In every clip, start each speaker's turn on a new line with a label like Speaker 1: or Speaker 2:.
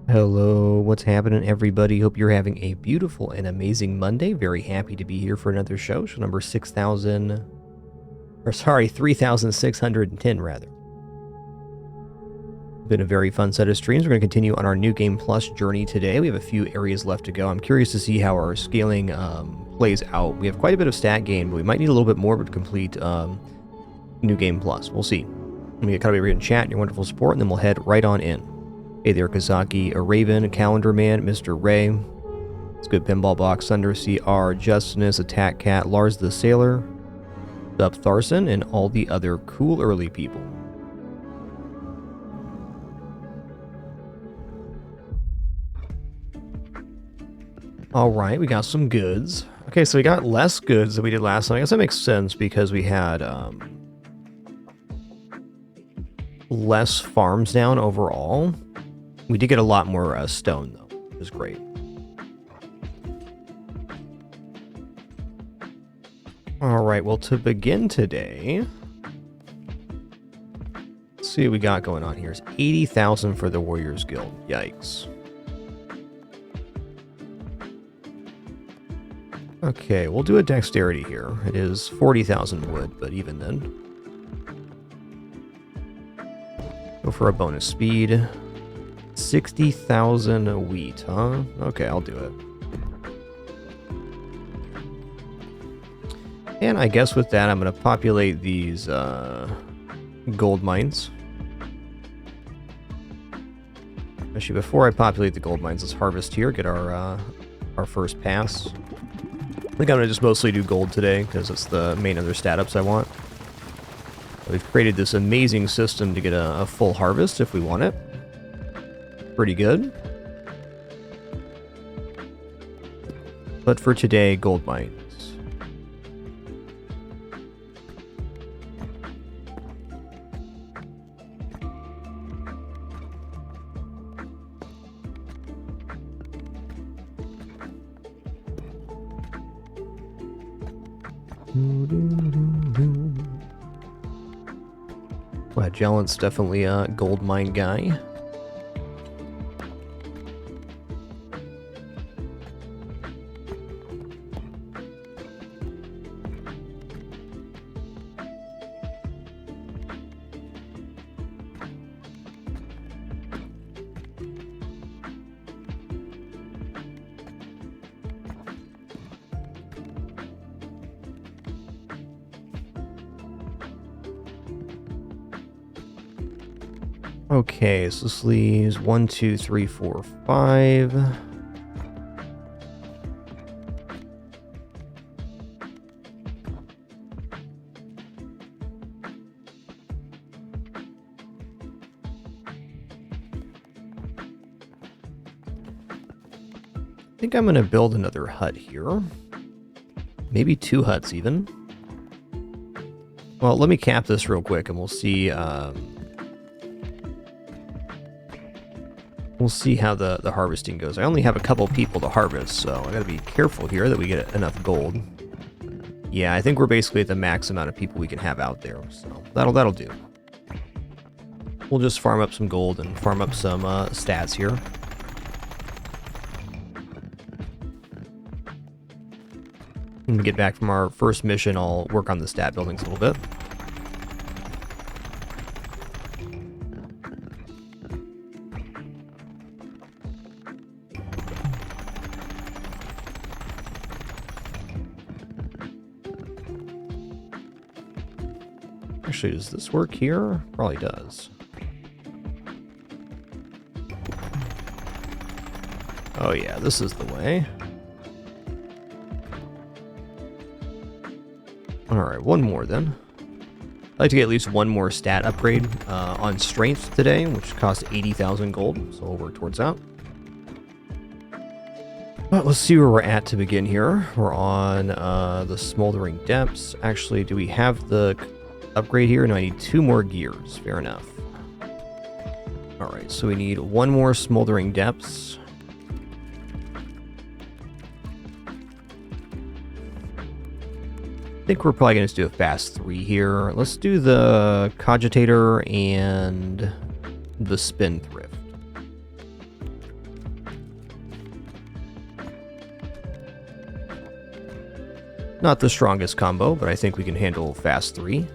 Speaker 1: Hello, what's happening, everybody? Hope you're having a beautiful and amazing Monday. Very happy to be here for another show number 6,000, or sorry, 3,610 rather. Been a very fun set of streams. We're going to continue on our New Game Plus journey today. We have a few areas left to go. I'm curious to see how our scaling plays out. We have quite a bit of stat gain, but we might need a little bit more to complete New Game Plus. We'll see. Let me get caught over here in chat, your wonderful support, and then we'll head right on in. Hey there, Kazaki, a Raven, a Calendar Man, Mr. Ray, it's good Pinball Box, Thunder CR, Justinus, Attack Cat, Lars the Sailor, Dup Tharson, and all the other cool early people. Alright, we got some goods. Okay, so we got less goods than we did last time. I guess that makes sense because we had less farms down overall. We did get a lot more stone, though, which is great. Alright, well, to begin today, let's see what we got going on here. It's 80,000 for the Warriors Guild. Yikes. Okay, we'll do a dexterity here. It is 40,000 wood, but even then. Go for a bonus speed. 60,000 wheat, huh? Okay, I'll do it. And I guess with that, I'm going to populate these gold mines. Actually, before I populate the gold mines, let's harvest here, get our first pass. I think I'm going to just mostly do gold today, because it's the main other stat ups I want. We've created this amazing system to get a full harvest if we want it. Pretty good. But for today, gold mines. Wow, Jellent's definitely a gold mine guy. Okay, so this leaves 1, 2, 3, 4, 5. I think I'm going to build another hut here. Maybe 2 huts even. Well, let me cap this real quick and we'll see... We'll see how the harvesting goes. I only have a couple people to harvest, so I gotta be careful here that we get enough gold. Yeah, I think we're basically at the max amount of people we can have out there, so that'll do. We'll just farm up some gold and farm up some stats here. When we get back from our first mission, I'll work on the stat buildings a little bit. Actually, does this work here? Probably does. Oh yeah, this is the way. Alright, one more then. I'd like to get at least one more stat upgrade on strength today, which costs 80,000 gold, so we'll work towards that. But let's see where we're at to begin here. We're on the Smoldering Depths. Actually, do we have the upgrade here? No, I need 2 more gears. Fair enough. Alright, so we need 1 more Smoldering Depths. I think we're probably going to do a fast 3 here. Let's do the Cogitator and the Spendthrift. Not the strongest combo, but I think we can handle fast 3.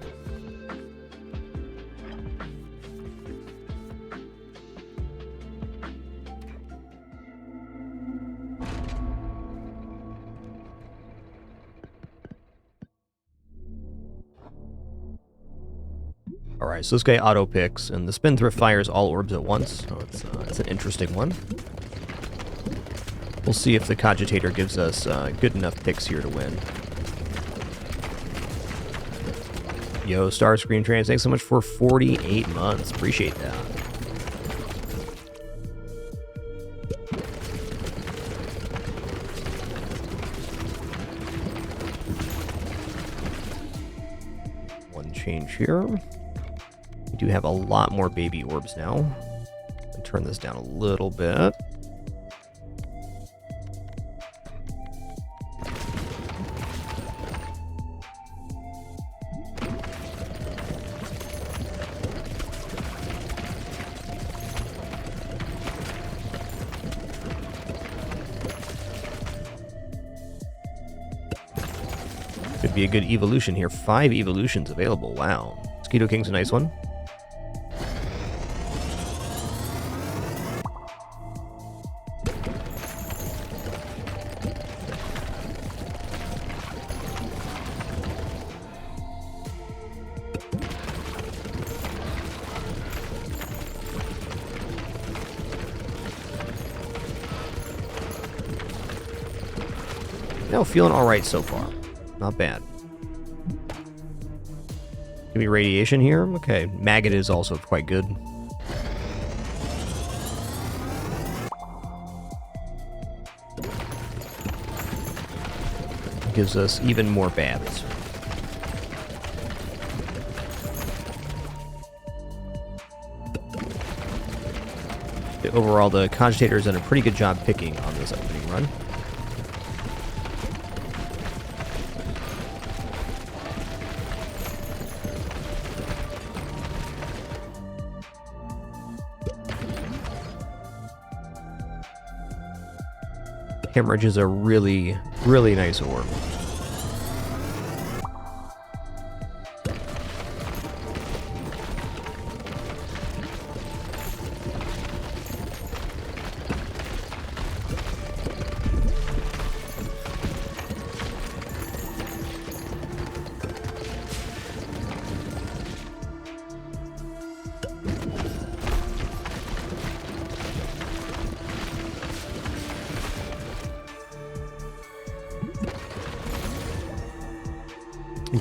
Speaker 1: Alright, so this guy auto-picks, and the Spendthrift fires all orbs at once, so it's an interesting one. We'll see if the Cogitator gives us good enough picks here to win. Yo, Starscream Trans, thanks so much for 48 months. Appreciate that. One change here. We do have a lot more baby orbs now. I'll turn this down a little bit. Could be a good evolution here. 5 evolutions available. Wow. Mosquito King's a nice one. No, feeling alright so far. Not bad. Give me radiation here. Okay, maggot is also quite good. Gives us even more babs. Overall, the Cogitator's done a pretty good job picking on this opening run. Hemorrhage is a really, really nice orb.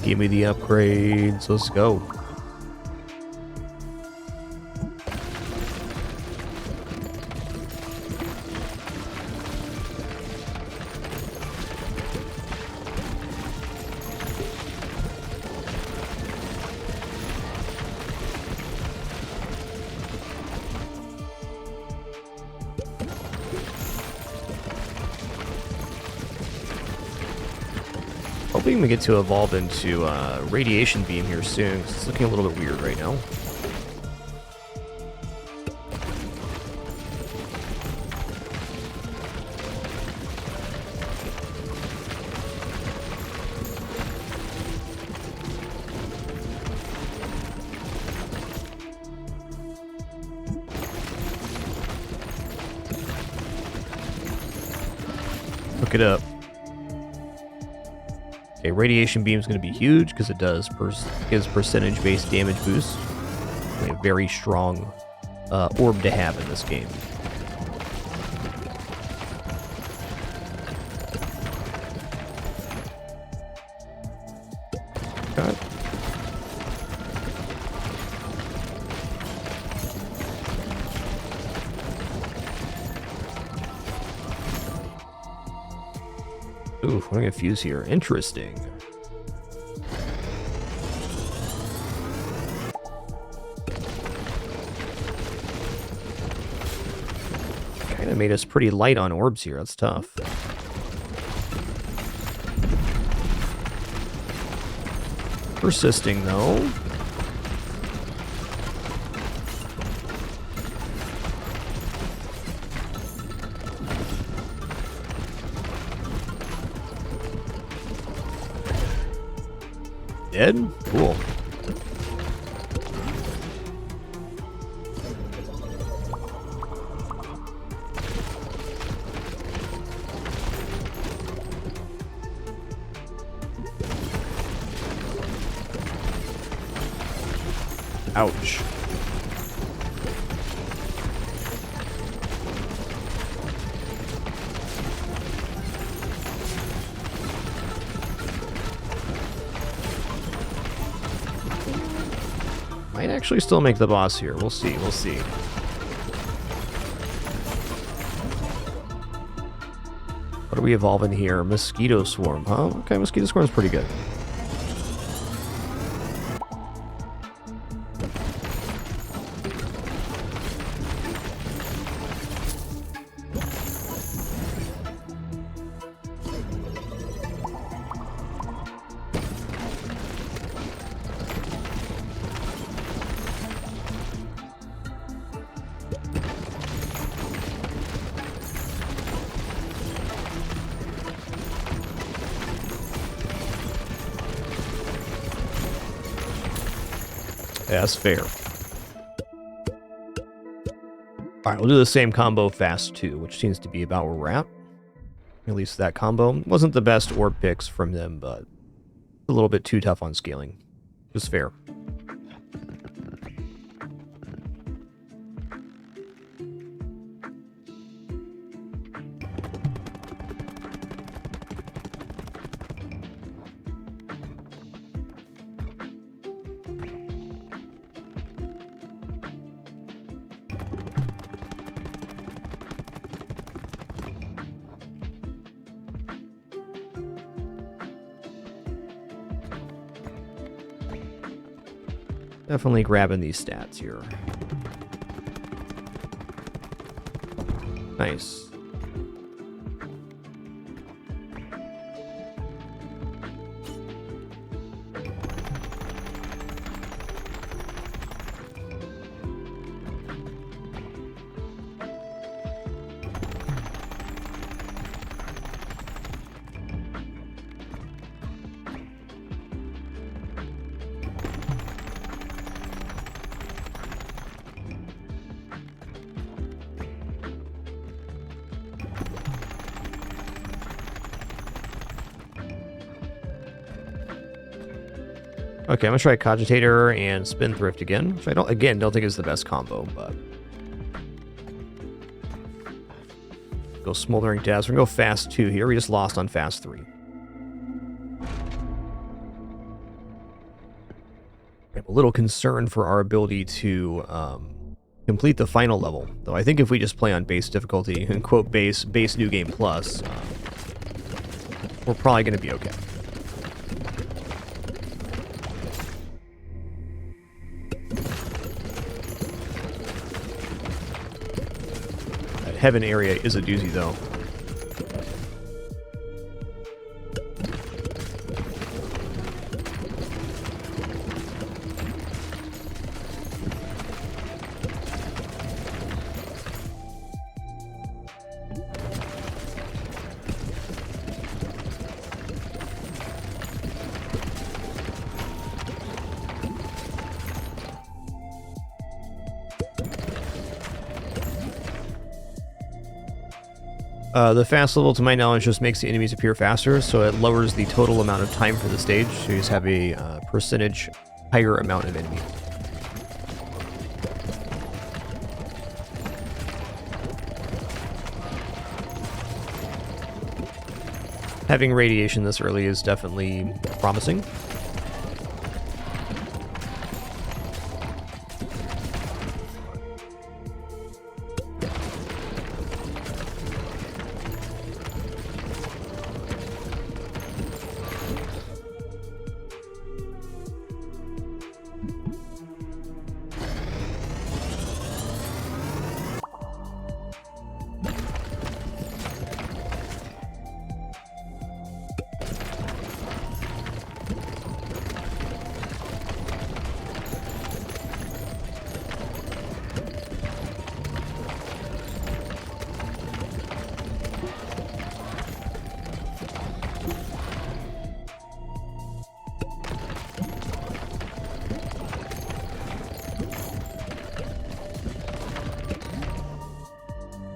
Speaker 1: Give me the upgrades. Let's go. Hoping we get to evolve into Radiation Beam here soon, 'cause it's looking a little bit weird right now. Hook it up. Okay, Radiation Beam is going to be huge because it gives percentage-based damage boost. A very strong orb to have in this game. Okay. Ooh, what do I get fuse here? Interesting. Kind of made us pretty light on orbs here. That's tough. Persisting, though. dead? Cool. Ouch. Might actually still make the boss here. We'll see. We'll see. What are we evolving here? Mosquito Swarm, huh? Okay, Mosquito Swarm's pretty good. Yeah, that's fair. Alright, we'll do the same combo fast too, which seems to be about where we're at. At least that combo wasn't the best orb picks from them, but a little bit too tough on scaling. Just fair. Definitely grabbing these stats here. Nice. Okay, I'm gonna try Cogitator and Spendthrift again, which I don't think is the best combo, but go Smoldering Depths. We're gonna go Fast 2 here. We just lost on Fast 3. I'm a little concerned for our ability to complete the final level, though I think if we just play on base difficulty, and quote base New Game Plus, we're probably gonna be okay. Heaven area is a doozy, though. The fast level, to my knowledge, just makes the enemies appear faster, so it lowers the total amount of time for the stage, so you just have a percentage higher amount of enemies. Having radiation this early is definitely promising.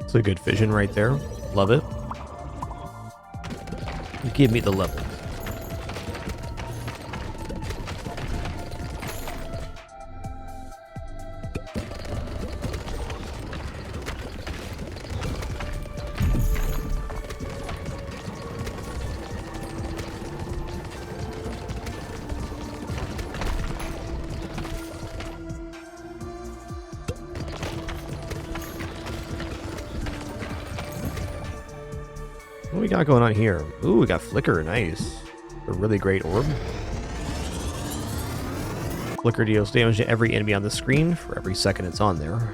Speaker 1: It's a good vision right there. Love it. Give me the level. What do we got going on here? Ooh, we got Flicker. Nice. A really great orb. Flicker deals damage to every enemy on the screen for every second it's on there.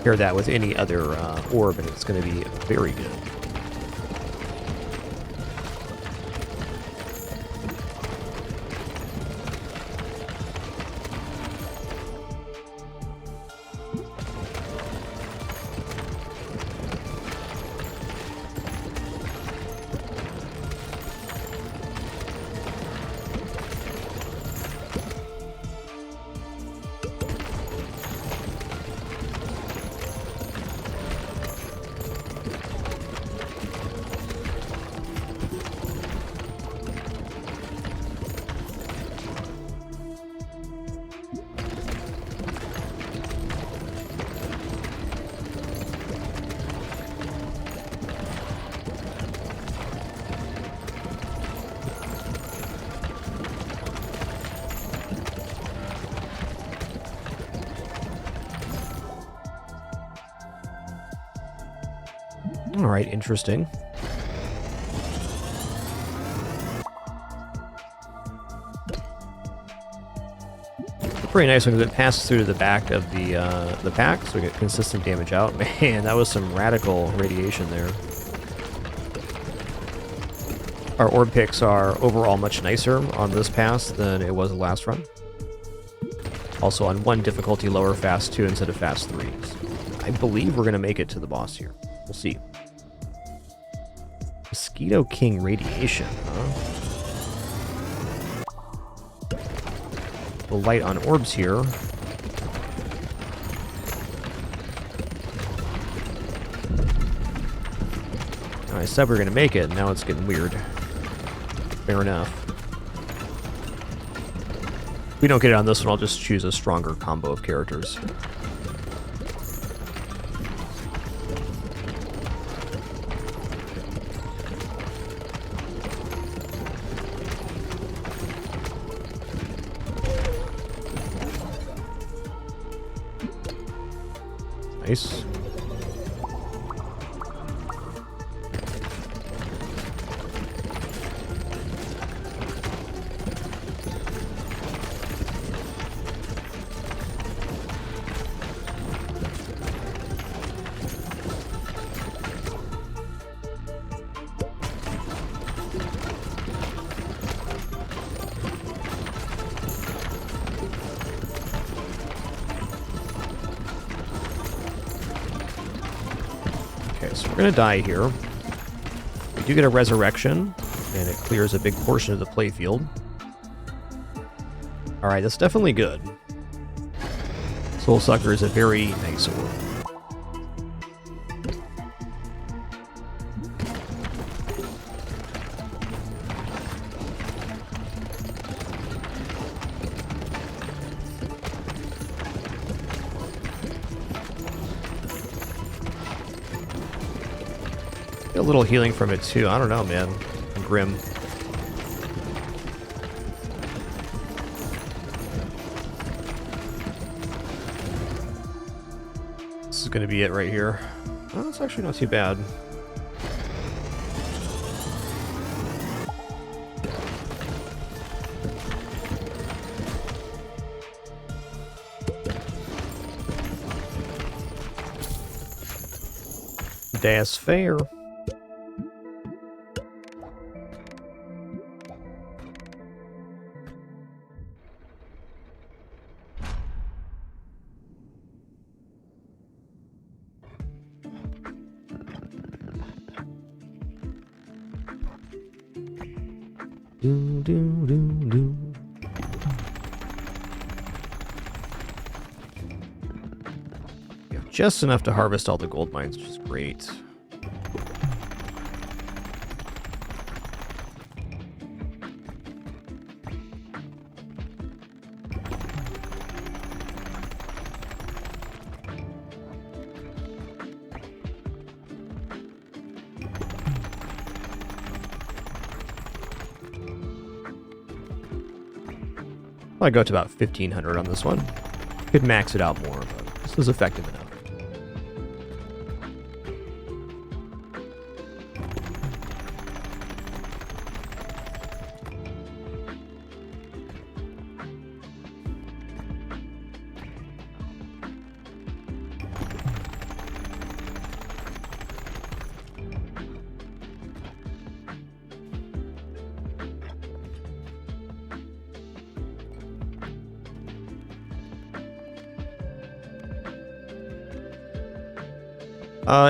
Speaker 1: Pair that with any other orb and it's going to be very good. All right, interesting. Pretty nice one because it passes through the back of the pack, so we get consistent damage out. Man, that was some radical radiation there. Our orb picks are overall much nicer on this pass than it was the last run. Also on 1 difficulty lower, fast 2 instead of fast 3. So I believe we're going to make it to the boss here. We'll see. Mosquito King Radiation, huh? The light on orbs here. I said we were going to make it, and now it's getting weird. Fair enough. If we don't get it on this one, I'll just choose a stronger combo of characters. Nice. So we're going to die here. We do get a resurrection, and it clears a big portion of the playfield. Alright, that's definitely good. Soul Sucker is a very nice orb. Get a little healing from it too. I don't know, man. I'm grim. This is going to be it right here. Oh, that's actually not too bad. That's fair. Do, do, do, do. Yeah. just enough to harvest all the gold mines, which is great. I go to about 1,500 on this one. Could max it out more, but this is effective enough.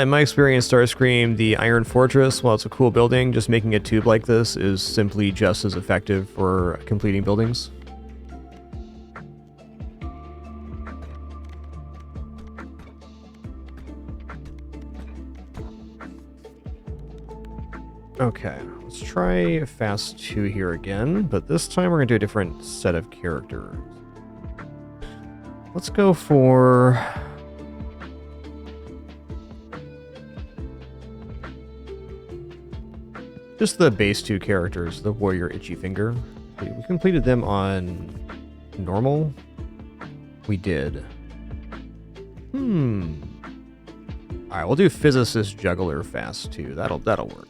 Speaker 1: In my experience, Starscream, the Iron Fortress, while it's a cool building, just making a tube like this is simply just as effective for completing buildings. Okay, let's try Fast 2 here again, but this time we're going to do a different set of characters. Let's go for... just the base 2 characters, the Warrior Itchy Finger. We completed them on normal. We did. Alright, we'll do Physicist Juggler Fast 2. That'll work.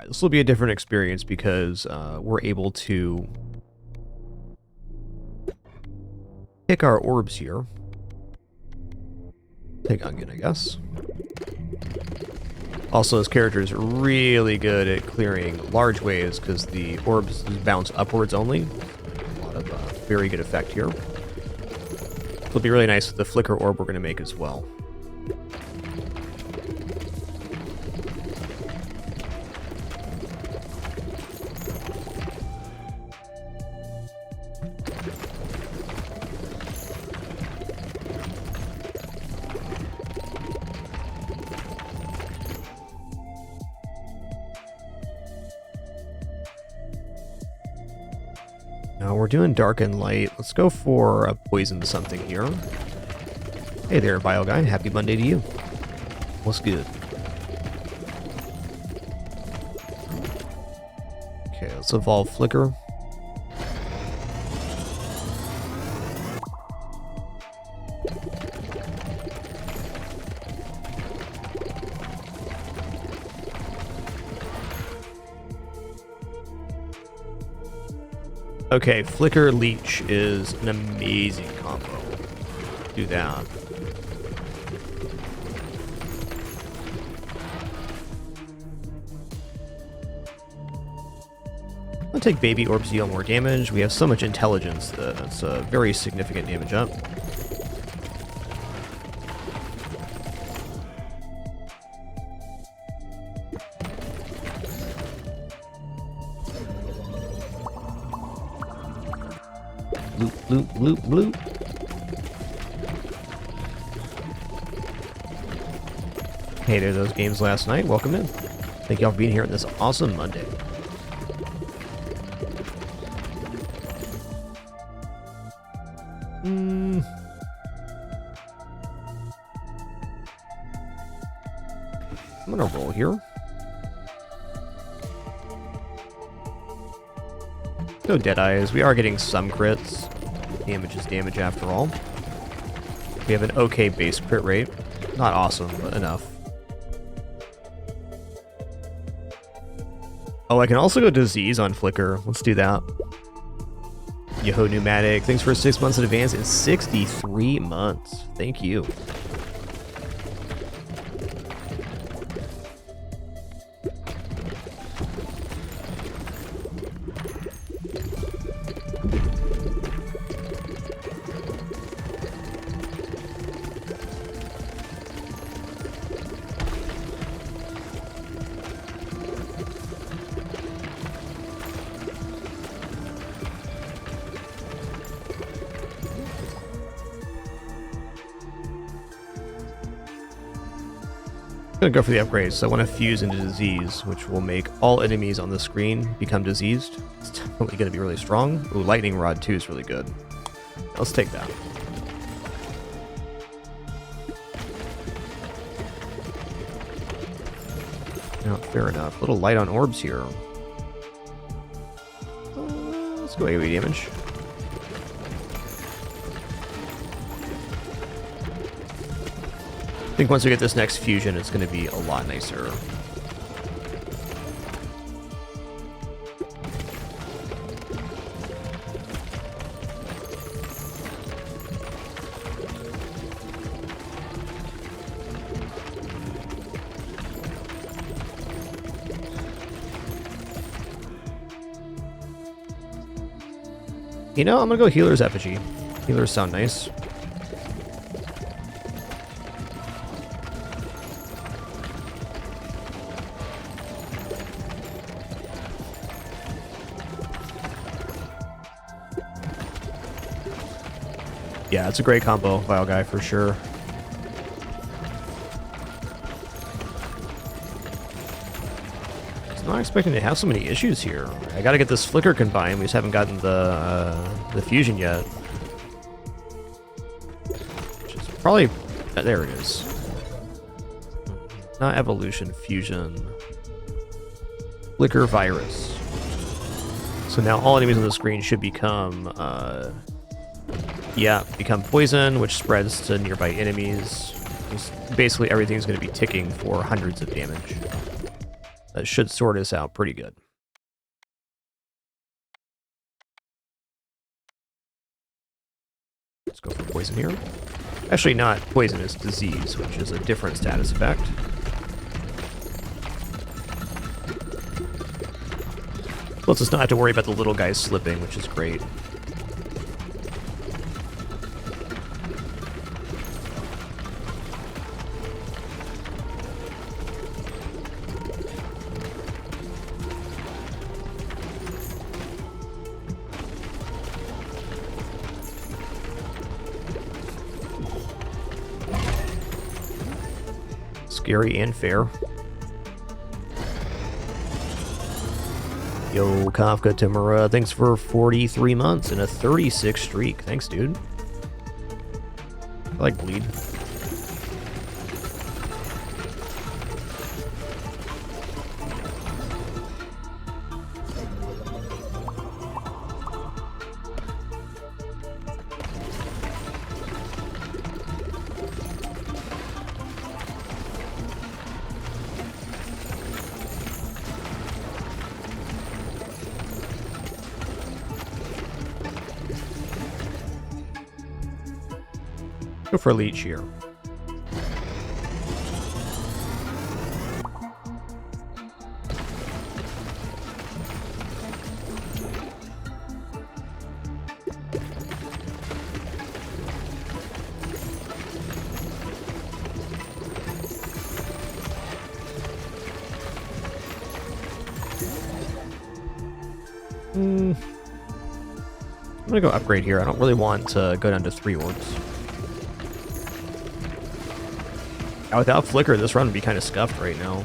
Speaker 1: This will be a different experience because we're able to pick our orbs here. Take Onion, I guess. Also, this character is really good at clearing large waves because the orbs bounce upwards only. A lot of very good effect here. It'll be really nice with the flicker orb we're going to make as well. Now we're doing dark and light. Let's go for a poison something here. Hey there, Bio Guy. Happy Monday to you. What's good? Okay, let's evolve Flicker. Okay, Flicker Leech is an amazing combo. Do that. I'll take Baby Orbs deal more damage. We have so much intelligence that it's a very significant damage up. Bloop, bloop, bloop. Hey there, those games last night. Welcome in. Thank y'all for being here on this awesome Monday. I'm gonna roll here. No Deadeyes. We are getting some crits. Damage is damage after all. We have an okay base crit rate. Not awesome, but enough. Oh, I can also go Disease on Flicker. Let's do that. Yoho Pneumatic. Thanks for 6 months in advance and 63 months. Thank you. gonna go for the upgrades. So I want to fuse into disease, which will make all enemies on the screen become diseased. It's definitely gonna be really strong. Ooh, lightning rod too is really good. Let's take that. No, fair enough. A little light on orbs here. Let's go AoE damage. I think once we get this next fusion, it's going to be a lot nicer. You know, I'm gonna go Healer's Effigy. Healers sound nice. Yeah, it's a great combo, Vile Guy, for sure. I was not expecting to have so many issues here. I gotta get this Flicker combined. We just haven't gotten the fusion yet. Which is probably... there it is. Not evolution, fusion. Flicker virus. So now all enemies on the screen should become... become poison, which spreads to nearby enemies. Just basically everything's going to be ticking for hundreds of damage. That should sort us out pretty good. Let's go for poison here. Actually, not poisonous disease, which is a different status effect. Lets us not have to worry about the little guys slipping, which is great. Scary and fair. Yo, Kafka Timura, thanks for 43 months and a 36 streak. Thanks, dude. I like bleed. Go for Leech here. I'm gonna go upgrade here. I don't really want to go down to 3 orbs. Without Flicker, this run would be kind of scuffed right now.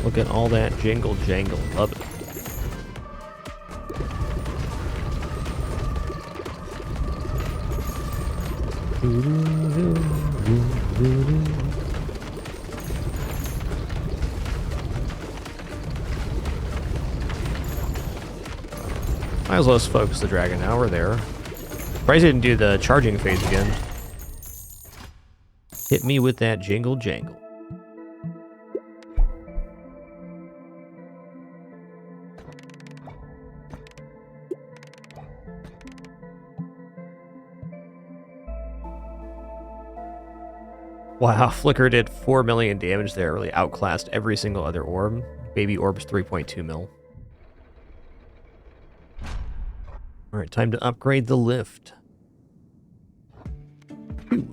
Speaker 1: Look at all that jingle jangle. Love it. Might as well just focus the dragon. Now we're there. Surprised I didn't do the charging phase again. Hit me with that jingle jangle. Wow, Flicker did 4 million damage there. Really outclassed every single other orb. Baby orb's 3.2 mil. Alright, time to upgrade the lift. Cool.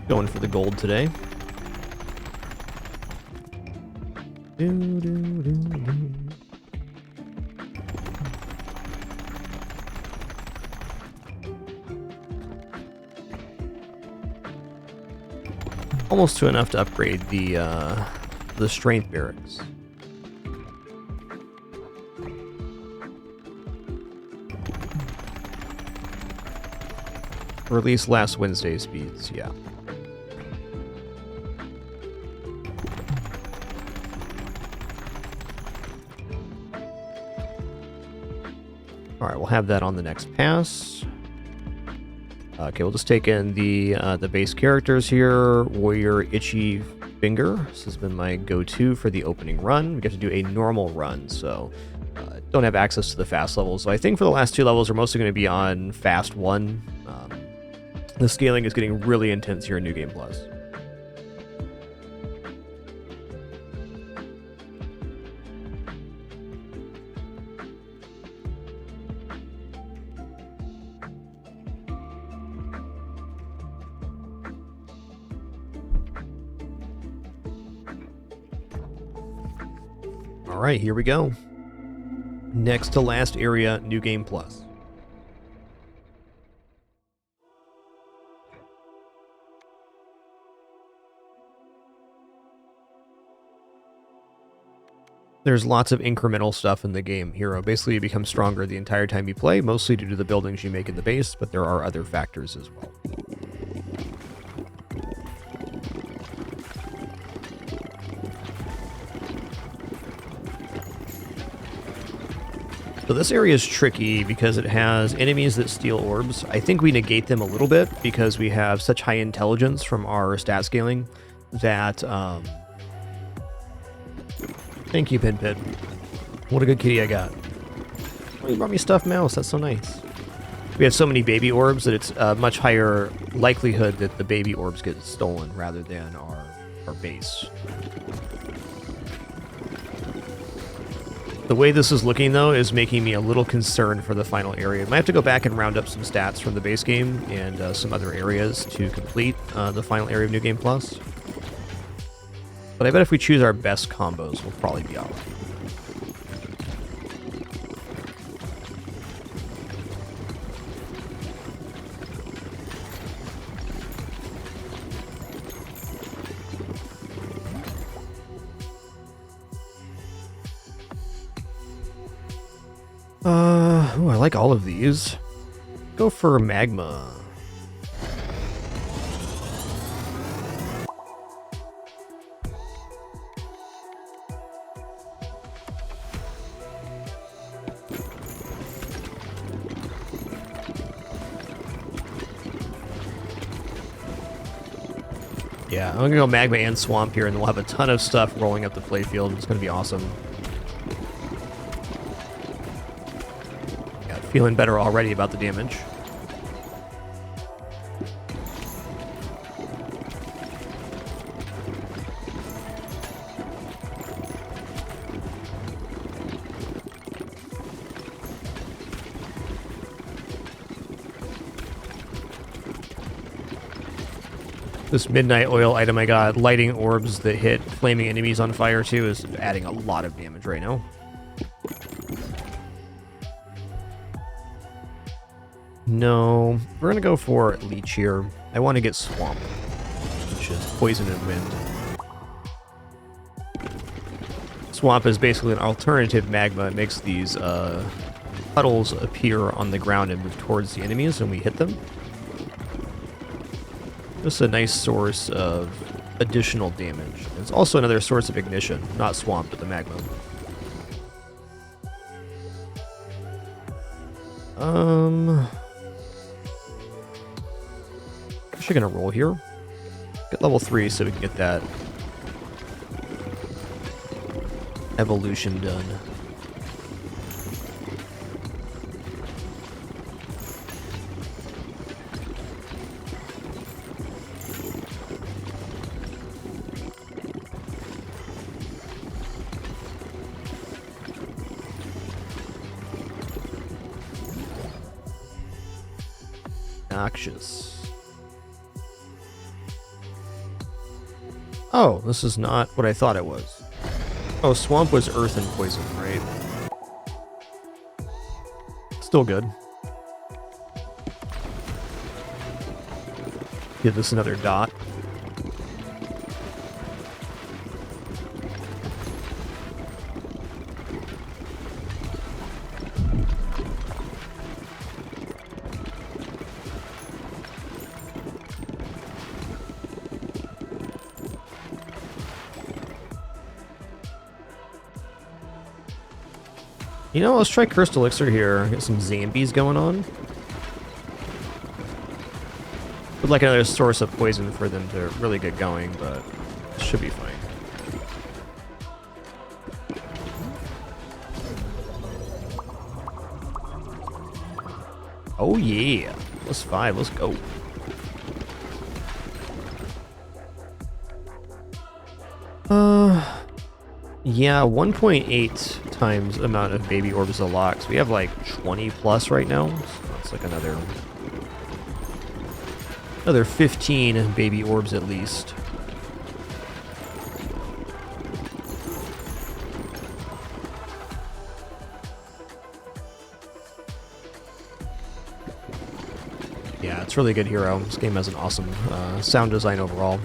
Speaker 1: Going for the gold today. Almost to enough to upgrade the strength barracks. Or at least last Wednesday's speeds, yeah. Alright, we'll have that on the next pass. Okay, we'll just take in the base characters here. Warrior Itchy Finger. This has been my go-to for the opening run. We get to do a normal run, so don't have access to the fast levels. So I think for the last 2 levels, we're mostly going to be on fast 1. The scaling is getting really intense here in New Game Plus. All right, here we go. Next to last area, New Game Plus. There's lots of incremental stuff in the game. Hero basically you become stronger the entire time you play, mostly due to the buildings you make in the base, but there are other factors as well. So this area is tricky because it has enemies that steal orbs. I think we negate them a little bit because we have such high intelligence from our stat scaling that... Thank you, Pin Pit. What a good kitty I got. Oh, you brought me stuffed mouse. That's so nice. We have so many baby orbs that it's a much higher likelihood that the baby orbs get stolen rather than our base. The way this is looking, though, is making me a little concerned for the final area. I might have to go back and round up some stats from the base game and some other areas to complete the final area of New Game Plus. But I bet if we choose our best combos, we'll probably be all right. Ooh, I like all of these. Go for magma. Yeah, I'm gonna go magma and swamp here, and we'll have a ton of stuff rolling up the playfield. It's gonna be awesome. Yeah, feeling better already about the damage. This midnight oil item I got, lighting orbs that hit flaming enemies on fire too, is adding a lot of damage right now. No, we're gonna go for Leech here. I want to get Swamp, which is Poison and Wind. Swamp is basically an alternative magma. It makes these puddles appear on the ground and move towards the enemies when we hit them. Just a nice source of additional damage. It's also another source of ignition, not Swamp, but the magma. Actually gonna roll here. Get level 3 so we can get that evolution done. Noxious. Oh, this is not what I thought it was. Oh, Swamp was Earth and Poison, right? Still good. Give this another dot. You know, let's try Cursed Elixir here. Get some zombies going on. Would like another source of poison for them to really get going, but it should be fine. Oh yeah, +5, let's go. Yeah, 1.8 times amount of baby orbs to lock. So we have like 20 plus right now. So that's like another 15 baby orbs at least. Yeah, it's really good hero. This game has an awesome sound design overall.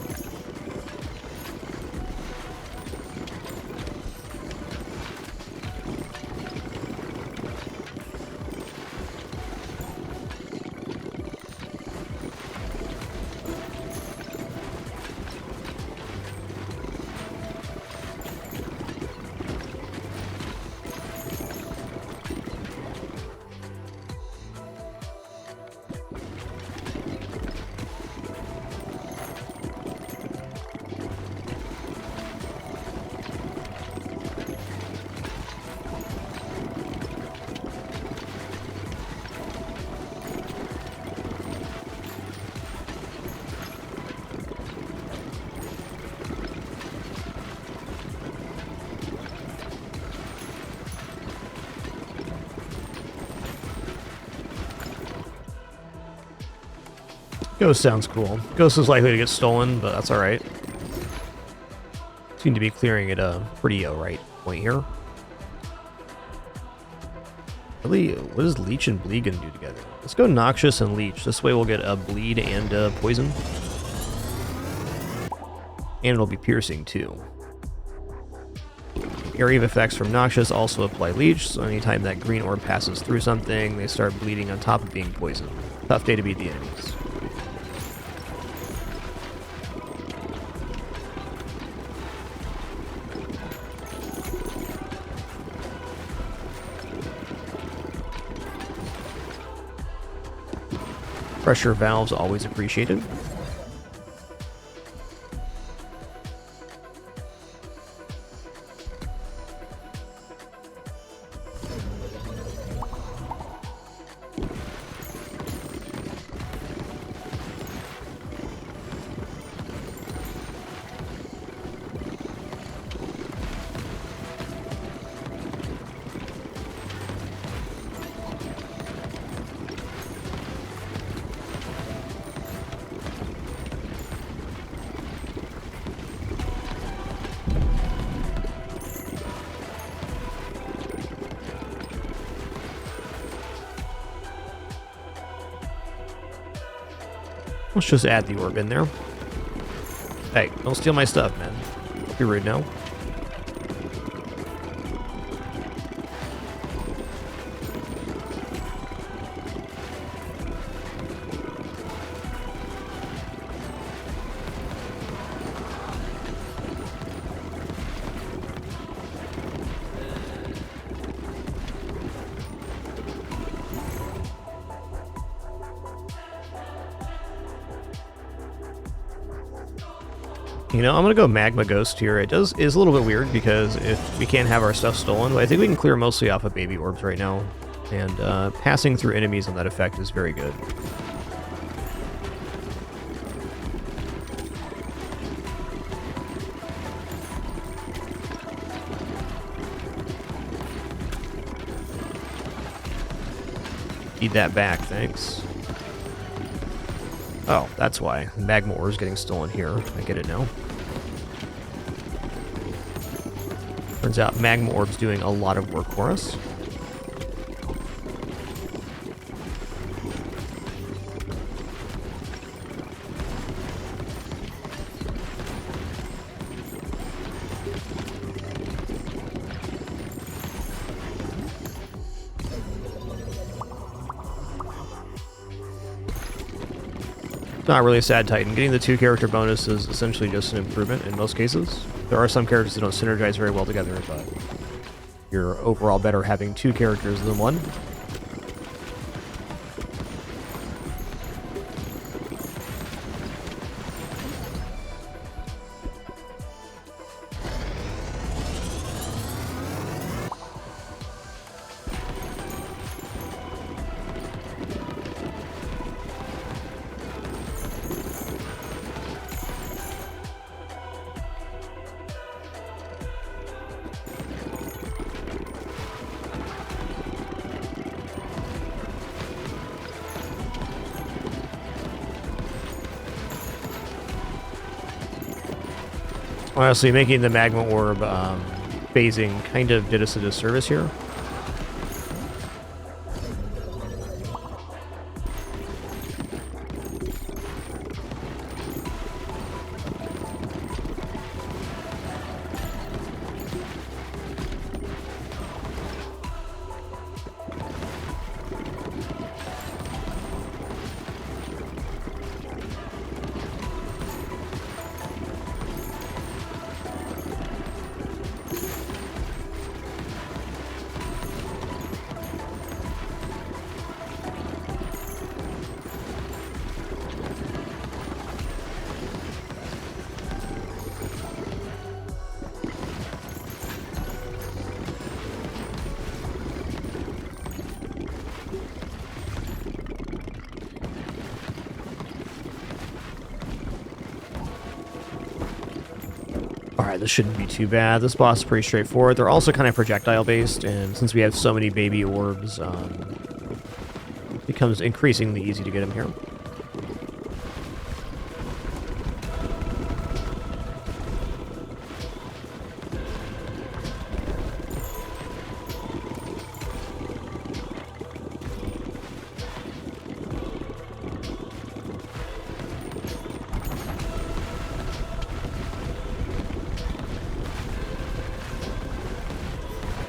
Speaker 1: Ghost sounds cool. Ghost is likely to get stolen, but that's alright. Seem to be clearing at a pretty right point here. Really, what does Leech and Bleed gonna do together? Let's go Noxious and Leech. This way we'll get a Bleed and Poison. And it'll be piercing too. Area of effects from Noxious also apply Leech, so anytime that green orb passes through something, they start bleeding on top of being poisoned. Tough day to beat the enemies. Pressure valves always appreciated. Let's just add the orb in there. Hey, don't steal my stuff, man. Be rude now. You know, I'm gonna go Magma Ghost here. It is a little bit weird because if we can't have our stuff stolen, but I think we can clear mostly off of baby orbs right now. And passing through enemies on that effect is very good. Need that back, thanks. Oh, that's why. Magma ore is getting stolen here. I get it now. Turns out Magma Orb's doing a lot of work for us. Not really a sad Titan. Getting the 2-character bonus is essentially just an improvement in most cases. There are some characters that don't synergize very well together, but you're overall better having 2 characters than 1. Honestly, making the Magma Orb phasing kind of did us a disservice here. Alright, this shouldn't be too bad. This boss is pretty straightforward. They're also kind of projectile-based, and since we have so many baby orbs, it becomes increasingly easy to get them here.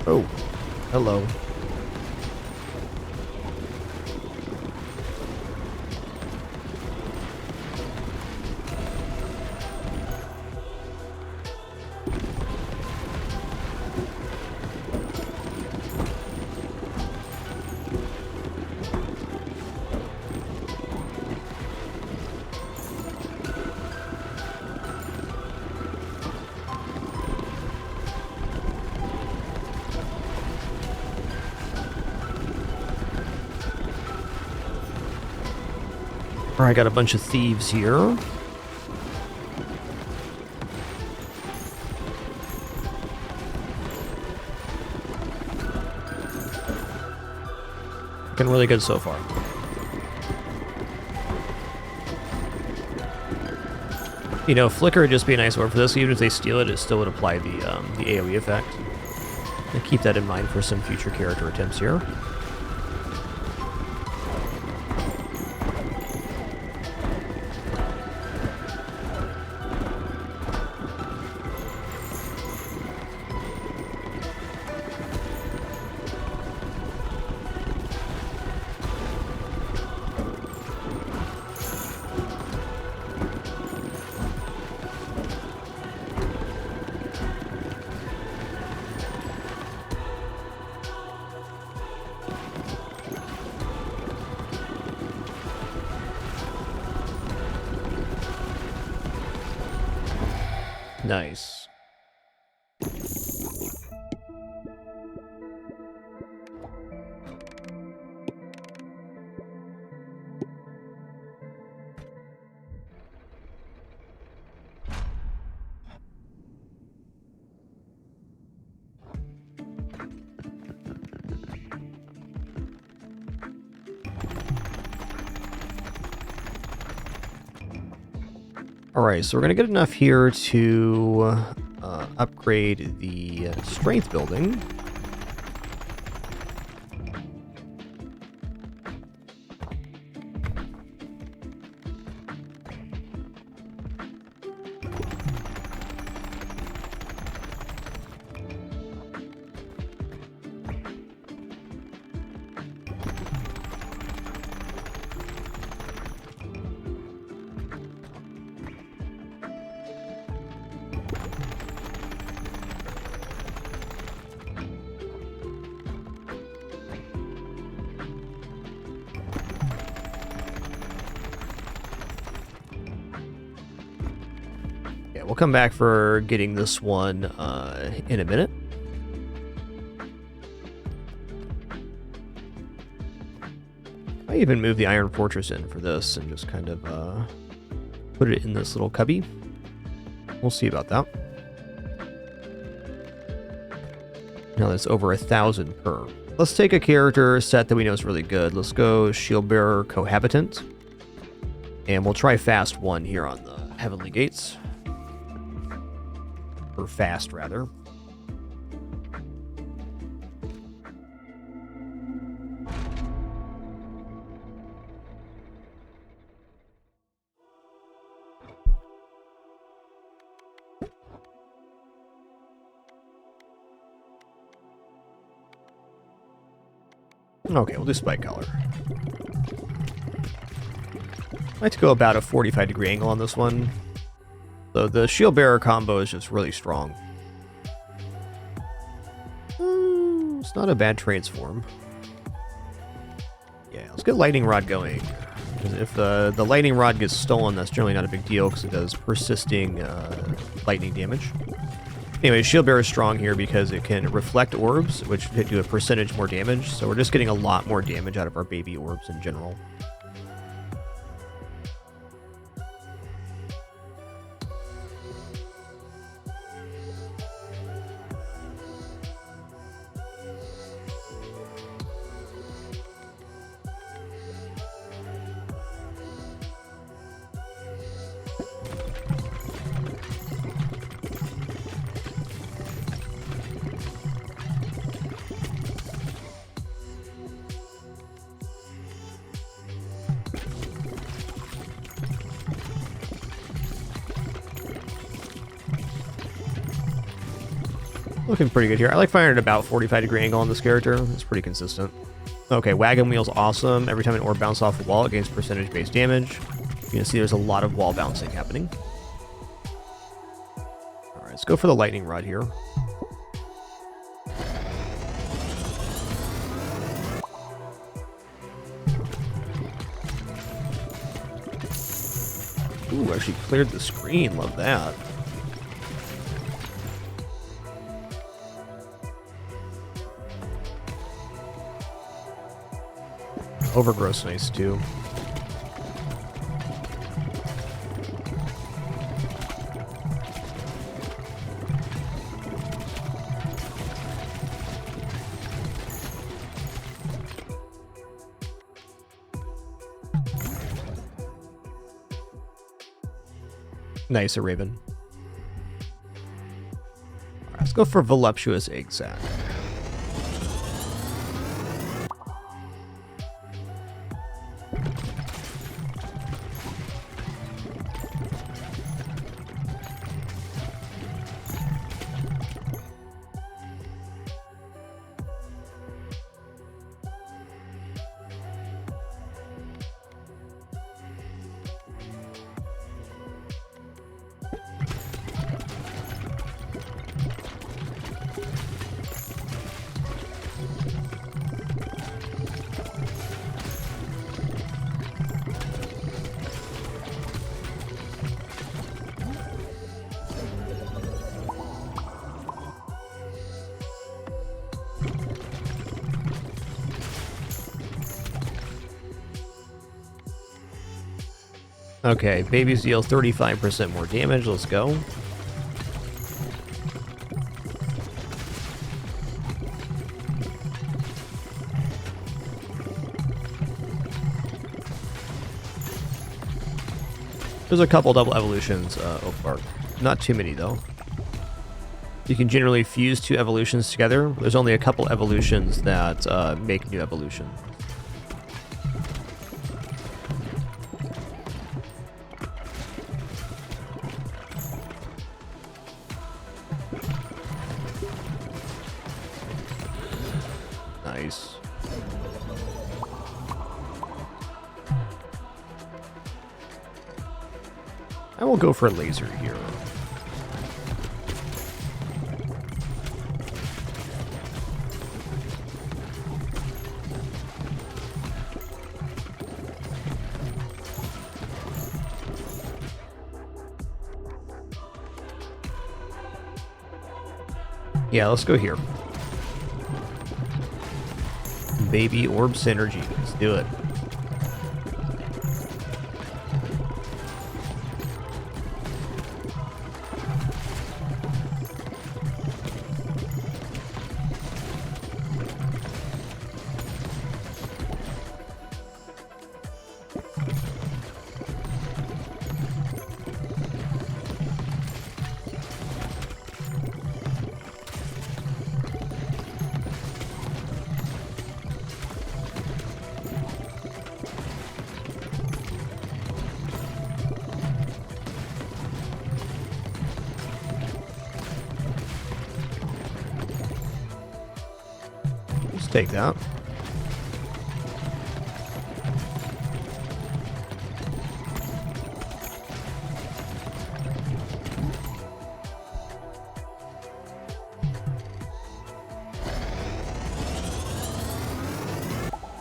Speaker 1: Oh, hello. Alright, got a bunch of thieves here. Looking really good so far. You know, Flicker would just be a nice word for this. Even if they steal it, it still would apply the AoE effect. And keep that in mind for some future character attempts here. Nice. Alright, so we're going to get enough here to upgrade the strength building. We'll come back for getting this one in a minute. I even move the Iron Fortress in for this and just kind of put it in this little cubby. We'll see about that. Now that's over 1,000 per. Let's take a character set that we know is really good. Let's go Shieldbearer Cohabitant. And we'll try Fast 1 here on the Heavenly Gates. Or fast, rather. Okay, we'll do Spike Collar. I like to go about a 45-degree angle on this one. So the Shield Bearer combo is just really strong. It's not a bad transform. Yeah, let's get Lightning Rod going. Because if the Lightning Rod gets stolen, that's generally not a big deal because it does persisting lightning damage. Anyway, Shield Bearer is strong here because it can reflect orbs, which do a percentage more damage. So we're just getting a lot more damage out of our baby orbs in general. Looking pretty good here. I like firing at about 45-degree angle on this character. It's pretty consistent. Okay, Wagon Wheel's awesome. Every time an orb bounces off a wall, it gains percentage-based damage. You can see there's a lot of wall bouncing happening. Alright, let's go for the Lightning Rod here. Ooh, actually cleared the screen. Love that. Overgrowth's nice too. Nice, a Raven. Alright, let's go for Voluptuous Egg Sac. Okay, babies deal 35% more damage. Let's go. There's a couple double evolutions, Oak Bark. Not too many, though. You can generally fuse 2 evolutions together. There's only a couple evolutions that make new evolution. Nice. I will go for a laser here. Yeah, let's go here. Baby Orb Synergy. Let's do it. Let's take that.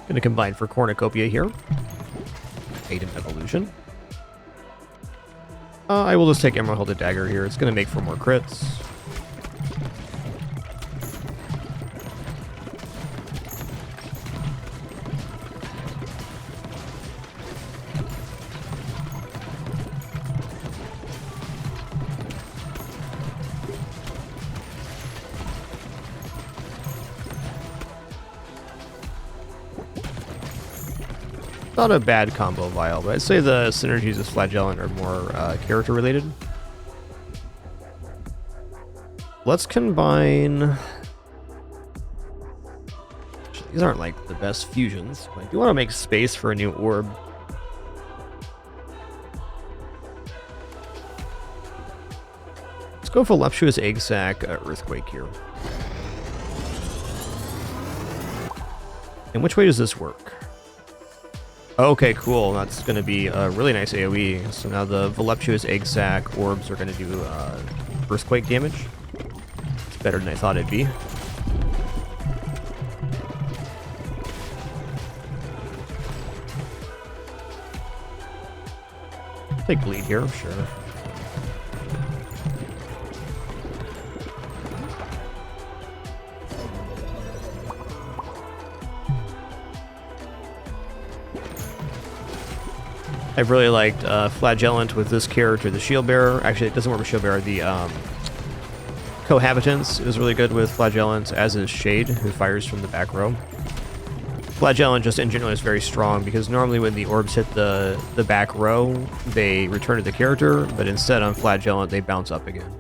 Speaker 1: Gonna combine for Cornucopia here. Item evolution. I will just take Emerald Hilda Dagger here. It's gonna make for more crits. Not a bad combo vial, but I'd say the synergies of Flagellant are more character related. Let's combine. These aren't like the best fusions, but I do want to make space for a new orb. Let's go Voluptuous Egg Sac Earthquake here. And which way does this work? Okay, cool. That's going to be a really nice AoE. So now the Voluptuous Egg Sac orbs are going to do Earthquake damage. It's better than I thought it'd be. Take bleed here, sure. I've really liked Flagellant with this character, the Shield Bearer. Actually, it doesn't work with Shield Bearer. The Cohabitants is really good with Flagellant, as is Shade, who fires from the back row. Flagellant just in general is very strong, because normally when the orbs hit the back row, they return to the character, but instead on Flagellant, they bounce up again.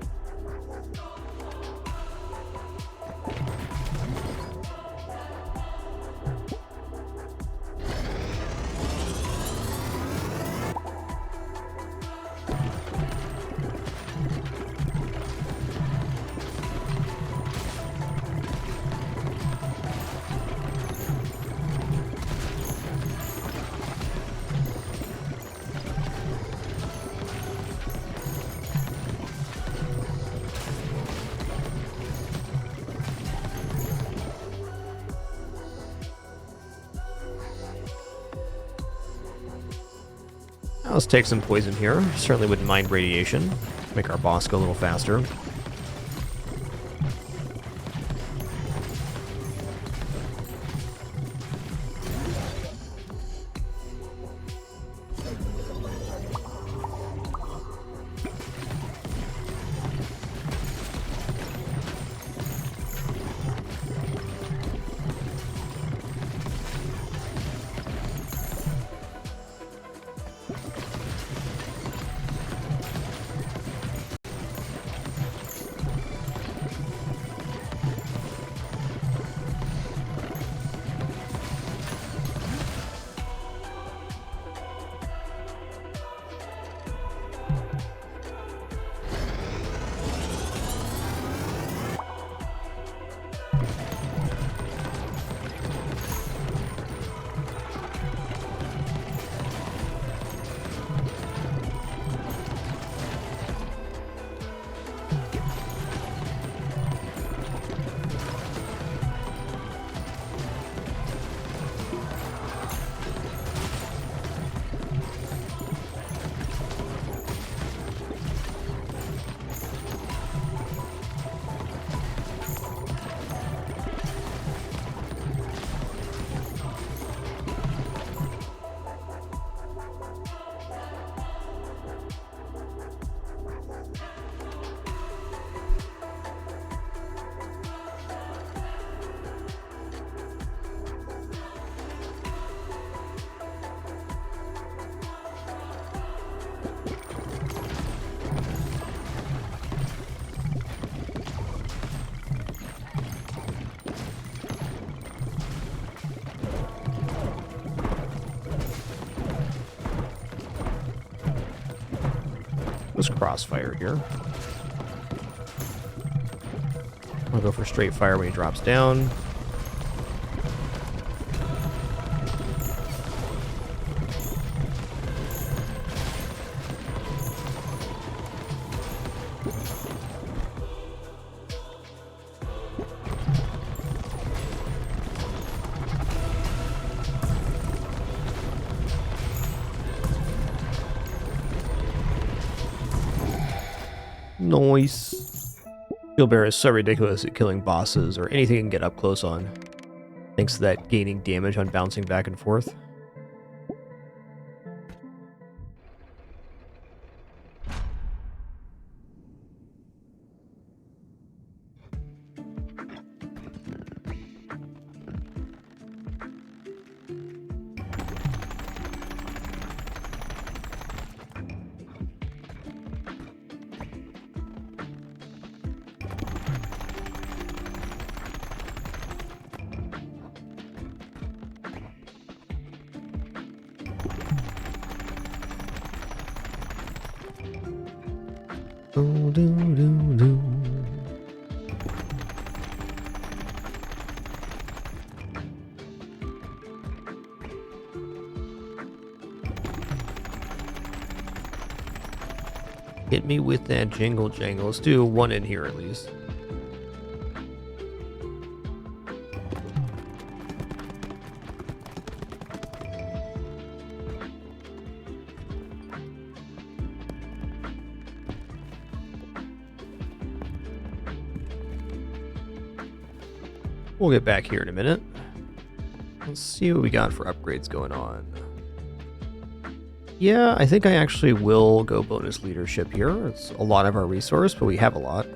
Speaker 1: Let's take some poison here. Certainly wouldn't mind radiation. Make our boss go a little faster. Let's crossfire here. I'll go for straight fire when he drops down. Nice. Shield Bearer is so ridiculous at killing bosses or anything you can get up close on. Thanks to that gaining damage on bouncing back and forth. Do, do, do, do. Hit me with that jingle jangle. Let's do one in here at least. We'll get back here in a minute. Let's see what we got for upgrades going on. Yeah, I think I actually will go bonus leadership here. It's a lot of our resource, but we have a lot.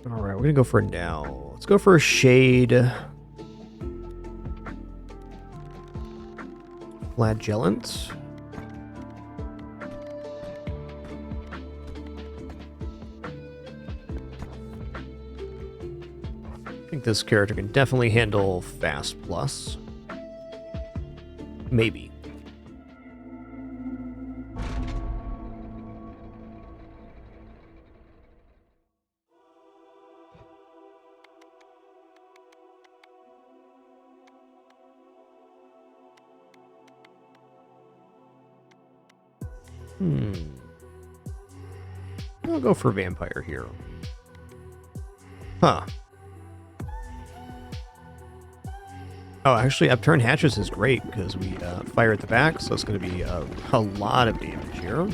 Speaker 1: Alright, we're gonna go for it now. Let's go for a shade. Flagellant. I think this character can definitely handle Fast Plus. Maybe. I'll go for Vampire here. Huh. Oh, actually, Upturn Hatches is great because we fire at the back, so it's going to be a lot of damage here.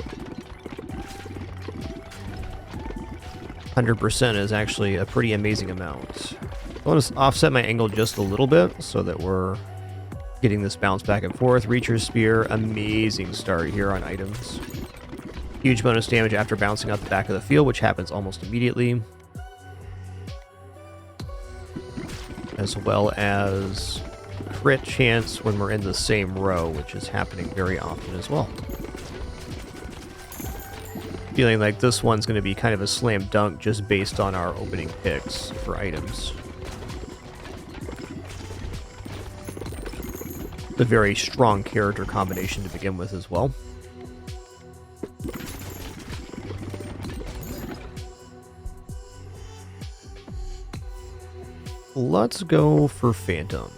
Speaker 1: 100% is actually a pretty amazing amount. I want to offset my angle just a little bit so that we're getting this bounce back and forth. Reacher's Spear, amazing start here on items. Huge bonus damage after bouncing out the back of the field, which happens almost immediately. As well as crit chance when we're in the same row, which is happening very often as well. Feeling like this one's going to be kind of a slam dunk just based on our opening picks for items. A very strong character combination to begin with as well. Let's go for Phantom.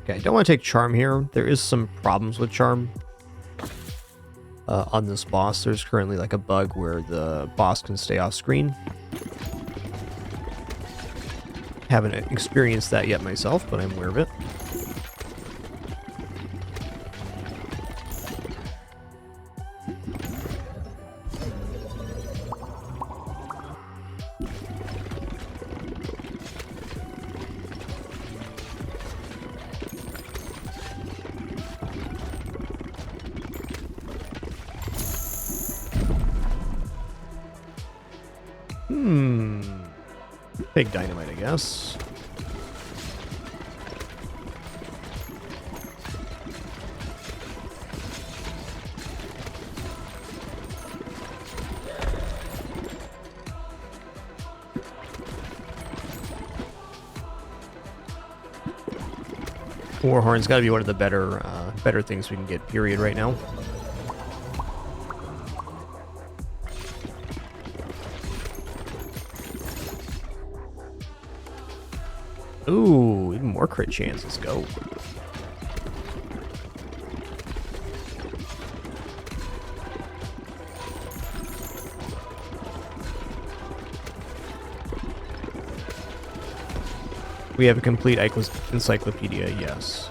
Speaker 1: Okay, I don't want to take Charm here. There is some problems with Charm on this boss. There's currently like a bug where the boss can stay off screen. Haven't experienced that yet myself, but I'm aware of it. Big dynamite, I guess. Warhorn's got to be one of the better things we can get, period, right now. Ooh, even more crit chance. Let's go. We have a complete encyclopedia, yes.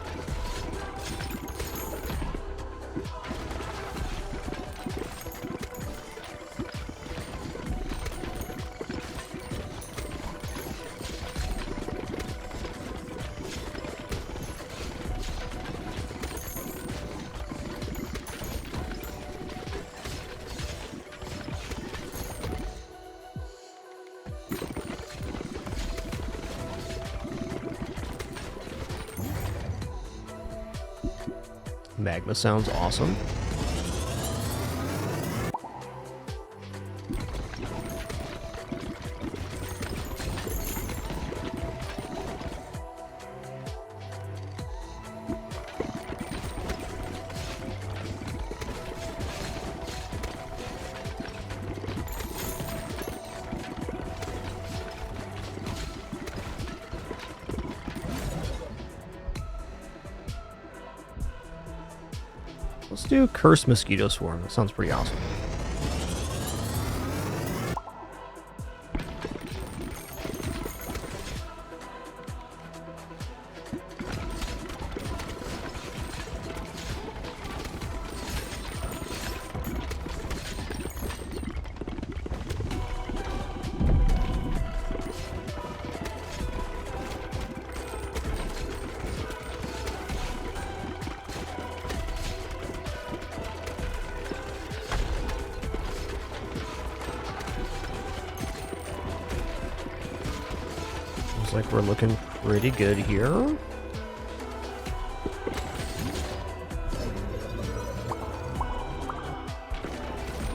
Speaker 1: Magma sounds awesome. Let's do Cursed Mosquito Swarm. That sounds pretty awesome. Like we're looking pretty good here. I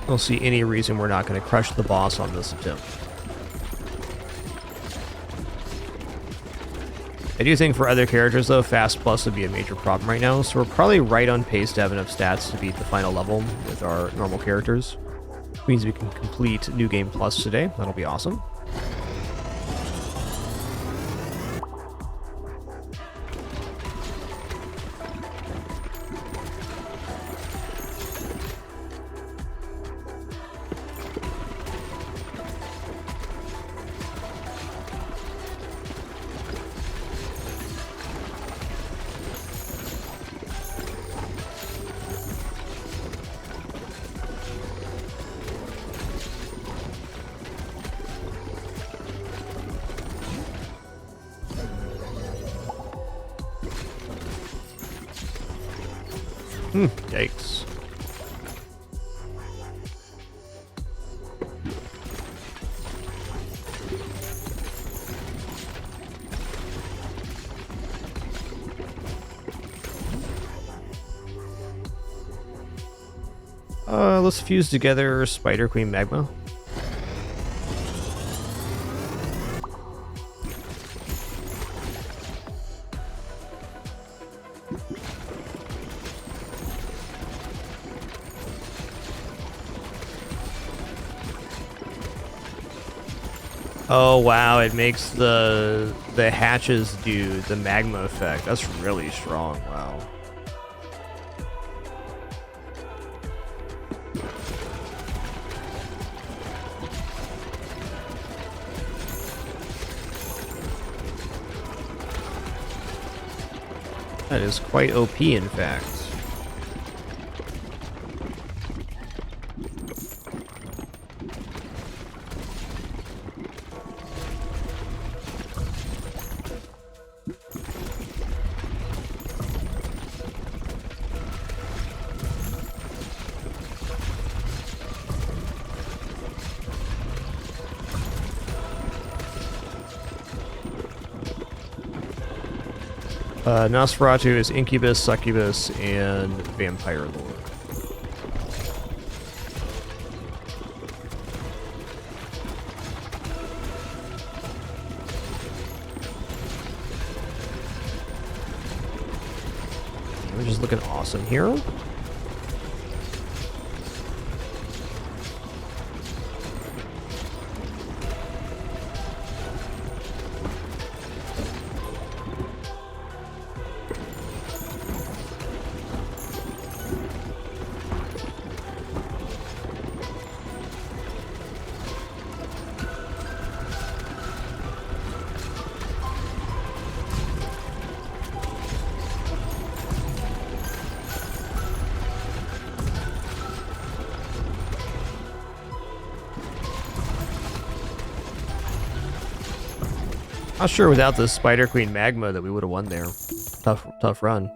Speaker 1: don't see any reason we're not going to crush the boss on this attempt. I do think for other characters though, Fast Plus would be a major problem right now, so we're probably right on pace to have enough stats to beat the final level with our normal characters. Which means we can complete New Game Plus today. That'll be awesome. Yikes. Let's fuse together Spider Queen Magma. Oh wow, it makes the hatches do the magma effect. That's really strong. Wow. That is quite OP, in fact. Nosferatu is Incubus, Succubus, and Vampire Lord. We're just looking awesome here. Not sure without the Spider Queen Magma that we would have won there. Tough run.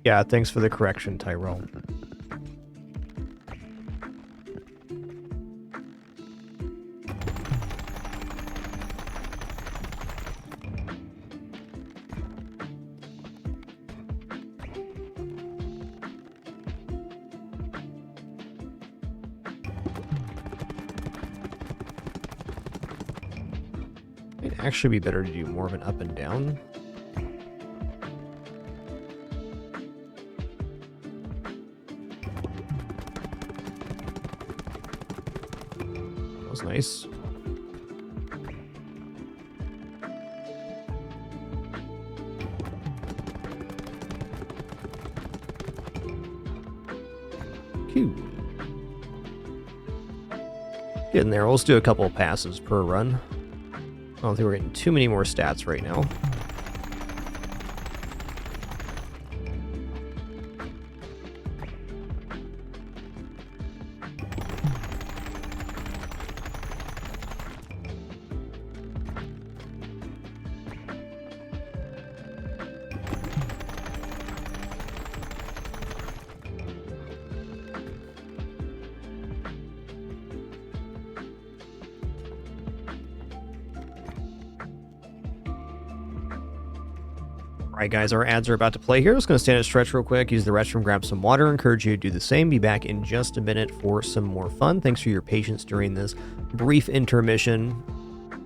Speaker 1: Yeah, thanks for the correction, Tyrell. It'd actually be better to do more of an up and down. That was nice. Cool. Getting there. We'll just do a couple of passes per run. I don't think we're getting too many more stats right now. Alright guys, our ads are about to play here. Just going to stand and stretch real quick, use the restroom, grab some water. Encourage you to do the same. Be back in just a minute for some more fun. Thanks for your patience during this brief intermission.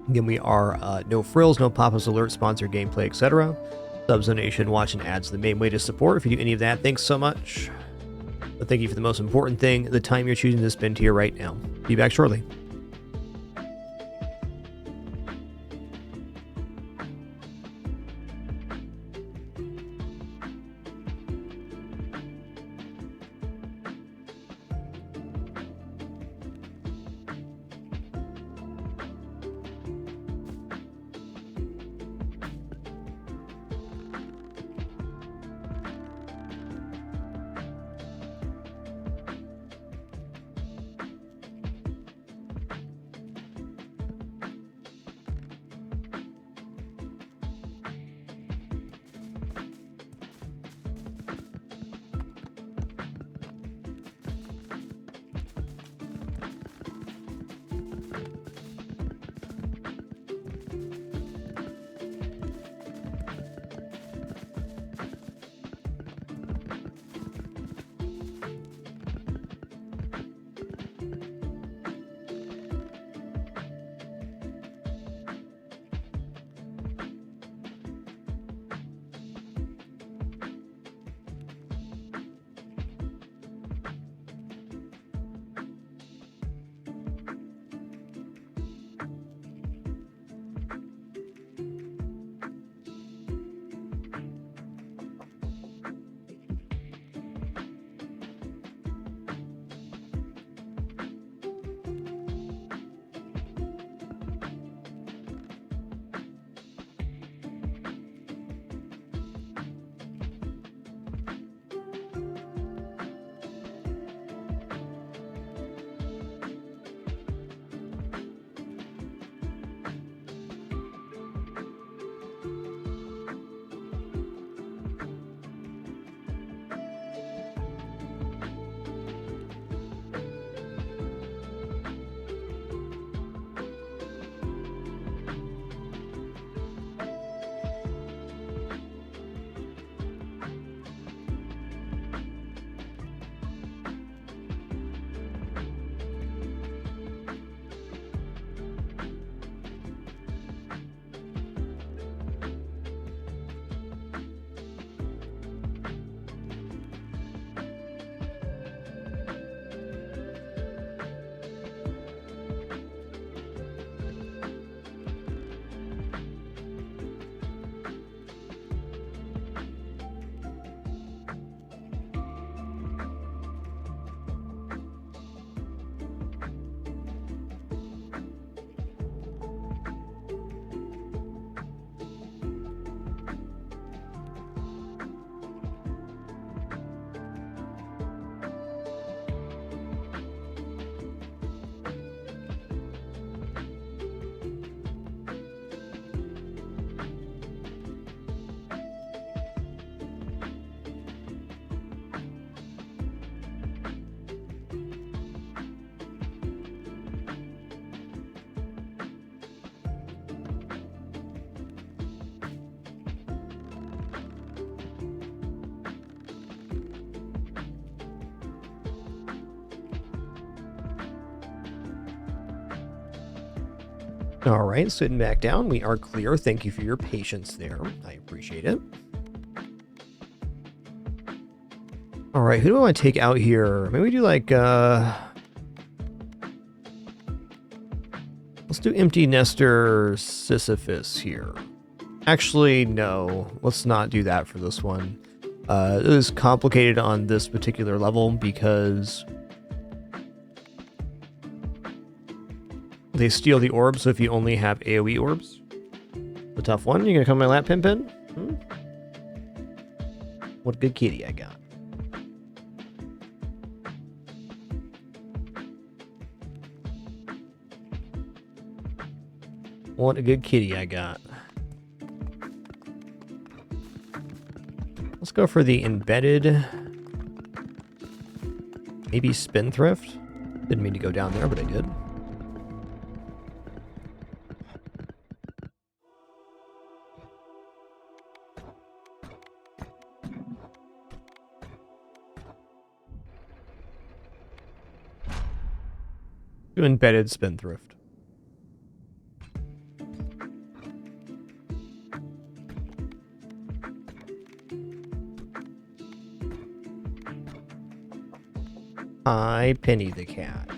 Speaker 1: Again, we are no frills, no pop-ups, alert, sponsored gameplay, etc. Subs, donation, watch, and ads the main way to support. If you do any of that, thanks so much. But thank you for the most important thing, the time you're choosing to spend here right now. Be back shortly. All right, sitting back down. We are clear. Thank you for your patience there. I appreciate it. All right, who do I want to take out here? Maybe we do like, let's do Empty Nester Sisyphus here. Actually, no, let's not do that for this one. It is complicated on this particular level because they steal the orbs, so if you only have AoE orbs, the tough one. You gonna come on my lap, Pimpin? What a good kitty I got. What a good kitty I got. Let's go for the embedded. Maybe Spendthrift. Didn't mean to go down there, but I did. Do embedded Spendthrift. I Penny the cat.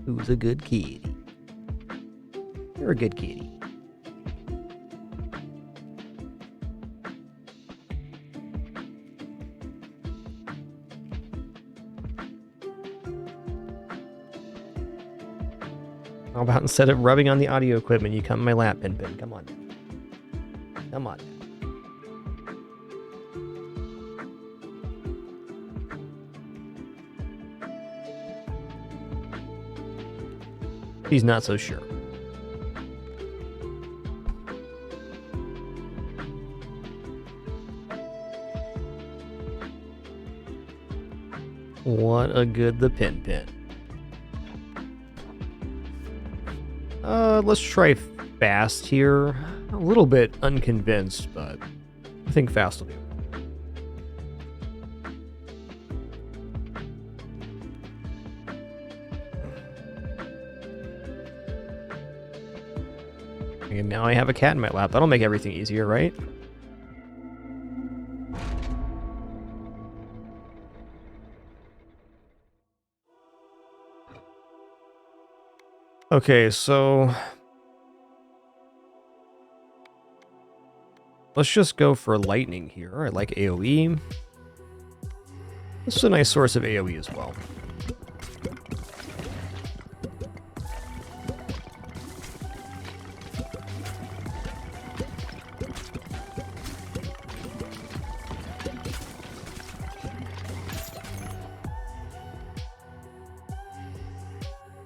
Speaker 1: Who's a good kitty? You're a good kitty. How about instead of rubbing on the audio equipment, you come in my lap, Pimpin? Come on. Come on. He's not so sure. What a good the Pimpin. Let's try fast here. A little bit unconvinced, but I think fast will be. And now I have a cat in my lap. That'll make everything easier, right? Okay, so let's just go for lightning here. I like AoE. This is a nice source of AoE as well.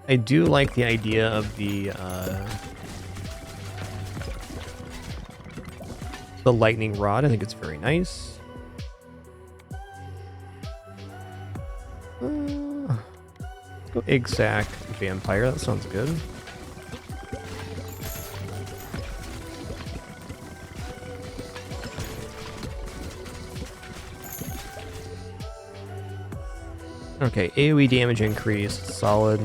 Speaker 1: I do like the idea of the lightning rod. I think it's very nice. Let's go egg sack vampire. That sounds good. Okay, AoE damage increase, solid.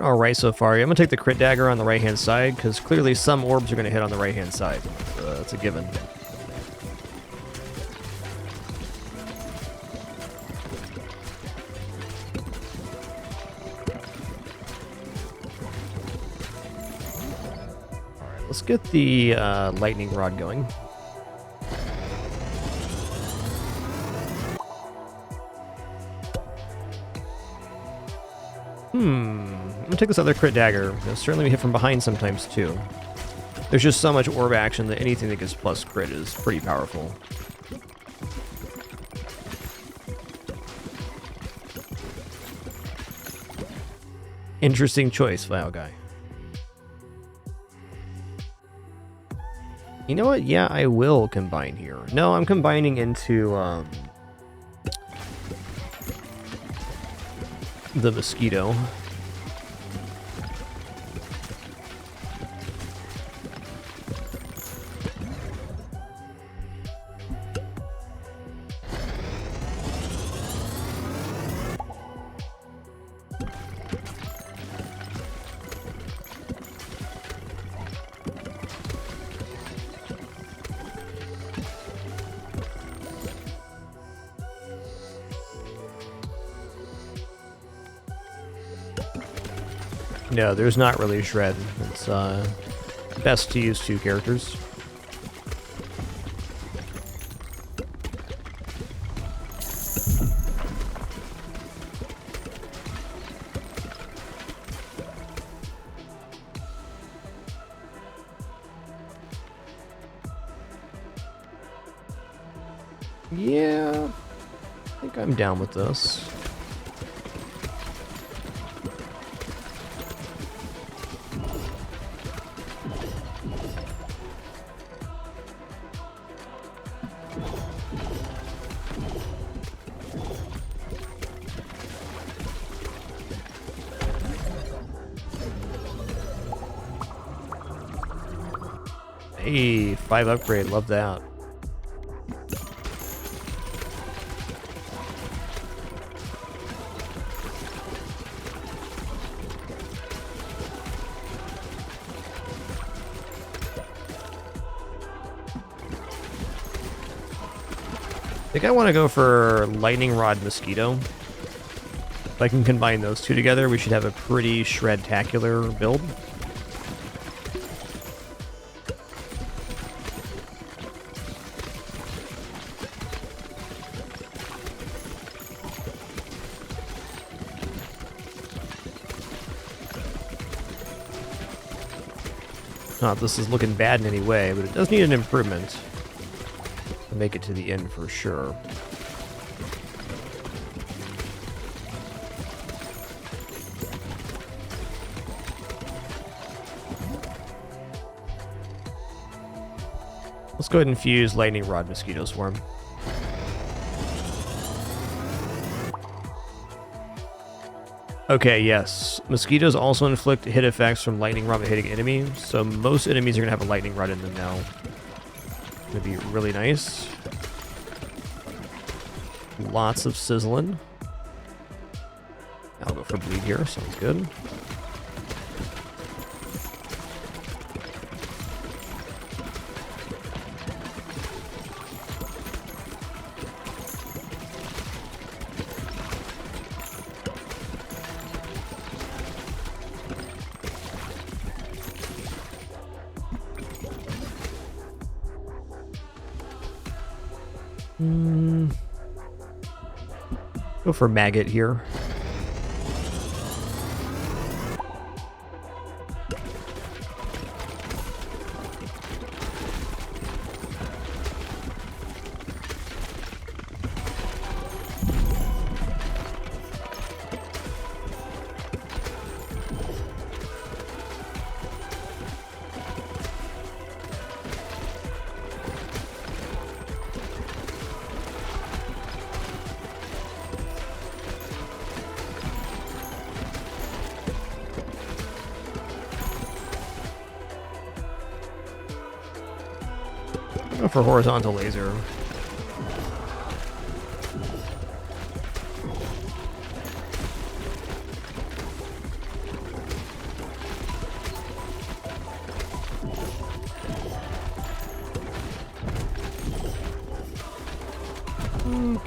Speaker 1: All right so far. I'm going to take the crit dagger on the right-hand side, because clearly some orbs are going to hit on the right-hand side. That's a given. Alright, let's get the lightning rod going. I'm gonna take this other crit dagger. It'll certainly be hit from behind sometimes too. There's just so much orb action that anything that gets plus crit is pretty powerful. Interesting choice, File Guy. You know what? Yeah, I will combine here. No, I'm combining into the mosquito. No, there's not really shred. It's best to use 2 characters. Yeah, I think I'm down with this. Hey, 5 upgrade, love that. I think I want to go for Lightning Rod Mosquito. If I can combine those 2 together, we should have a pretty shred-tacular build. Not this is looking bad in any way, but it does need an improvement to make it to the end for sure. Let's go ahead and fuse Lightning Rod Mosquito Swarm. Okay, yes. Mosquitoes also inflict hit effects from Lightning Rod hitting enemies, so most enemies are going to have a Lightning Rod in them now. Going to be really nice. Lots of sizzling. I'll go for bleed here, sounds good. Go for Maggot here. Go for horizontal laser.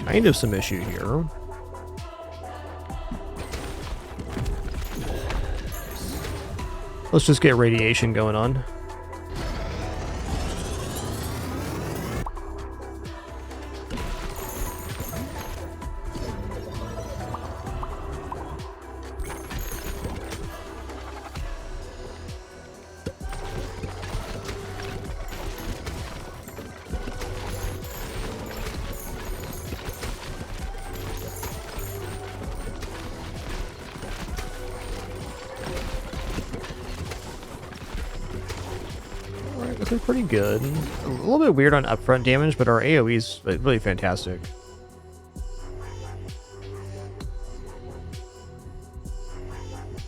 Speaker 1: Kind of some issue here. Let's just get radiation going on. Looking pretty good. A little bit weird on upfront damage, but our AoE is really fantastic.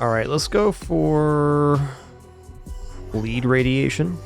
Speaker 1: All right, let's go for bleed radiation.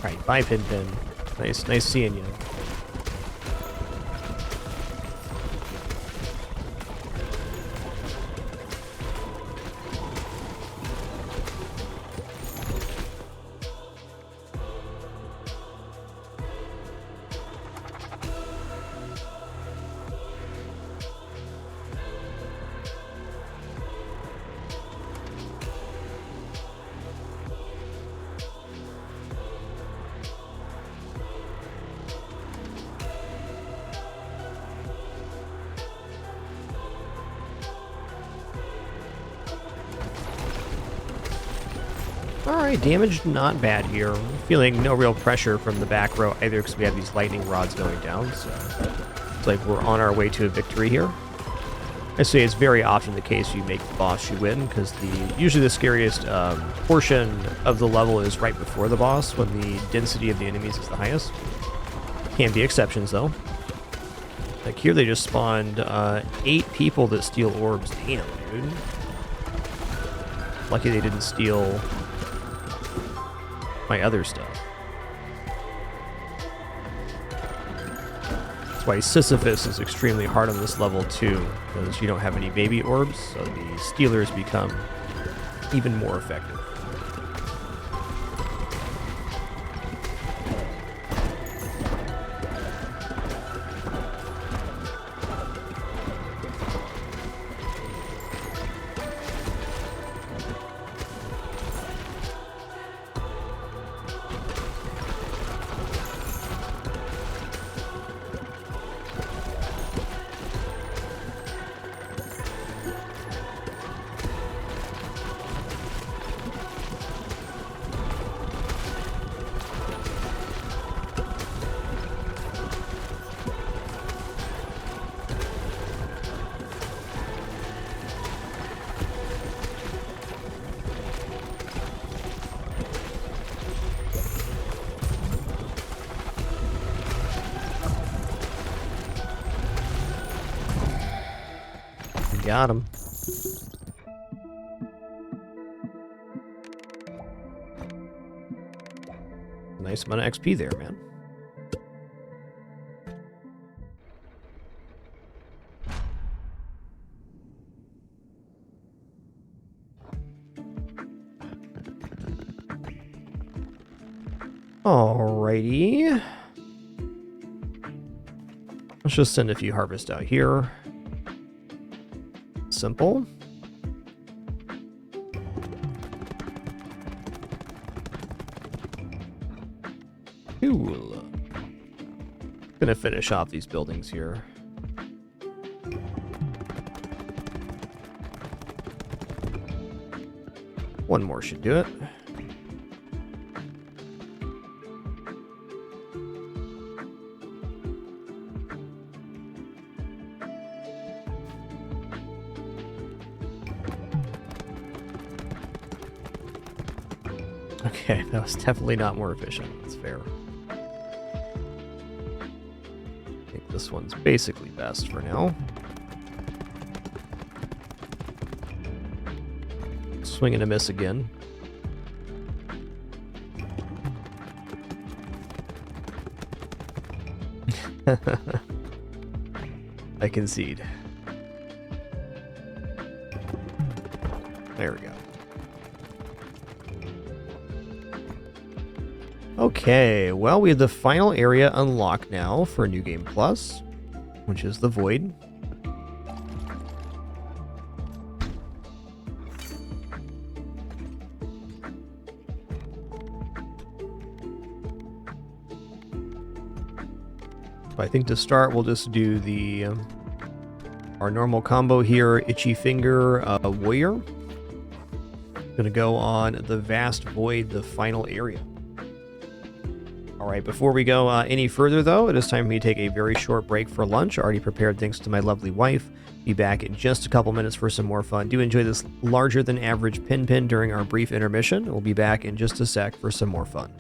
Speaker 1: Alright, bye, Pin. Nice seeing you. Alright, damage not bad here. Feeling no real pressure from the back row either because we have these lightning rods going down, so it's like we're on our way to a victory here. I say it's very often the case you make the boss, you win, because usually the scariest portion of the level is right before the boss, when the density of the enemies is the highest. Can be exceptions, though. Like here they just spawned 8 people that steal orbs. Damn, dude. Lucky they didn't steal my other stuff. That's why Sisyphus is extremely hard on this level too, because you don't have any baby orbs, so the stealers become even more effective. Got him. Nice amount of XP there, man. Alrighty. Let's just send a few harvests out here. Simple. Cool. Gonna finish off these buildings here. One more should do it. Okay, that was definitely not more efficient. That's fair. I think this one's basically best for now. Swing and a miss again. I concede. There we go. Okay, well, we have the final area unlocked now for New Game Plus, which is the Void. I think to start, we'll just do the our normal combo here, Itchy Finger Warrior. Gonna go on the Vast Void, the final area. All right, before we go any further, though, it is time for me to take a very short break for lunch. Already prepared thanks to my lovely wife. Be back in just a couple minutes for some more fun. Do enjoy this larger than average pin during our brief intermission. We'll be back in just a sec for some more fun.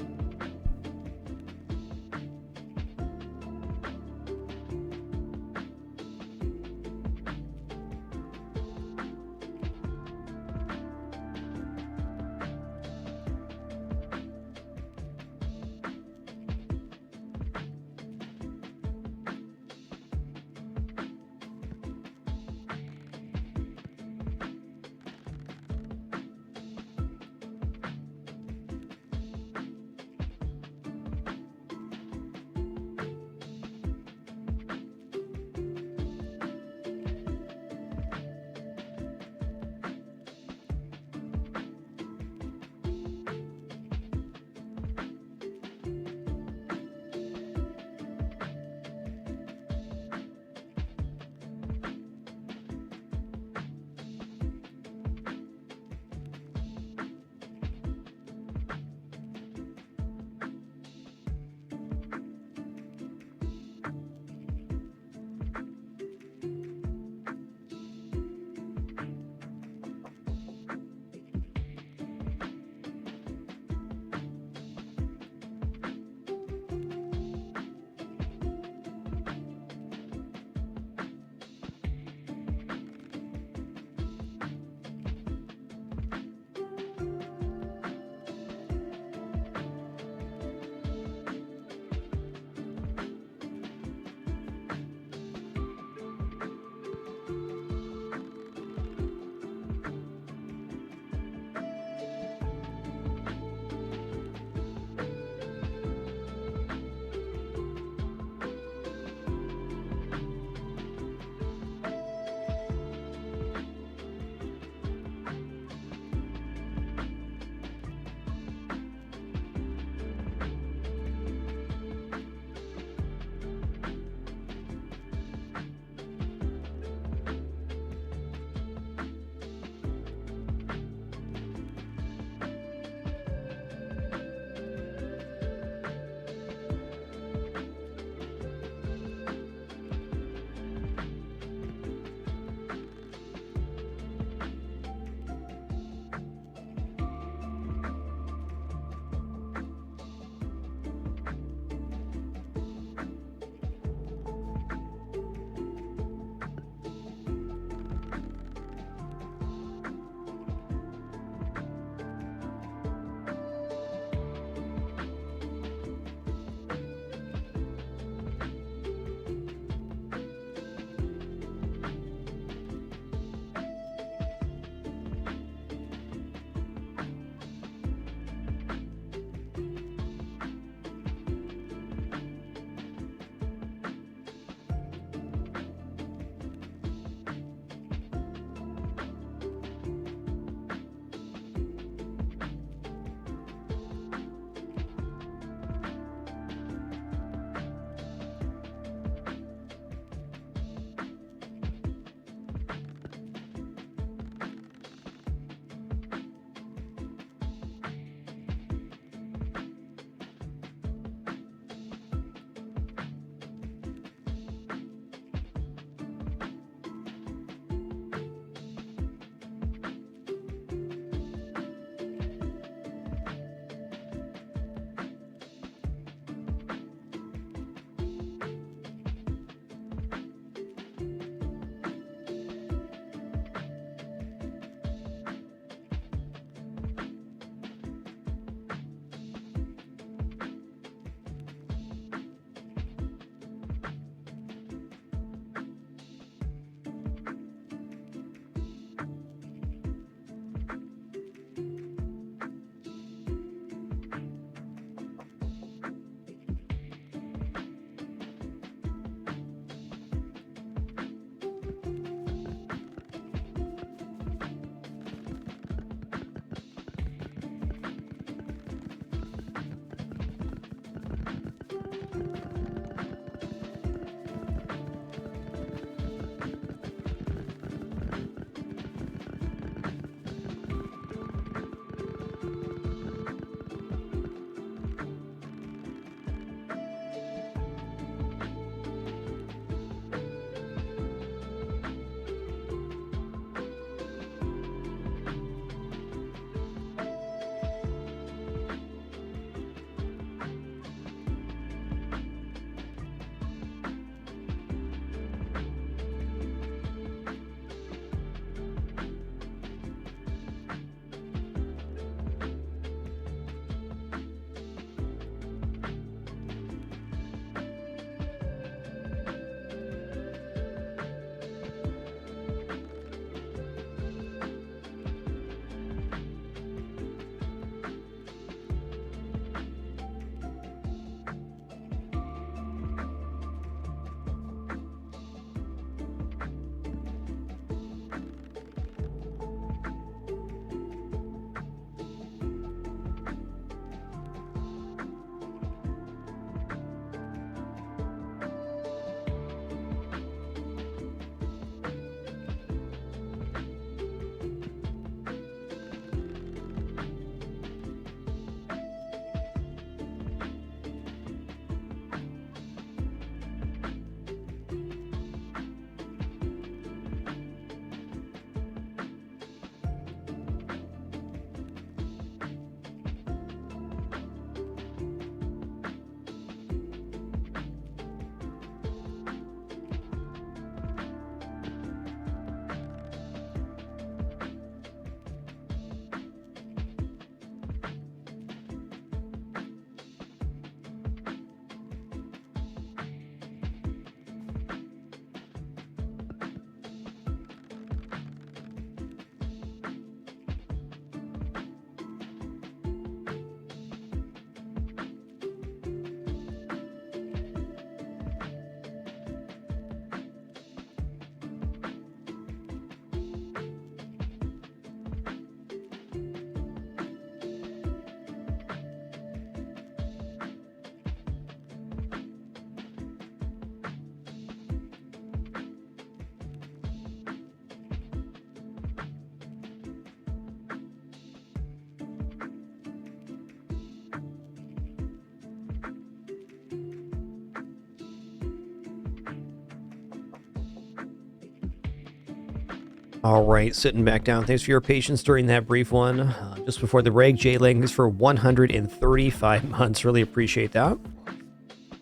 Speaker 1: All right, sitting back down. Thanks for your patience during that brief one. Just before the reg, J-Lang, thanks for 135 months. Really appreciate that.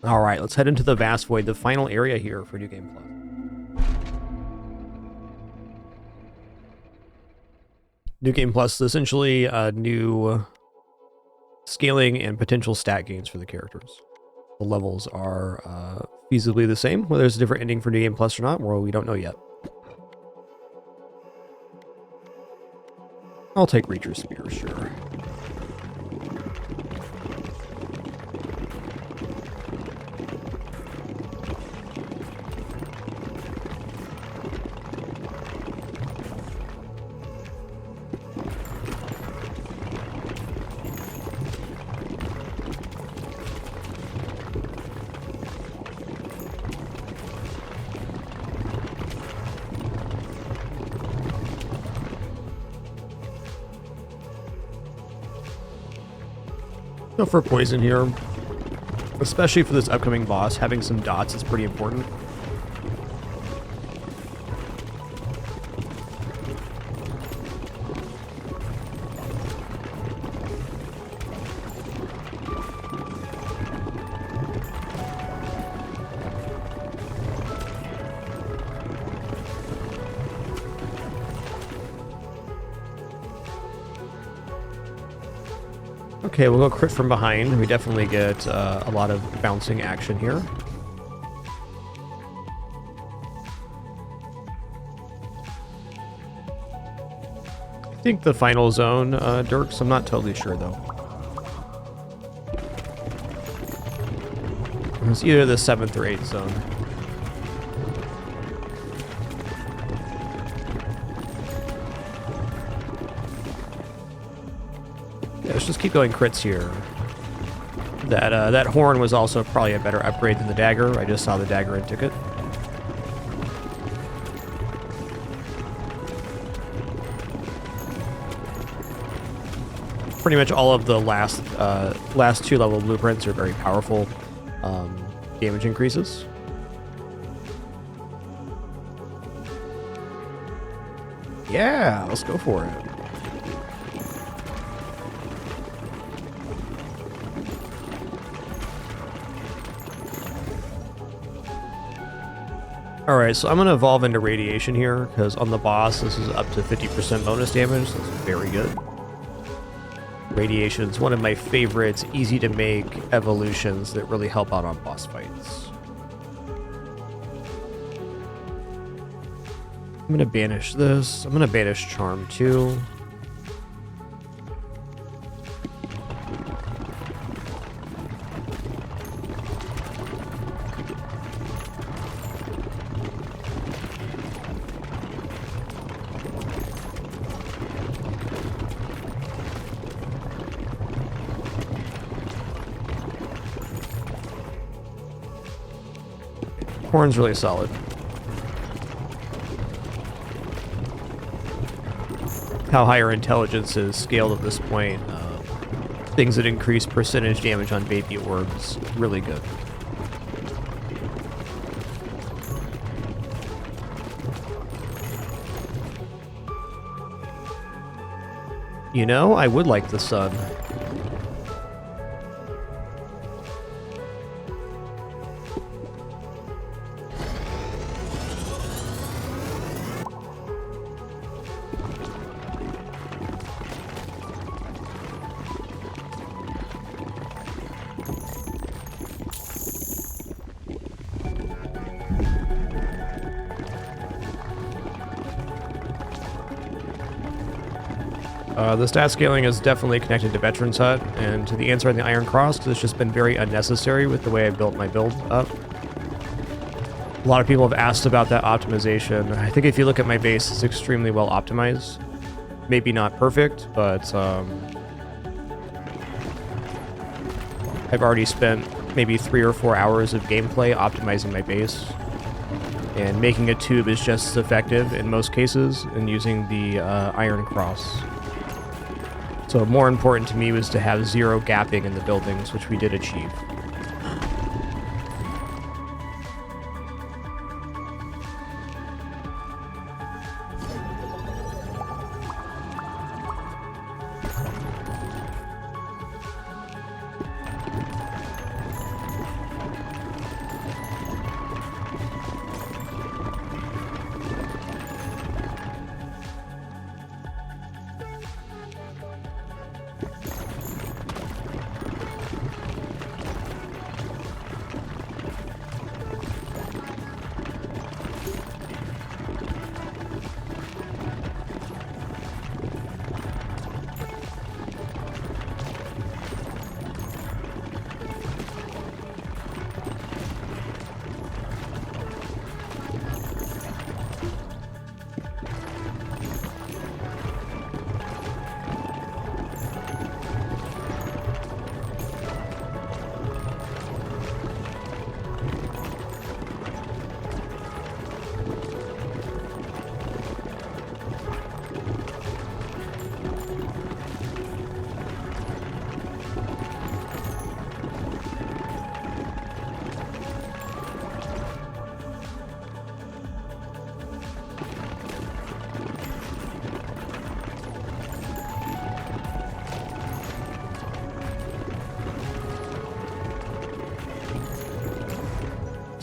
Speaker 1: All right, let's head into the Vast Void, the final area here for New Game Plus. New Game Plus is essentially new scaling and potential stat gains for the characters. The levels are feasibly the same. Whether there's a different ending for New Game Plus or not, well, we don't know yet. I'll take Reacher's Spear, sure. So for poison here, especially for this upcoming boss, having some dots is pretty important. Okay, we'll go crit from behind. We definitely get a lot of bouncing action here. I think the final zone, Dirks. I'm not totally sure, though. It's either the 7th or 8th zone. Let's just keep going crits here. That horn was also probably a better upgrade than the dagger. I just saw the dagger and took it. Pretty much all of the last 2 level blueprints are very powerful damage increases. Yeah, let's go for it. Alright, so I'm going to evolve into Radiation here, because on the boss, this is up to 50% bonus damage. That's very good. Radiation is one of my favorites, easy-to-make evolutions that really help out on boss fights. I'm going to banish this. I'm going to banish Charm, too. Horn's really solid. How higher intelligence is scaled at this point, things that increase percentage damage on baby orbs, really good. You know, I would like the sun. The stat scaling is definitely connected to Veteran's Hut and to the answer on the Iron Cross, because it's just been very unnecessary with the way I built my build up. A lot of people have asked about that optimization. I think if you look at my base, it's extremely well optimized. Maybe not perfect, but I've already spent maybe 3 or 4 hours of gameplay optimizing my base. And making a tube is just as effective in most cases in using the Iron Cross. So more important to me was to have 0 gapping in the buildings, which we did achieve.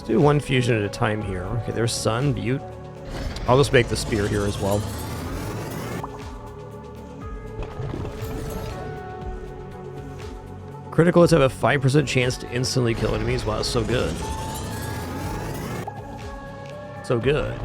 Speaker 1: do one fusion at a time here. Okay, there's Sun, Butte. I'll just make the spear here as well. Critical hits have a 5% chance to instantly kill enemies. Wow, so good. So good.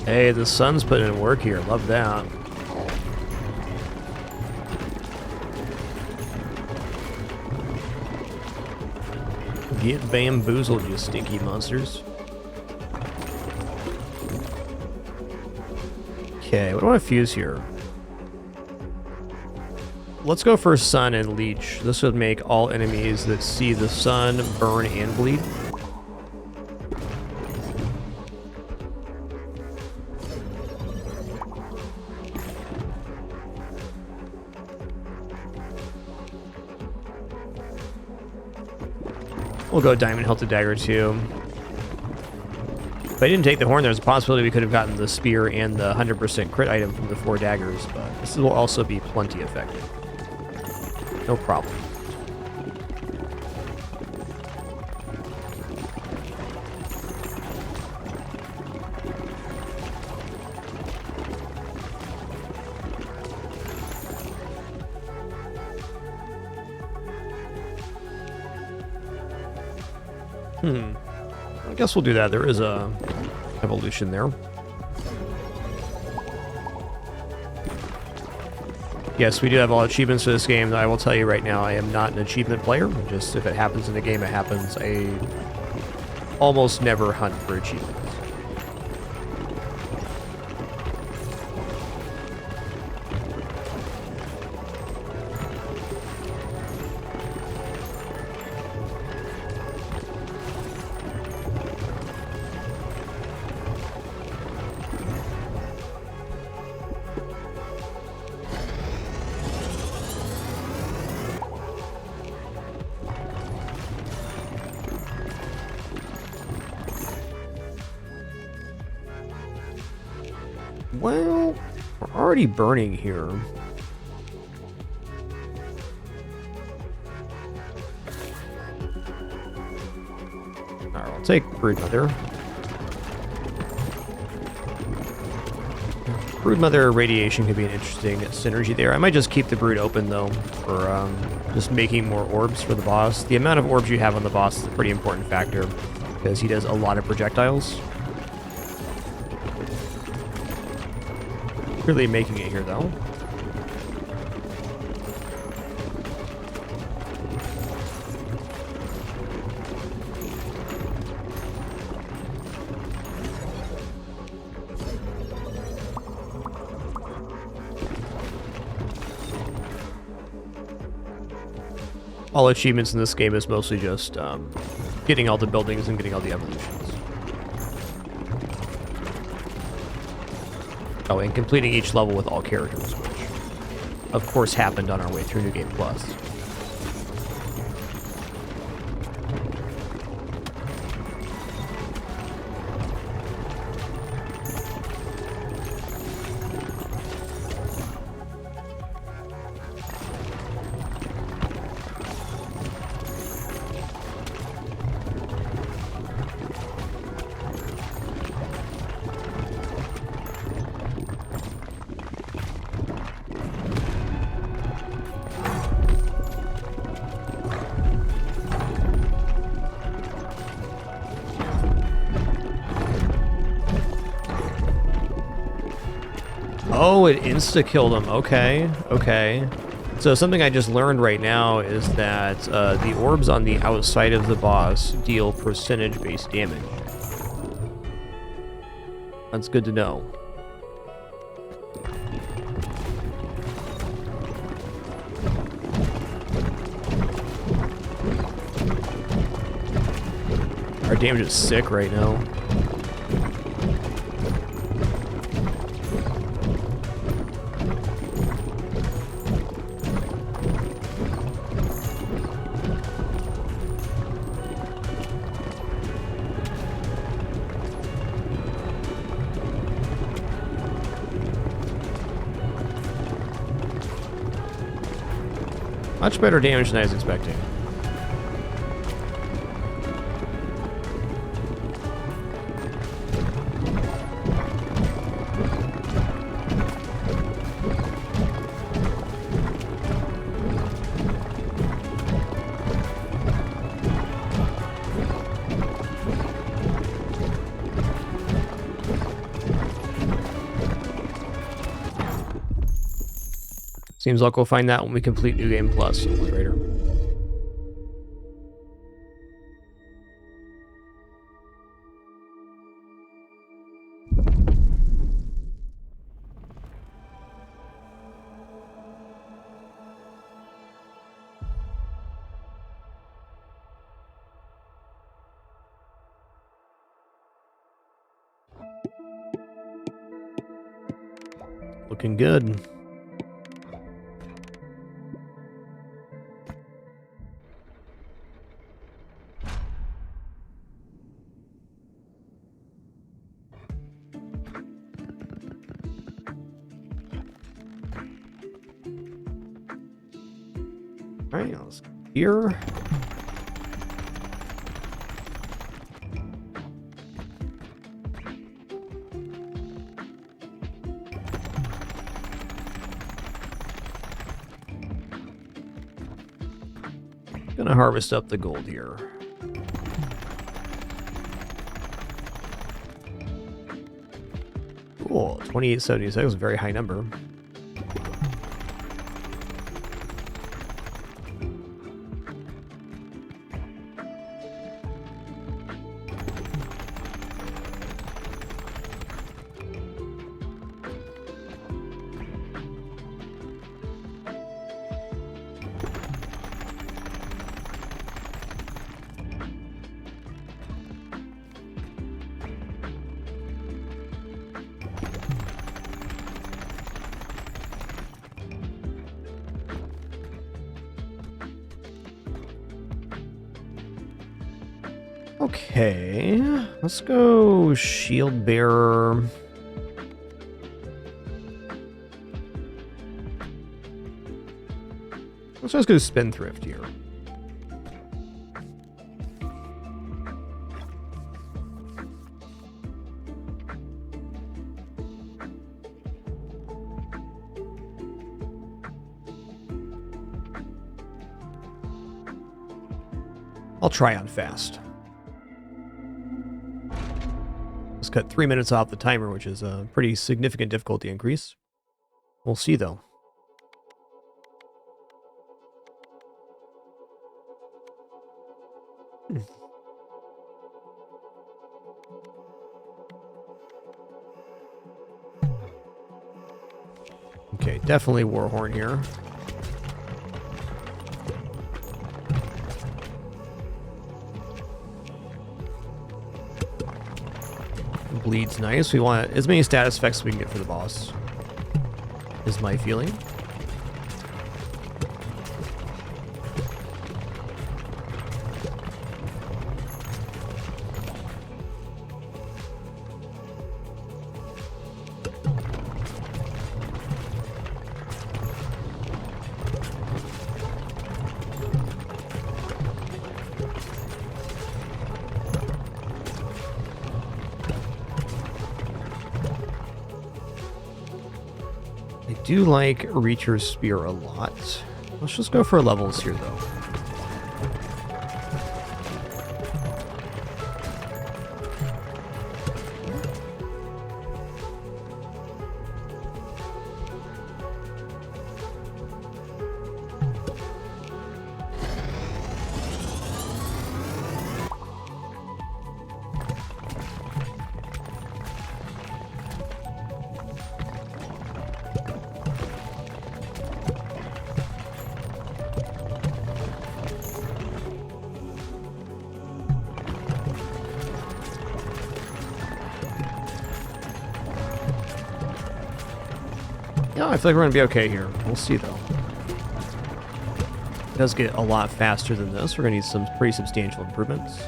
Speaker 1: Hey, the sun's putting in work here. Love that. Get bamboozled, you stinky monsters. Okay, what do I want to fuse here? Let's go for Sun and Leech. This would make all enemies that see the sun burn and bleed. We'll go Diamond Hilted Dagger too. If I didn't take the horn, there's a possibility we could have gotten the spear and the 100% crit item from the 4 daggers, but this will also be plenty effective. No problem. I guess we'll do that. There is a evolution there. Yes, we do have all achievements for this game. I will tell you right now, I am not an achievement player. Just if it happens in the game, it happens. I almost never hunt for achievements. Well, we're already burning here. Alright, I'll take Broodmother. Broodmother radiation could be an interesting synergy there. I might just keep the Brood open, though, for just making more orbs for the boss. The amount of orbs you have on the boss is a pretty important factor, because he does a lot of projectiles. Really making it here, though. All achievements in this game is mostly just getting all the buildings and getting all the evolutions. Oh, and completing each level with all characters, which, of course, happened on our way through New Game Plus. Oh, it insta-killed him. Okay, okay. So something I just learned right now is that the orbs on the outside of the boss deal percentage-based damage. That's good to know. Our damage is sick right now. Much better damage than I was expecting. Seems like we'll find that when we complete New Game Plus, moderator. Looking good. All right, let's go here. Gonna harvest up the gold here. Cool, 2876 is a very high number. Okay, let's go shield bearer. Let's just go spendthrift here. I'll try on fast. Let's cut 3 minutes off the timer, which is a pretty significant difficulty increase. We'll see, though. Okay, definitely Warhorn here. Bleed's nice. We want as many status effects as we can get for the boss, is my feeling. I do like Reacher's Spear a lot. Let's just go for levels here, though. I feel like we're going to be okay here. We'll see, though. It does get a lot faster than this. We're going to need some pretty substantial improvements.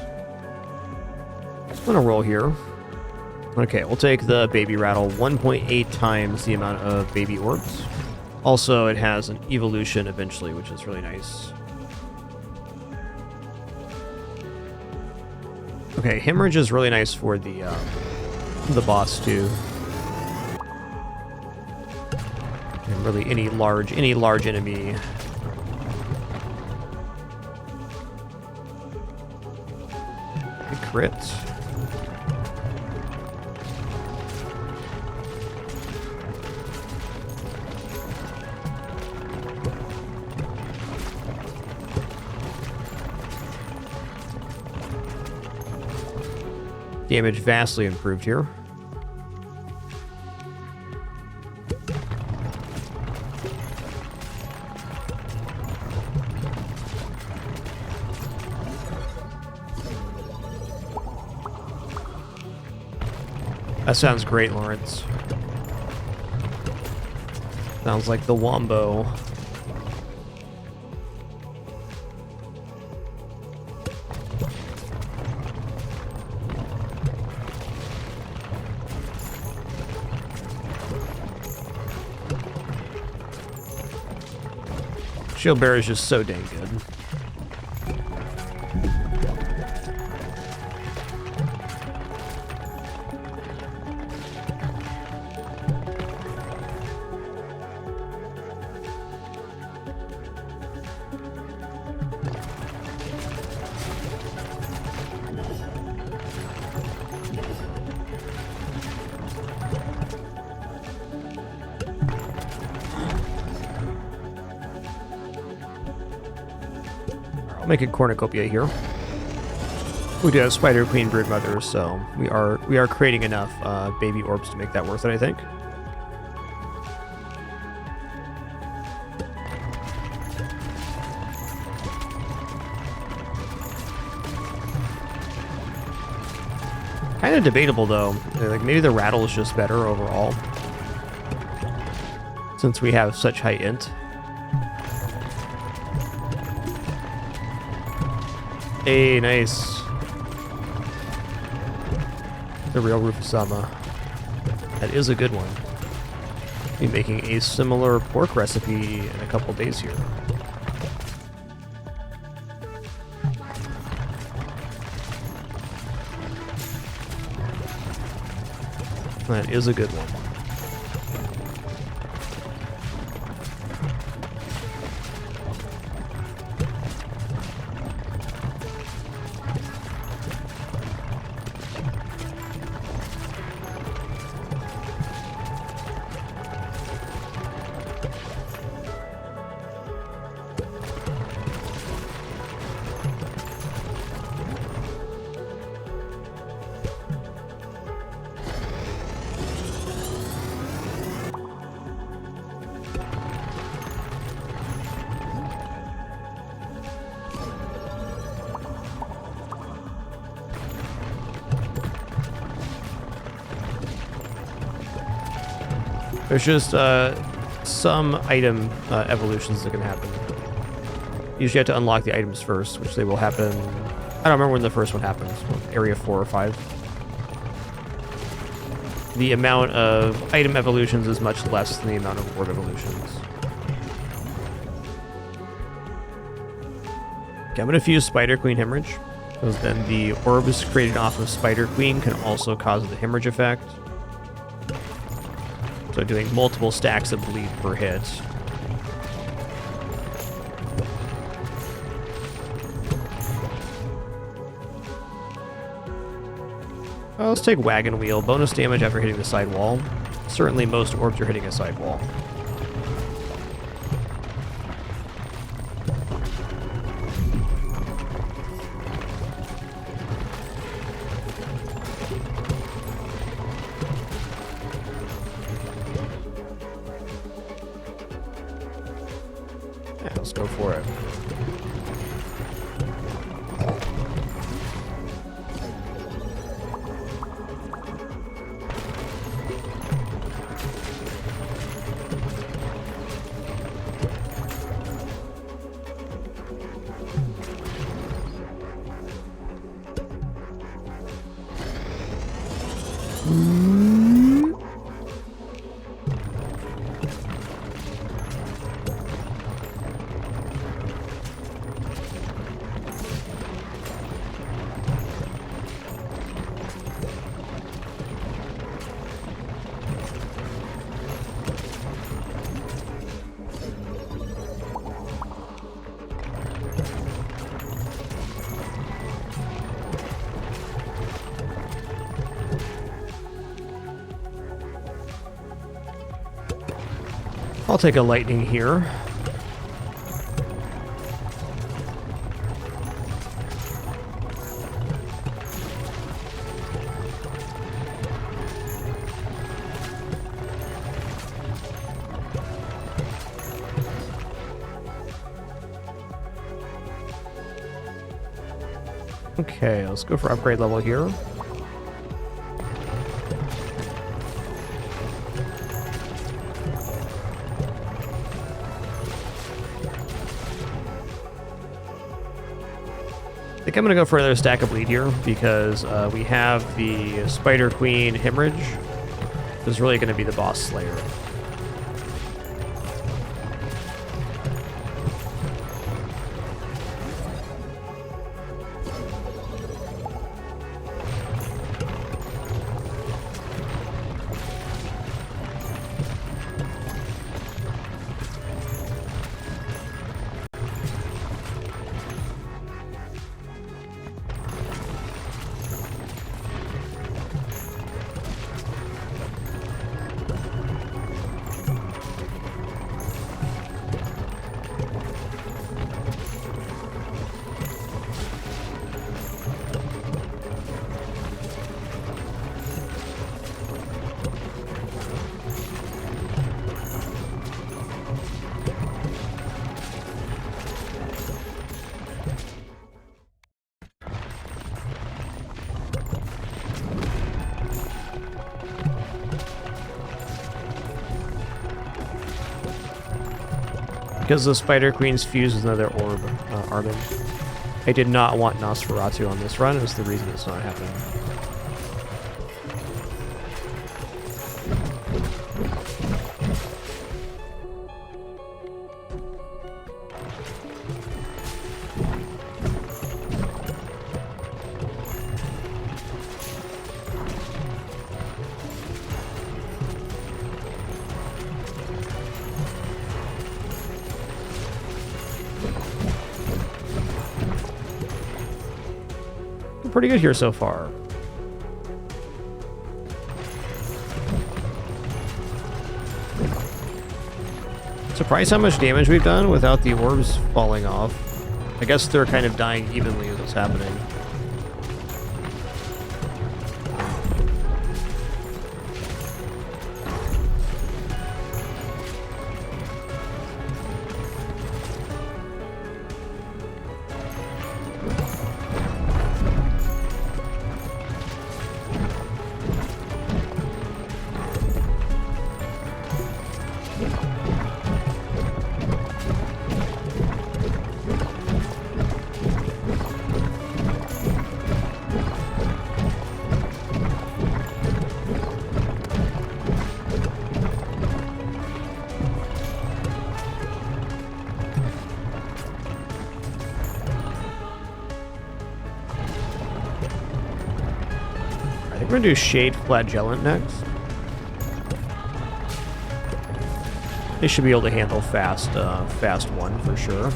Speaker 1: I'm going to roll here. Okay, we'll take the baby rattle, 1.8 times the amount of baby orbs. Also, it has an evolution eventually, which is really nice. Okay, hemorrhage is really nice for the boss too. And really any large enemy. Good crit. Damage vastly improved here. That sounds great, Lawrence. Sounds like the Wombo. Shield Bearer is just so dang good. Make a cornucopia here. We do have Spider Queen Brood Mothers, so we are creating enough baby orbs to make that worth it, I think. Kind of debatable though. Like maybe the rattle is just better overall, since we have such high int. Hey, nice. The real Rufusama. That is a good one. Be making a similar pork recipe in a couple days here. That is a good one. There's just some item evolutions that can happen. You usually have to unlock the items first, which they will happen. I don't remember when the first one happens. Area 4 or 5. The amount of item evolutions is much less than the amount of orb evolutions. Okay, I'm going to fuse Spider Queen Hemorrhage, because then the orbs created off of Spider Queen can also cause the hemorrhage effect. So doing multiple stacks of bleed per hit. Well, let's take Wagon Wheel. Bonus damage after hitting the side wall. Certainly most orbs are hitting a side wall. Yeah, let's go for it. I'll take a lightning here. Okay, let's go for upgrade level here. I think I'm going to go for another stack of bleed here because we have the Spider Queen Hemorrhage. This is really going to be the boss slayer. Because the Spider Queen's fused with another orb, Armin. I did not want Nosferatu on this run, is the reason it's not happening. Pretty good here so far. Surprised how much damage we've done without the orbs falling off. I guess they're kind of dying evenly as what's happening. We're gonna do Shade Flagellant next. They should be able to handle fast one for sure.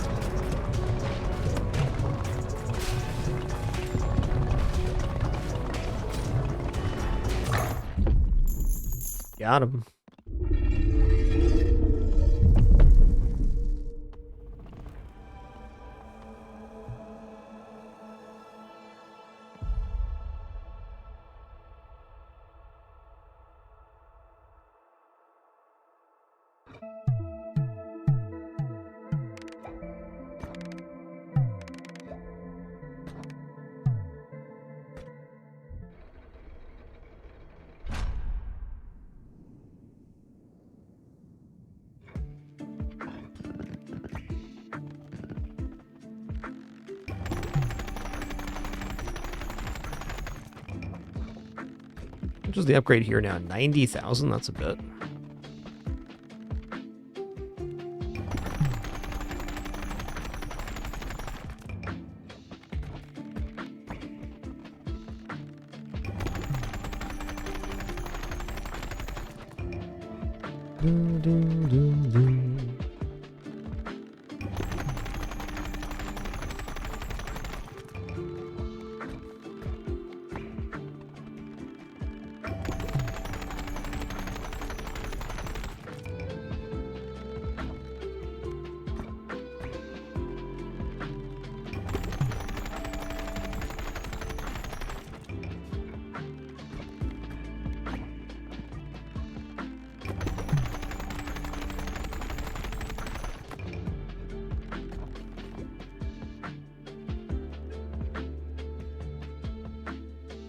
Speaker 1: Got him. Which is the upgrade here now? 90,000? That's a bit.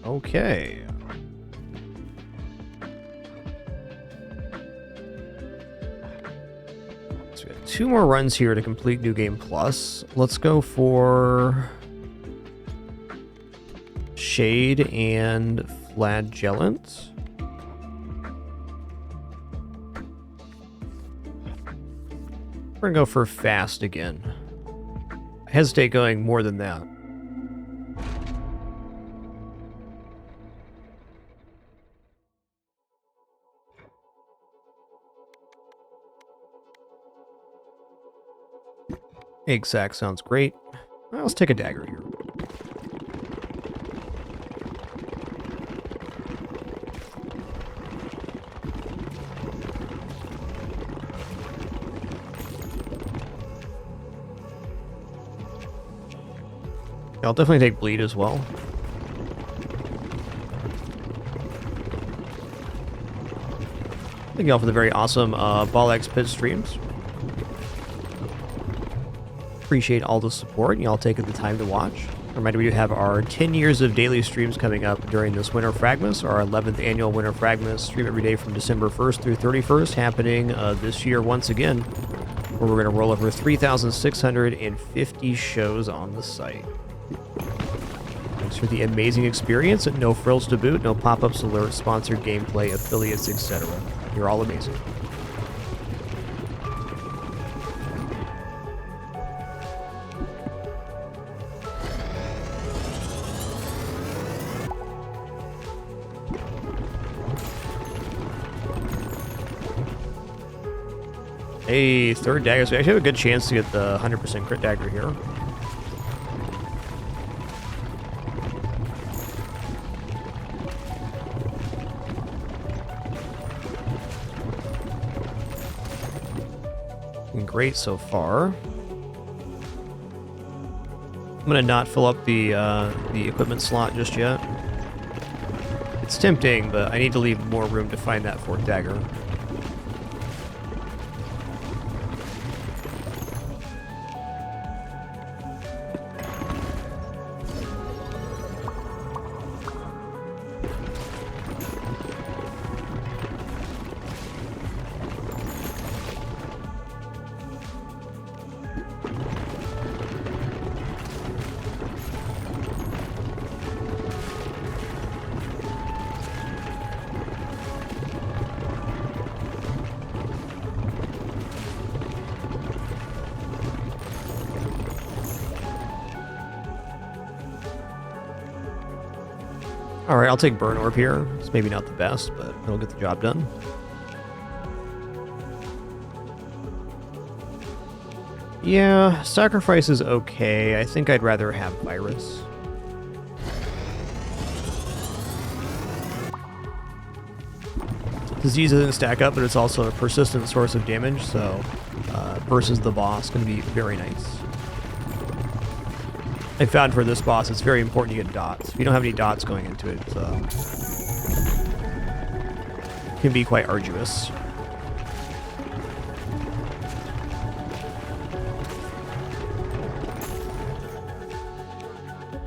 Speaker 1: Okay. So we got 2 more runs here to complete New Game Plus. Let's go for Shade and Flagellant. We're gonna go for Fast again. I hesitate going more than that. Egg sack sounds great. Let's take a dagger here. I'll definitely take bleed as well. Thank you all for the very awesome Ball X Pit streams. Appreciate all the support and y'all taking the time to watch. Reminder, we do have our 10 years of daily streams coming up during this Winter Fragmas, our 11th annual Winter Fragmas stream every day from December 1st through 31st, happening this year once again, where we're going to roll over 3,650 shows on the site. Thanks for the amazing experience, no frills to boot, no pop-ups, alerts, sponsored gameplay, affiliates, etc. You're all amazing. Hey, 3rd dagger. So we actually have a good chance to get the 100% crit dagger here. Looking great so far. I'm gonna not fill up the equipment slot just yet. It's tempting, but I need to leave more room to find that 4th dagger. Alright, I'll take Burn Orb here. It's maybe not the best, but it'll get the job done. Yeah, Sacrifice is okay. I think I'd rather have Virus. Disease doesn't stack up, but it's also a persistent source of damage, so versus the boss, going to be very nice. I found for this boss, it's very important to get dots. If you don't have any dots going into it, it can be quite arduous.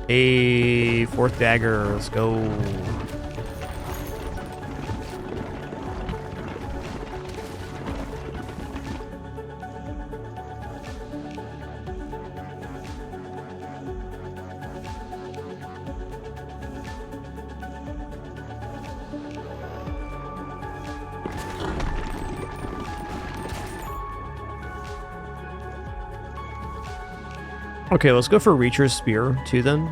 Speaker 1: Hey, 4th dagger, let's go. Okay, let's go for Reacher's Spear, too, then.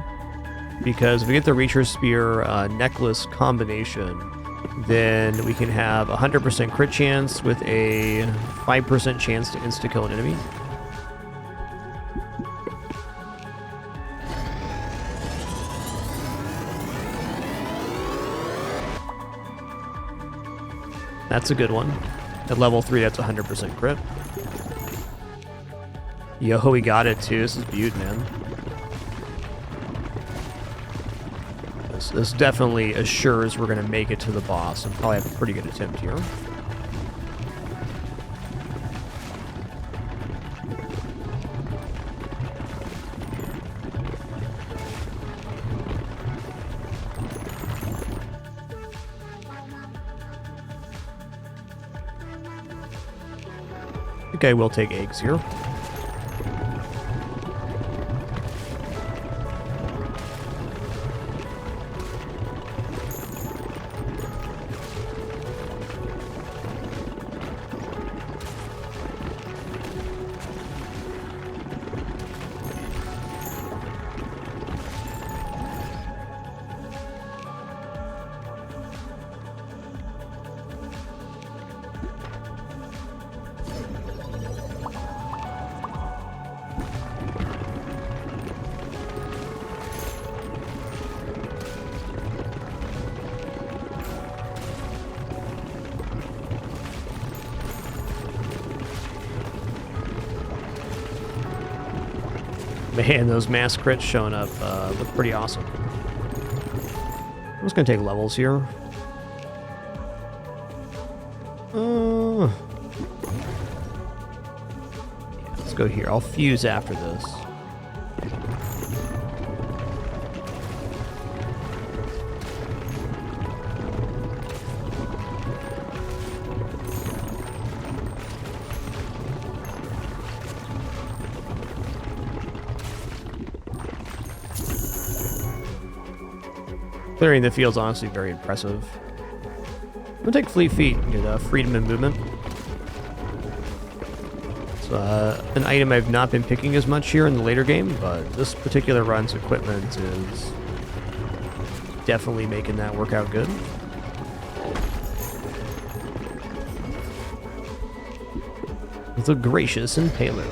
Speaker 1: Because if we get the Reacher's Spear necklace combination, then we can have 100% crit chance with a 5% chance to insta-kill an enemy. That's a good one. At level 3, that's 100% crit. Yo, we got it too. This is beaut, man. This definitely assures we're going to make it to the boss and probably have a pretty good attempt here. think I will take eggs here. Man, those mass crits showing up look pretty awesome. I'm just gonna take levels here. Yeah, let's go here. I'll fuse after this. Clearing the field's honestly very impressive. I'm gonna take Fleet Feet, get freedom and movement. It's an item I've not been picking as much here in the later game, but this particular run's equipment is definitely making that work out good. The Gracious Impaler.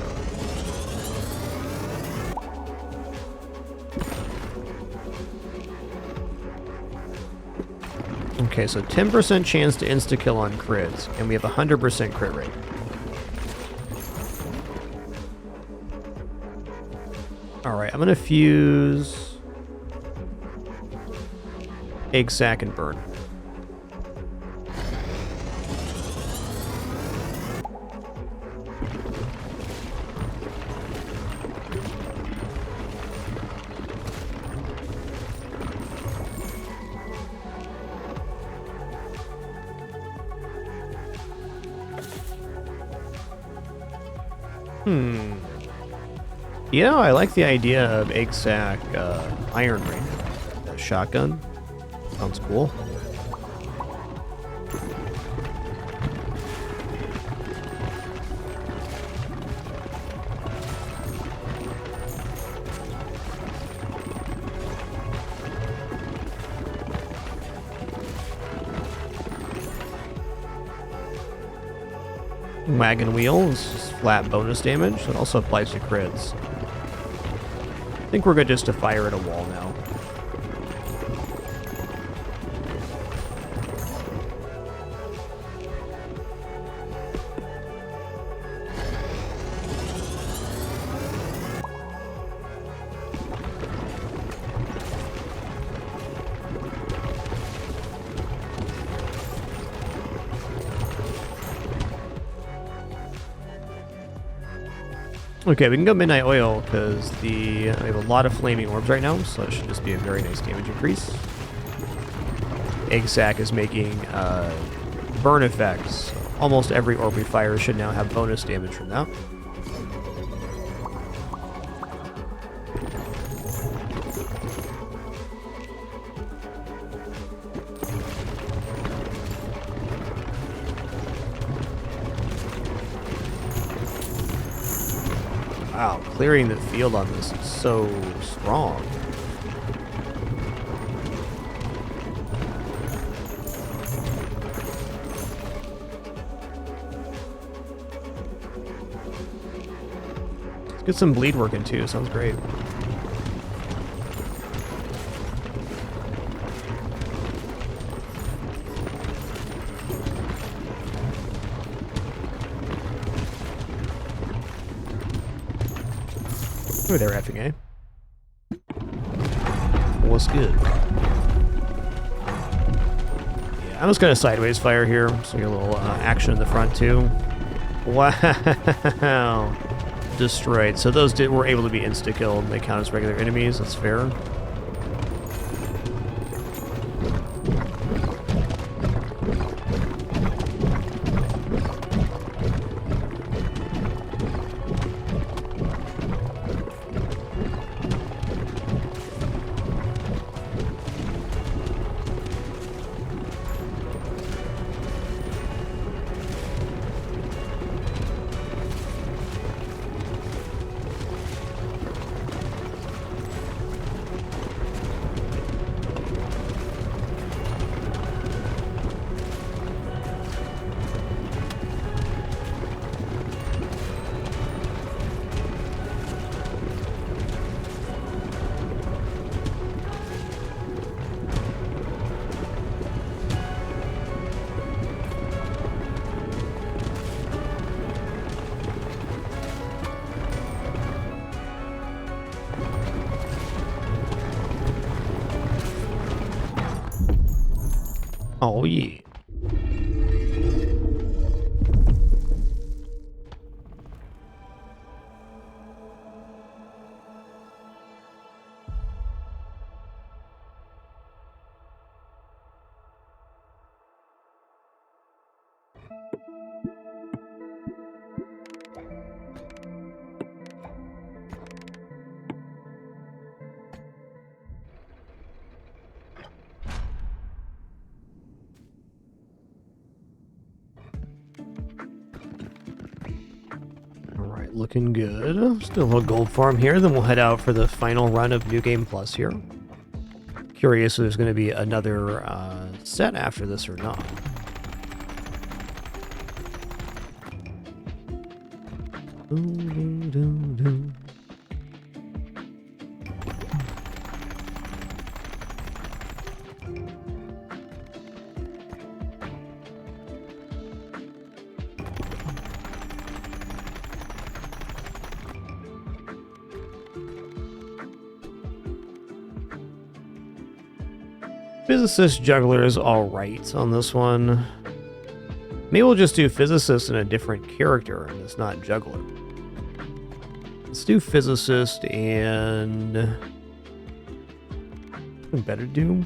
Speaker 1: Okay, so 10% chance to insta-kill on crits, and we have a 100% crit rate. Alright, I'm gonna fuse Egg Sac and Burn. Yeah, I like the idea of Egg Sac Iron Ring. That shotgun. Sounds cool. Wagon Wheel is just flat bonus damage. It also applies to crits. I think we're good just to fire at a wall now. Okay, we can go Midnight Oil because we have a lot of flaming orbs right now, so that should just be a very nice damage increase. Egg Sac is making burn effects. Almost every orb we fire should now have bonus damage from that. Wow, clearing the field on this is so strong. Let's get some bleed working too, sounds great. Oh, they're effing, eh? What's good? Yeah, I'm just gonna sideways fire here, so we get a little action in the front too. Wow! Destroyed. So those were able to be insta-killed. They count as regular enemies. That's fair. Oh, yeah. Alright, looking good. Still a little gold farm here, then we'll head out for the final run of New Game Plus here. Curious if there's going to be another set after this or not. Physicist Juggler is alright on this one. Maybe we'll just do Physicist in a different character, and it's not Juggler. Let's do Physicist and... better do?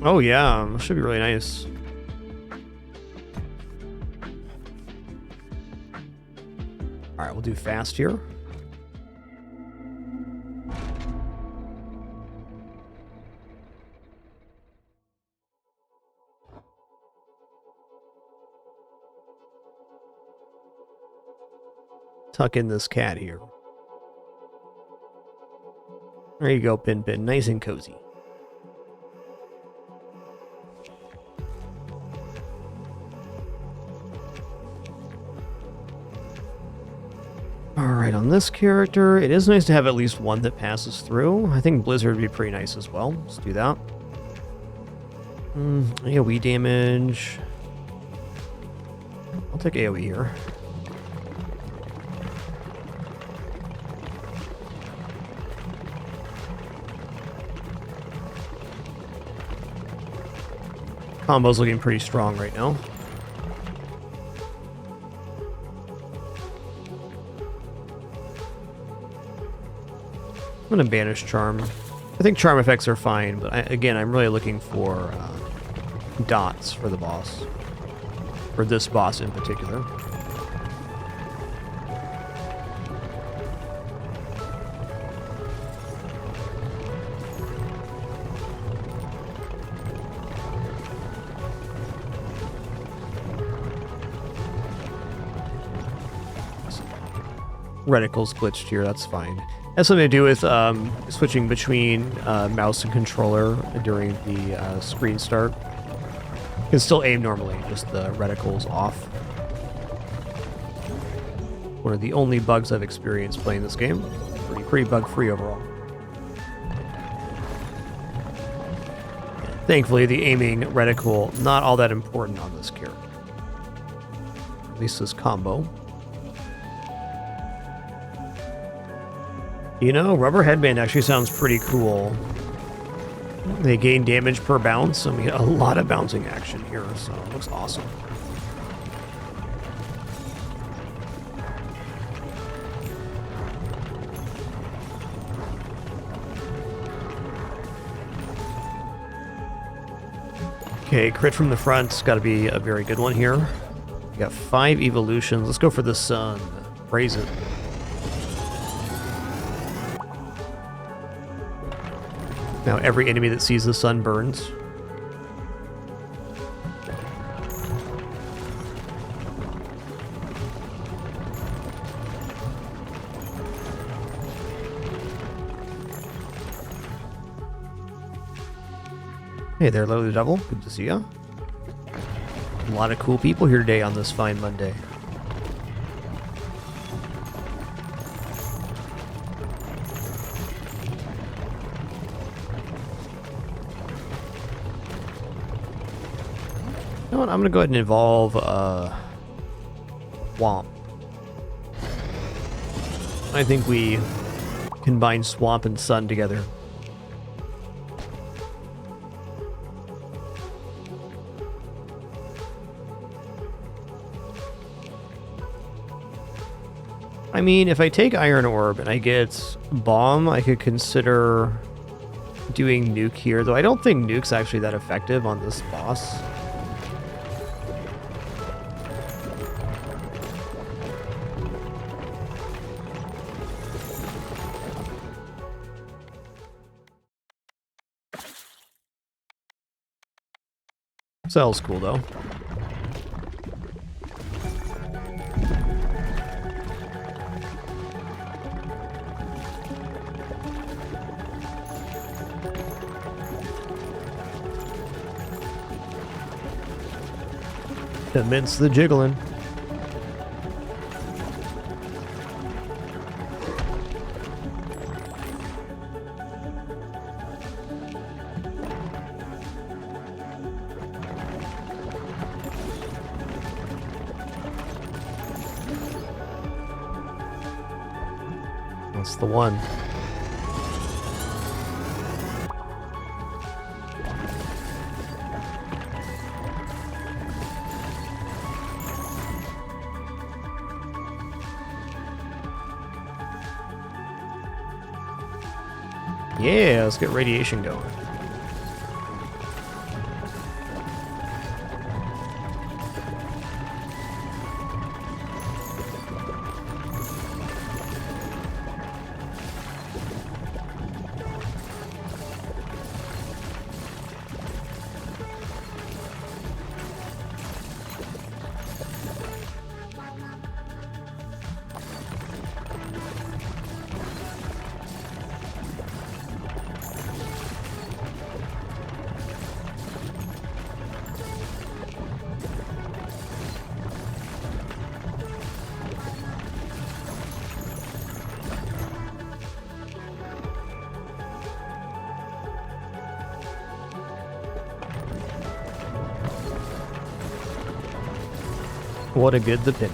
Speaker 1: Oh yeah, should be really nice. Alright, we'll do Fast here. Tuck in this cat here. There you go, Pin Pin. Nice and cozy. Alright, on this character, it is nice to have at least one that passes through. I think Blizzard would be pretty nice as well. Let's do that. AoE damage. I'll take AoE here. Combo's looking pretty strong right now. I'm gonna banish Charm. I think Charm effects are fine, but again, I'm really looking for dots for the boss. For this boss in particular. Reticle's glitched here, that's fine. Has something to do with switching between mouse and controller during the screen start. You can still aim normally, just the reticle's off. One of the only bugs I've experienced playing this game. Pretty bug-free overall. Thankfully, the aiming reticle, not all that important on this character. At least this combo. You know, Rubber Headband actually sounds pretty cool. They gain damage per bounce, and we get a lot of bouncing action here, so it looks awesome. Okay, crit from the front's got to be a very good one here. We got 5 evolutions. Let's go for the sun. Raise it. Now every enemy that sees the sun burns. Hey there, Lily the Devil. Good to see ya. A lot of cool people here today on this fine Monday. You know what? I'm gonna go ahead and evolve Swamp. I think we combine Swamp and Sun together. I mean, if I take Iron Orb and I get Bomb, I could consider doing Nuke here, though I don't think Nuke's actually that effective on this boss. Cell's cool, though. Commence the jiggling. That's the one. Yeah, let's get radiation going. What a good the pin.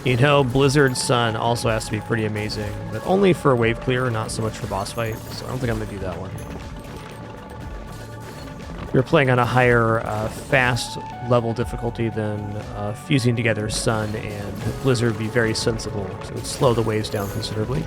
Speaker 1: You know, Blizzard Sun also has to be pretty amazing, but only for a wave clear, not so much for boss fight, so I don't think I'm going to do that one. If you're playing on a higher fast level difficulty, then fusing together Sun and Blizzard would be very sensible, so it would slow the waves down considerably.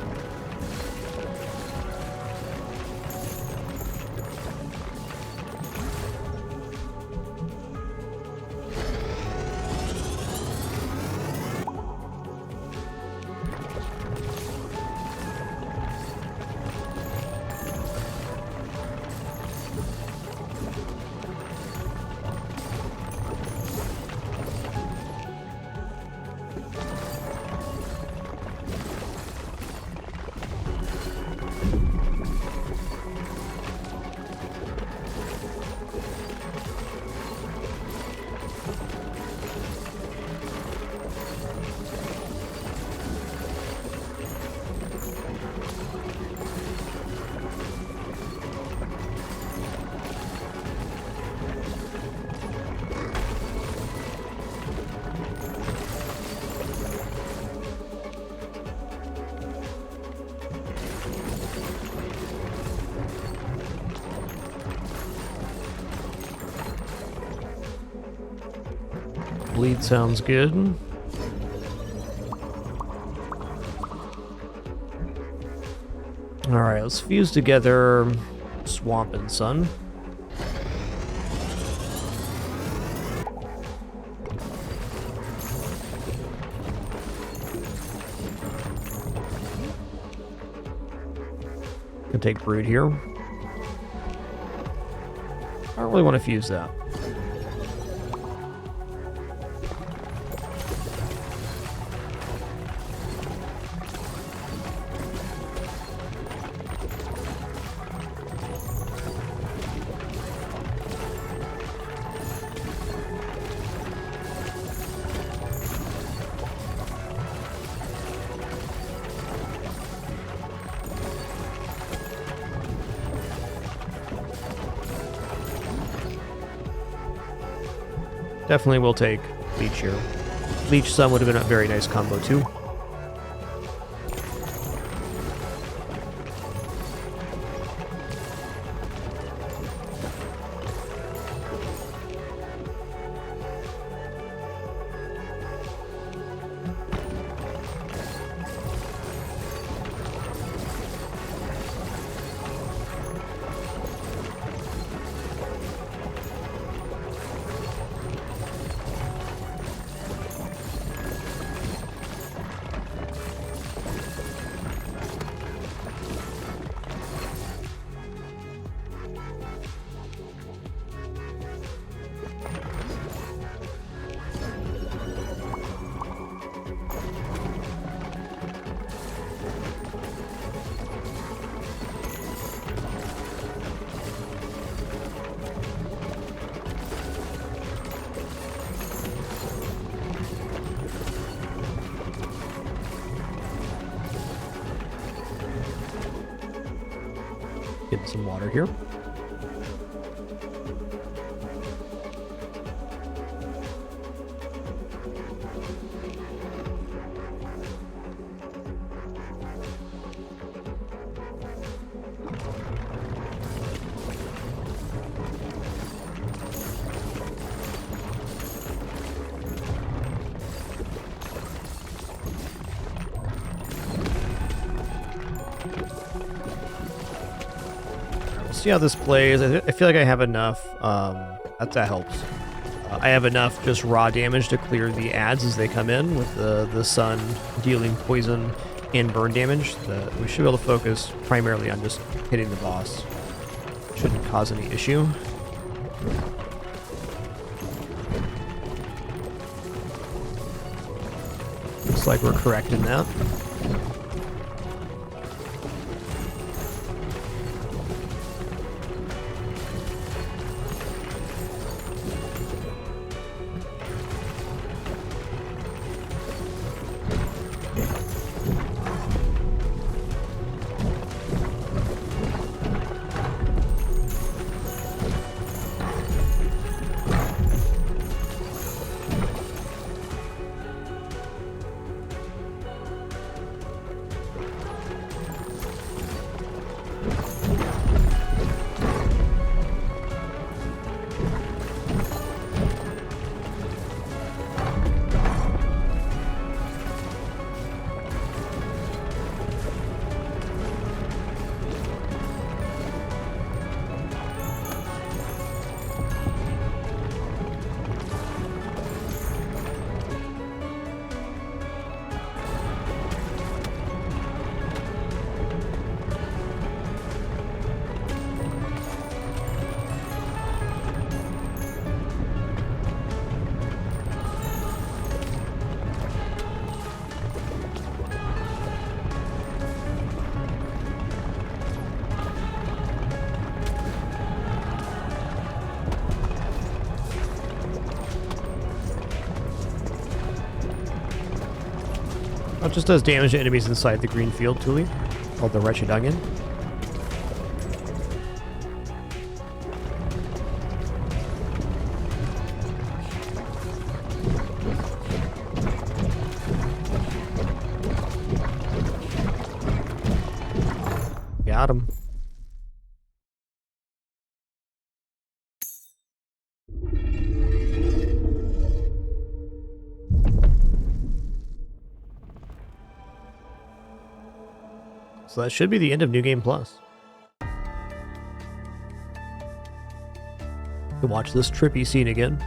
Speaker 1: Bleed sounds good. Alright, let's fuse together Swamp and Sun. Gonna take Brood here. I don't really want to fuse that. Definitely will take Leech here. Leech Sun would have been a very nice combo too. Getting some water here. See how this plays. I feel like I have enough. That helps. I have enough just raw damage to clear the adds as they come in with the sun dealing poison and burn damage. We should be able to focus primarily on just hitting the boss. Shouldn't cause any issue. Looks like we're correct in that. It just does damage to enemies inside the green field, Thule, called the Wretched Onion. Got him. So that should be the end of New Game Plus. To watch this trippy scene again.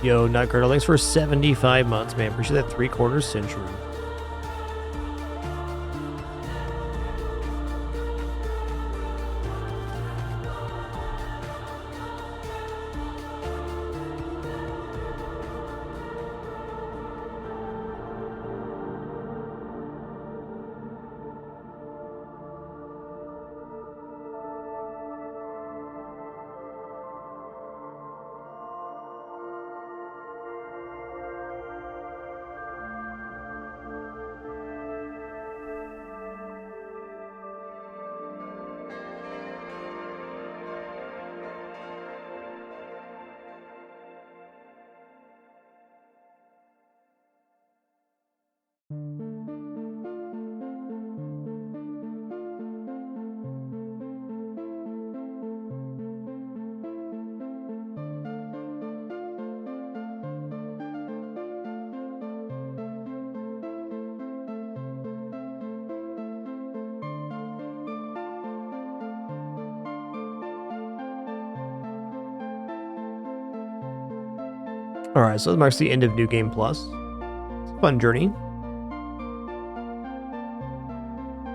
Speaker 1: Yo, Nutgirl, thanks for 75 months, man. Appreciate that 3/4 century. All right, so that marks the end of New Game Plus. It's a fun journey.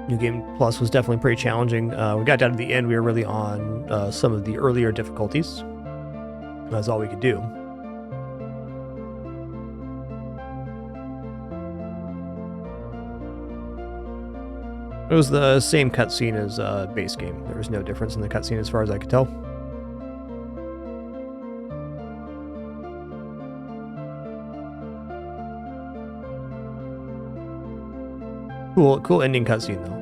Speaker 1: New Game Plus was definitely pretty challenging. We got down to the end, we were really on some of the earlier difficulties. That's all we could do. It was the same cutscene as base game. There was no difference in the cutscene as far as I could tell. Cool ending cutscene though.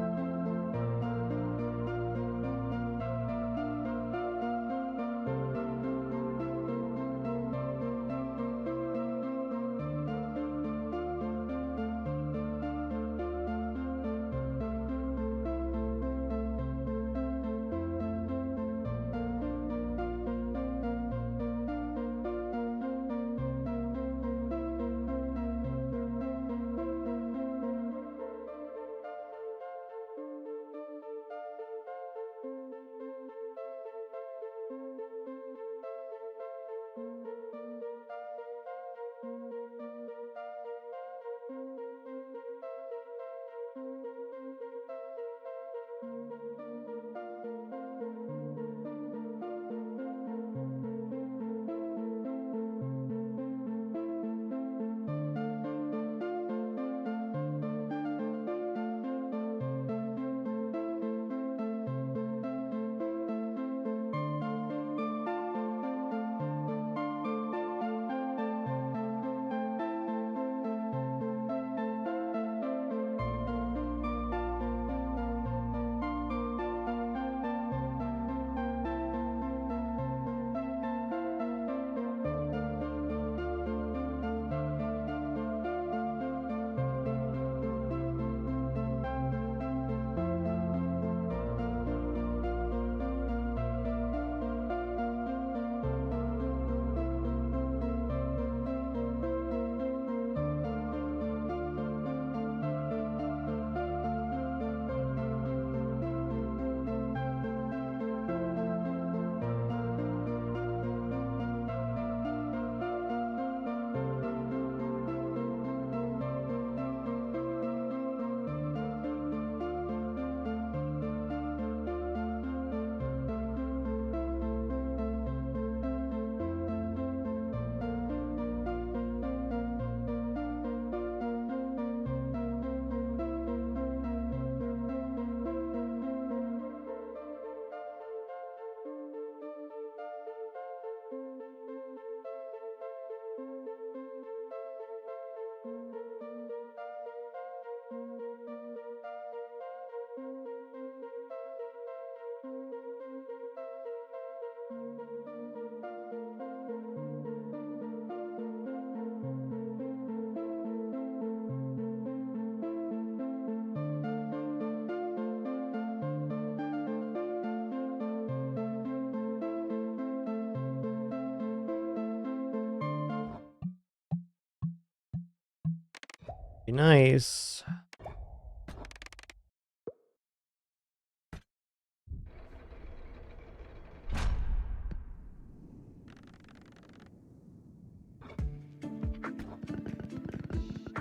Speaker 1: Nice.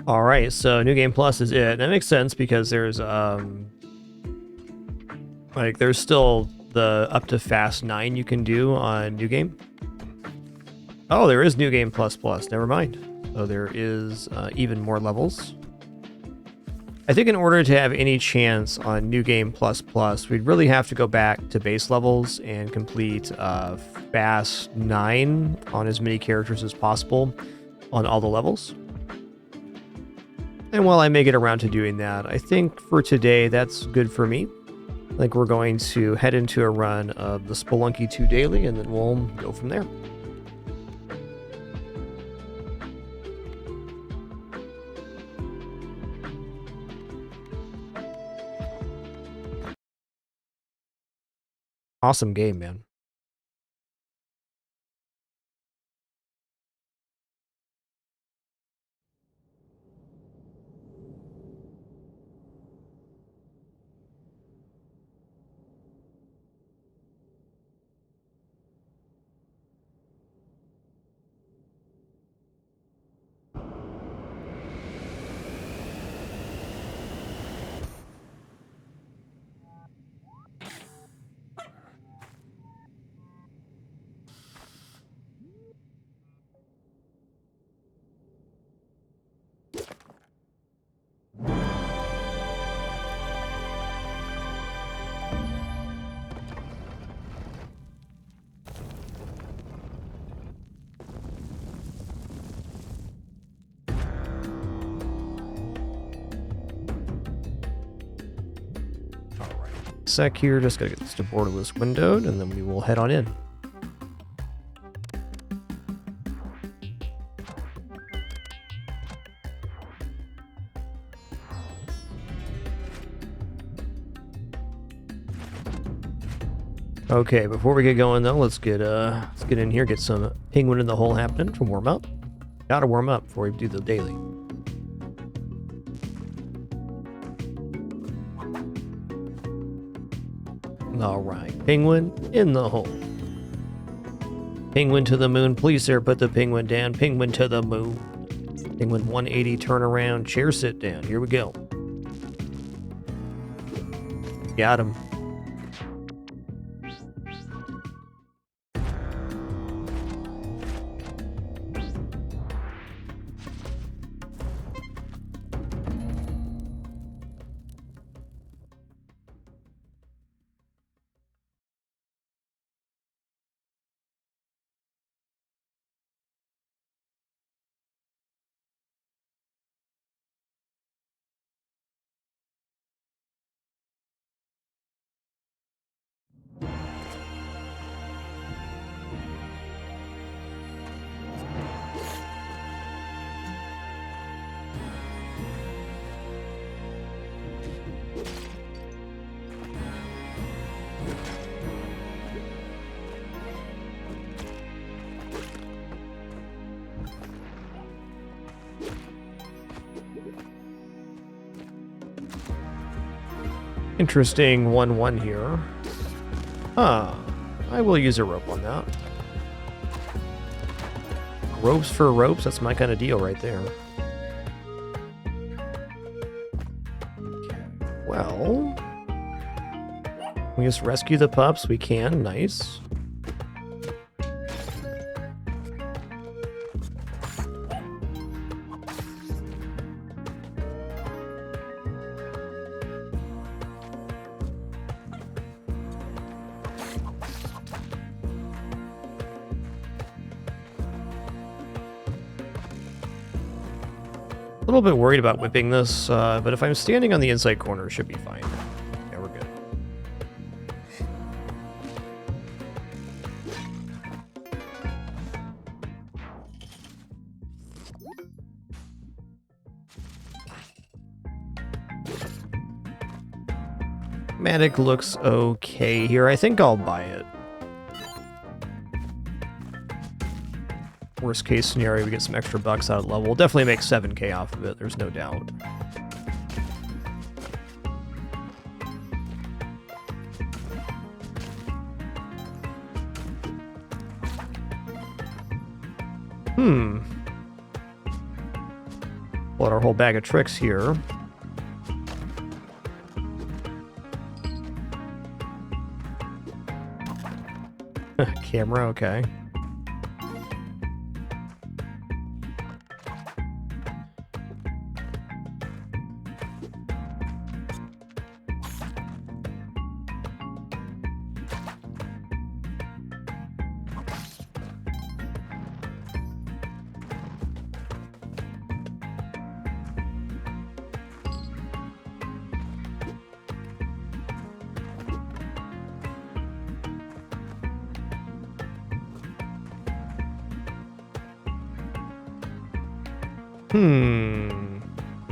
Speaker 1: All right, so New Game Plus is it. That makes sense because there's like there's still the up to Fast 9 you can do on New Game. Oh, there is New Game Plus Plus. Never mind. So there is even more levels. I think in order to have any chance on New Game Plus Plus, we'd really have to go back to base levels and complete Fast 9 on as many characters as possible on all the levels. And while I may get around to doing that, I think for today that's good for me. I think we're going to head into a run of the Spelunky 2 daily, and then we'll go from there. Awesome game, man. Sec here, just gotta get this borderless windowed, and then we will head on in. Okay, before we get going though, let's get in here, get some penguin in the hole happening to warm up. Gotta warm up before we do the daily. Alright, penguin in the hole. Penguin to the moon, please sir, put the penguin down. Penguin to the moon. Penguin 180, turn around, chair sit down. Here we go. Got him. Interesting 1-1 here. Huh. I will use a rope on that. Ropes for ropes, that's my kind of deal right there. Well, we just rescue the pups. We can. Nice. A little bit worried about whipping this, but if I'm standing on the inside corner, it should be fine. Yeah, we're good. Matic looks okay here. I think I'll buy it. Worst case scenario, we get some extra bucks out of level. We'll definitely make 7k off of it, there's no doubt. Pull out our whole bag of tricks here. Camera, okay.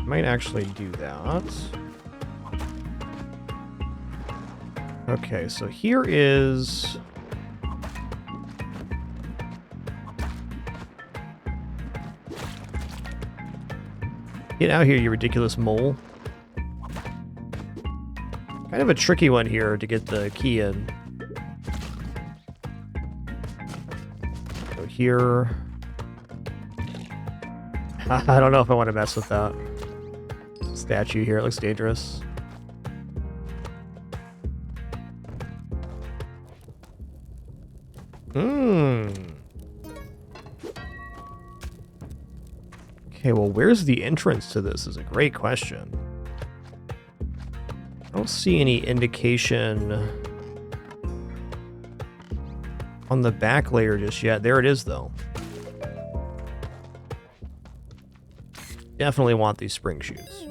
Speaker 1: Might actually do that. Okay, so here is... Get out here, you ridiculous mole. Kind of a tricky one here to get the key in. So here... I don't know if I want to mess with that statue here. It looks dangerous. Okay, well, where's the entrance to this is a great question. I don't see any indication on the back layer just yet. There it is, though. Definitely want these spring shoes.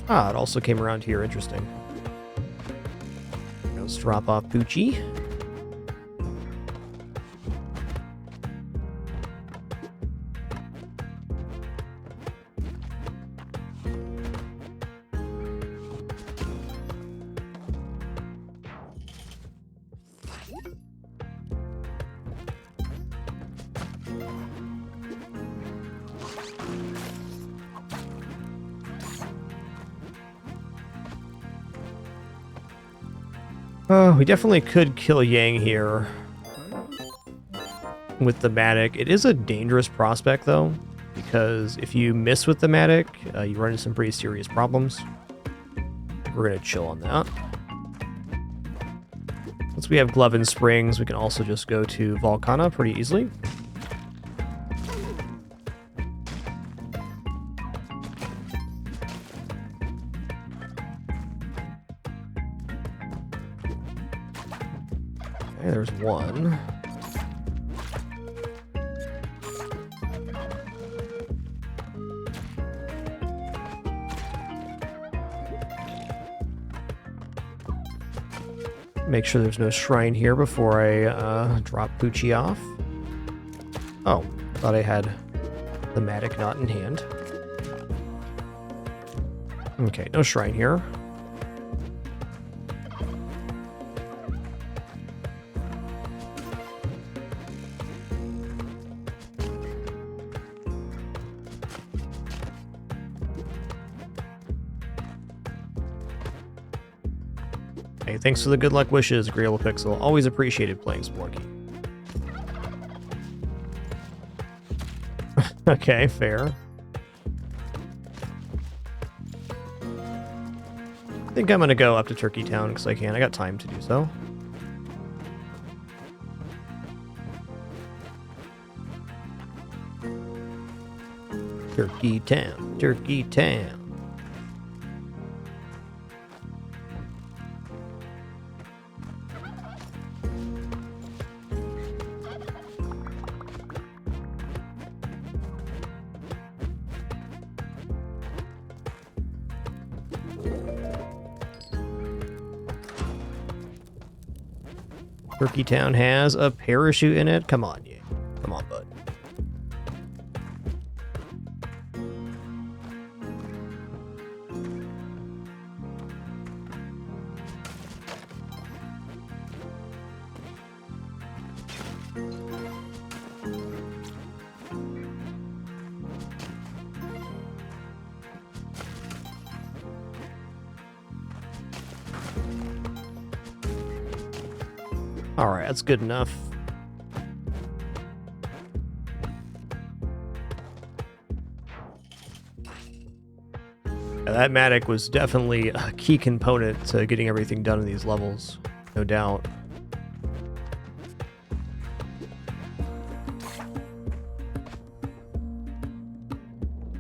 Speaker 1: Ah, it also came around here. Interesting. Let's drop off Poochie. We definitely could kill Yang here with the Matic. It is a dangerous prospect, though, because if you miss with the Matic, you run into some pretty serious problems. We're going to chill on that. Once we have Glove and Springs, we can also just go to Volcana pretty easily. Okay, there's one. Make sure there's no shrine here before I drop Poochie off. Oh, thought I had the Matic not in hand. Okay, no shrine here. Hey, thanks for the good luck wishes, Agreeable Pixel. Always appreciated playing Spelunky. Okay, fair. I think I'm gonna go up to Turkey Town because I can. I got time to do so. Turkey Town, Turkey Town. Turkey Town has a parachute in it. Come on, yeah. Come on, bud. Alright, that's good enough. Yeah, that Matic was definitely a key component to getting everything done in these levels, no doubt.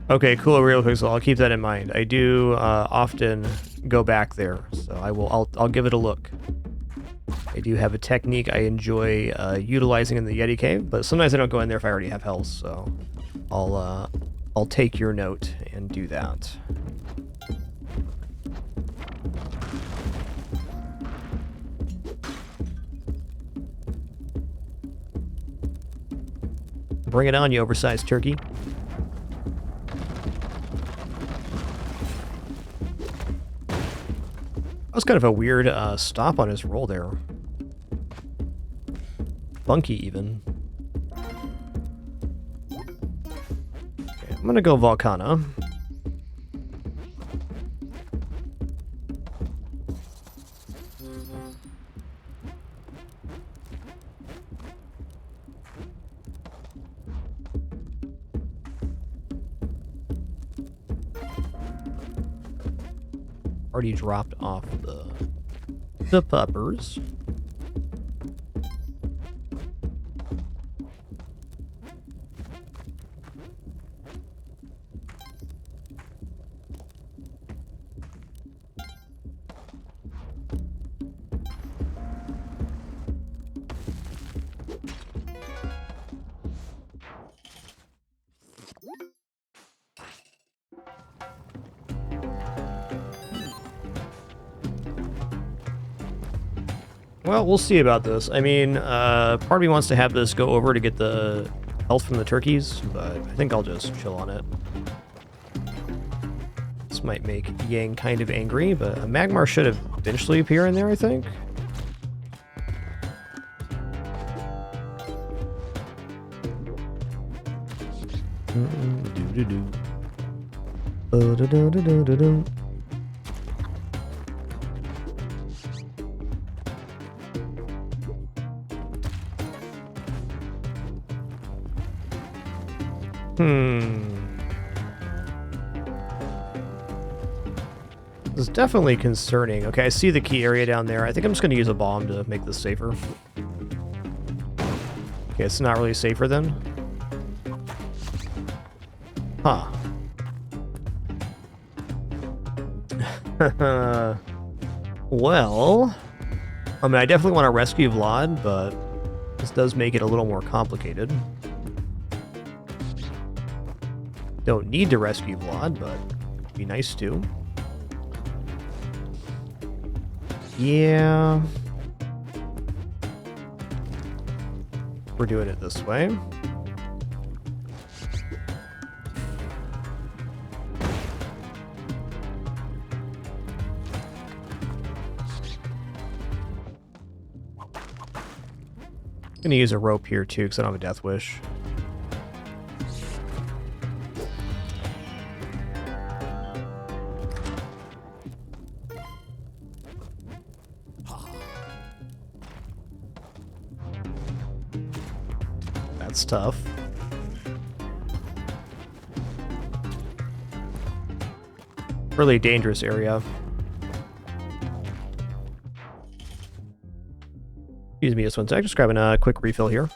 Speaker 1: Okay, cool, Real Pixel. I'll keep that in mind. I do often go back there, so I'll give it a look. I do have a technique I enjoy utilizing in the Yeti Cave, but sometimes I don't go in there if I already have health, so I'll take your note and do that. Bring it on, you oversized turkey. That was kind of a weird stop on his roll there. Funky, even. Okay, I'm gonna go Volcana. Already dropped off the puppers. Well, we'll see about this. I mean, part of me wants to have this go over to get the health from the turkeys, but I think I'll just chill on it. This might make Yang kind of angry, but a Magmar should eventually appear in there, I think. This is definitely concerning. Okay, I see the key area down there. I think I'm just going to use a bomb to make this safer. Okay, it's not really safer then. Huh. Well, I mean, I definitely want to rescue Vlad, but this does make it a little more complicated. Don't need to rescue Vlad, but it'd be nice to. Yeah. We're doing it this way. I'm gonna use a rope here too, because I don't have a death wish. That's tough. Really dangerous area. Excuse me just one sec, just grabbing a quick refill here.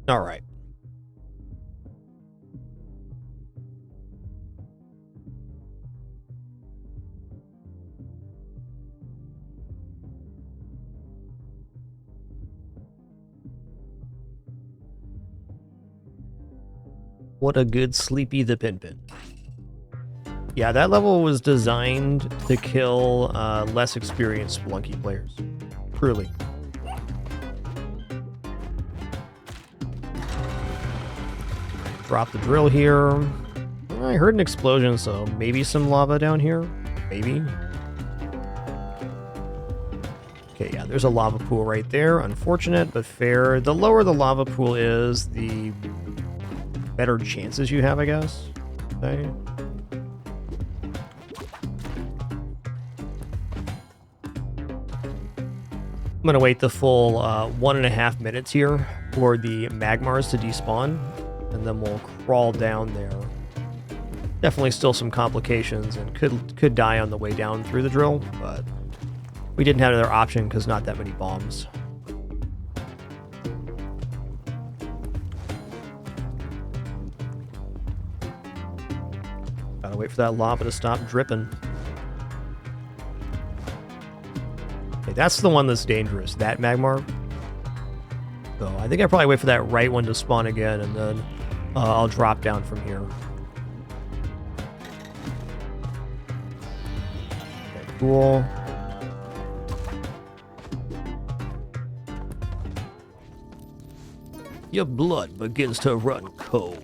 Speaker 1: All right. What a good Sleepy the Pinpin. Yeah, that level was designed to kill less experienced Spelunky players. Truly. Drop the drill here. I heard an explosion, so maybe some lava down here. Maybe. Okay, yeah, there's a lava pool right there. Unfortunate, but fair. The lower the lava pool is, the better chances you have, I guess. Okay. I'm gonna wait the full 1.5 minutes here for the Magmars to despawn, and then we'll crawl down there. Definitely still some complications, and could die on the way down through the drill, but we didn't have another option because not that many bombs. Gotta wait for that lava to stop dripping. Okay, that's the one that's dangerous, that Magmar. So I think I probably wait for that right one to spawn again, and then I'll drop down from here. Okay, cool. Your blood begins to run cold.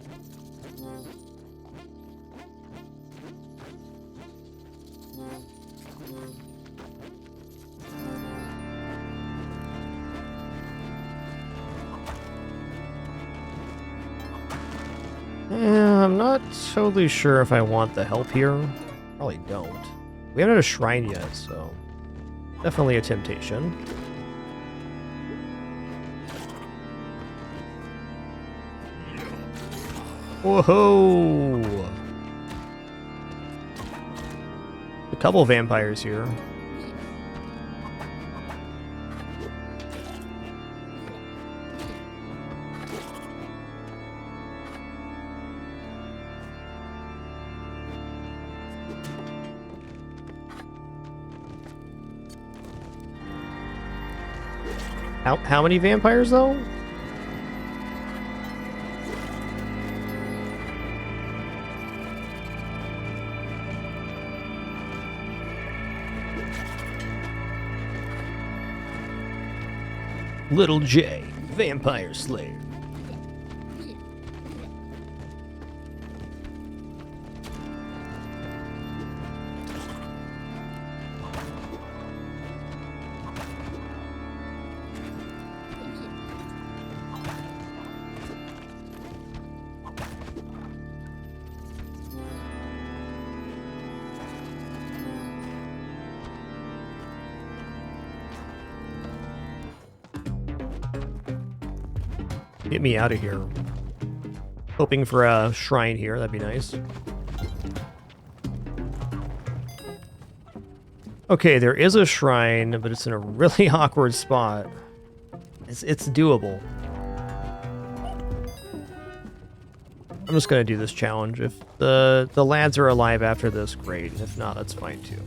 Speaker 1: Yeah, I'm not totally sure if I want the help here. Probably don't. We haven't had a shrine yet, so definitely a temptation. Whoa! A couple vampires here. How many vampires, though? Little J, Vampire Slayer. Get me out of here. Hoping for a shrine here, that'd be nice. Okay, there is a shrine, but it's in a really awkward spot. It's doable. I'm just gonna do this challenge. If the lads are alive after this, great. If not, that's fine too.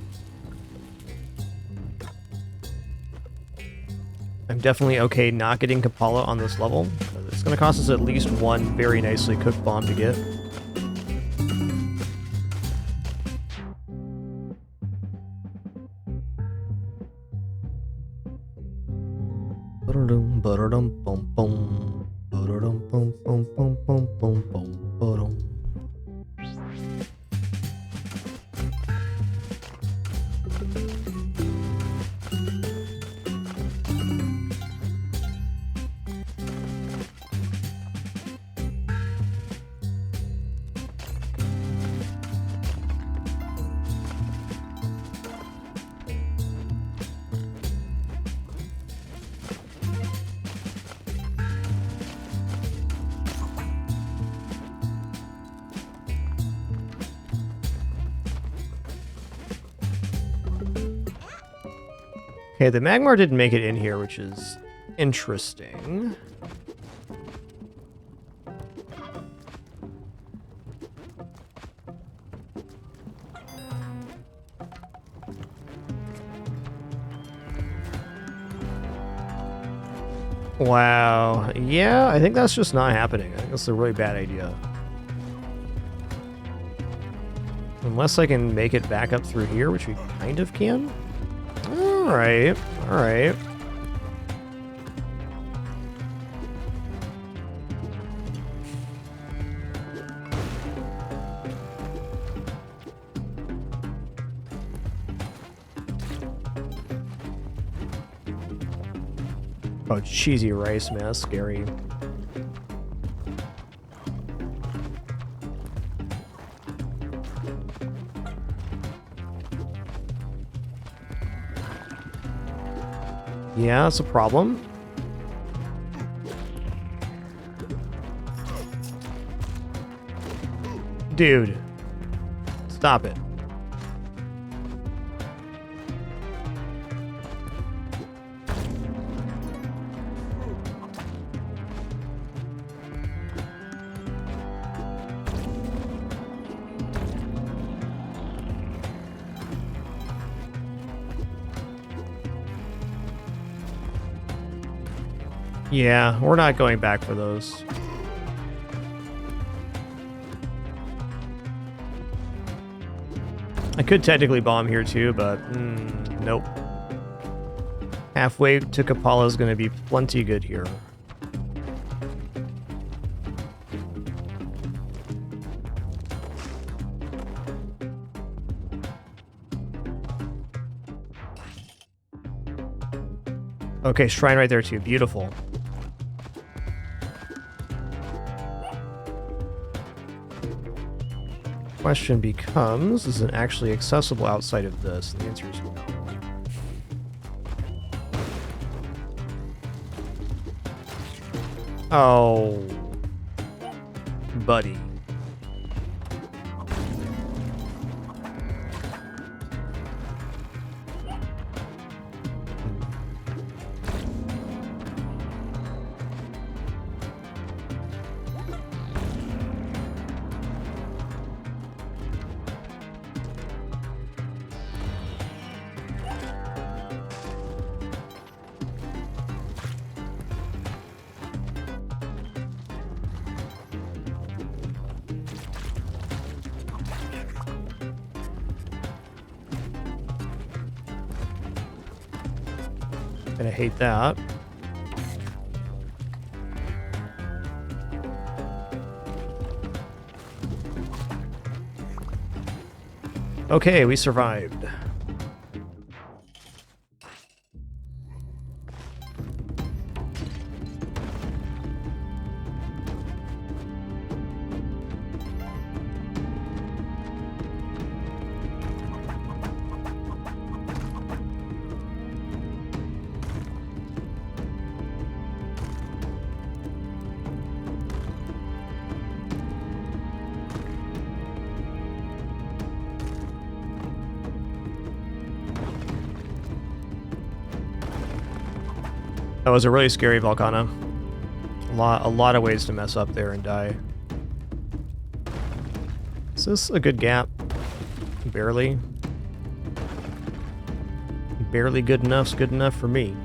Speaker 1: I'm definitely okay not getting Kapala on this level. It's going to cost us at least one very nicely cooked bomb to get. Okay, the Magmar didn't make it in here, which is interesting. Wow. Yeah, I think that's just not happening. I think that's a really bad idea. Unless I can make it back up through here, which we kind of can. Alright, alright. Oh, cheesy rice, man, that's scary. Yeah, that's a problem. Dude. Stop it. Yeah, we're not going back for those. I could technically bomb here too, but nope. Halfway to Kapala is going to be plenty good here. Okay, shrine right there too. Beautiful. Question becomes, is it actually accessible outside of this? And the answer is no. Oh, buddy. Gonna hate that. Okay, we survived. That was a really scary Volcano. A lot of ways to mess up there and die. Is this a good gap? Barely. Barely good enough's good enough for me.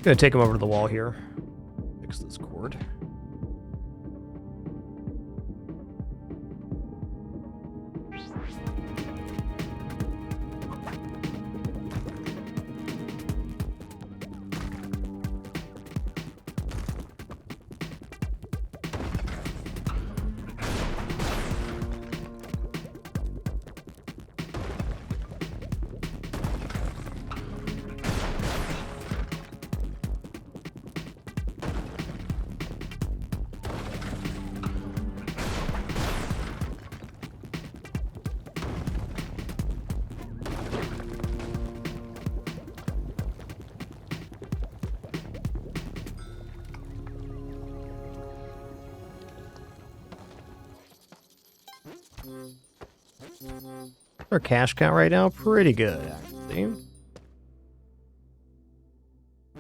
Speaker 1: Gonna take him over to the wall here. Fix this cord. Our cash count right now, pretty good, actually.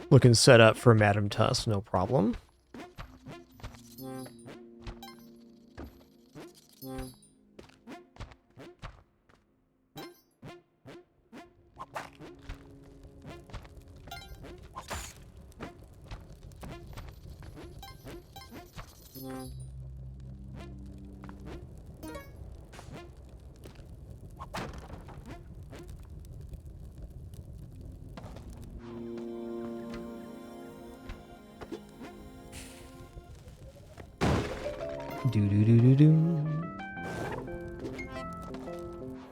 Speaker 1: Looking set up for Madam Tuss, no problem.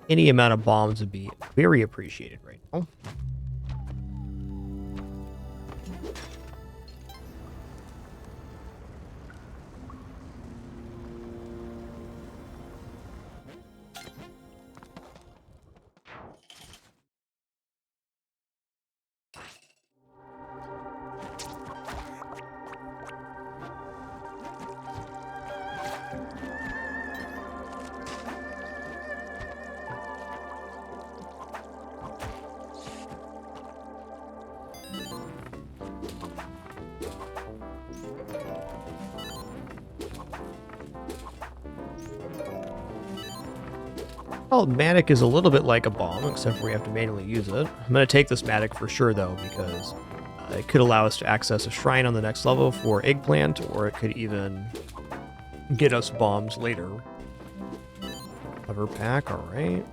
Speaker 1: Any amount of bombs would be very appreciated right now. Well, Matic is a little bit like a bomb, except for we have to manually use it. I'm going to take this Matic for sure, though, because it could allow us to access a shrine on the next level for Eggplant, or it could even get us bombs later. Cover pack, alright.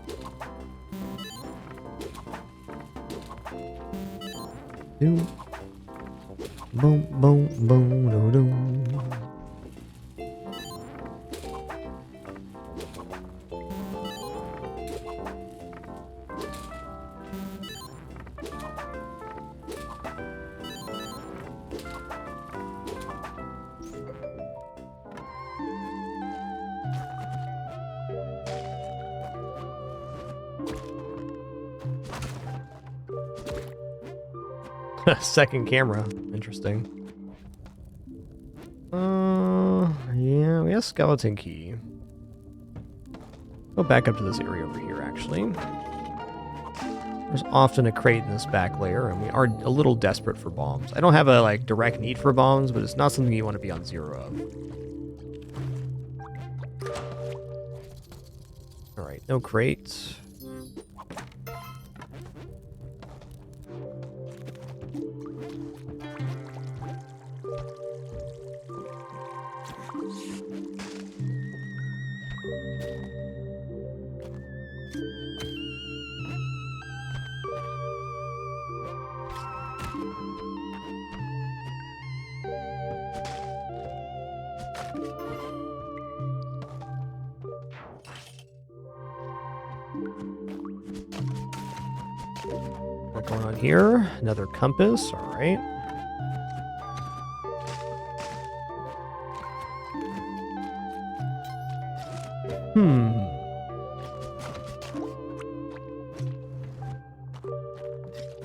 Speaker 1: Boom, boom, boom, boom, doo, doo. Second camera. Interesting. Yeah, we have skeleton key. Go back up to this area over here, actually. There's often a crate in this back layer, and we are a little desperate for bombs. I don't have a, like, direct need for bombs, but it's not something you want to be on zero of. Alright, no crates. What's going on here? Another compass, alright.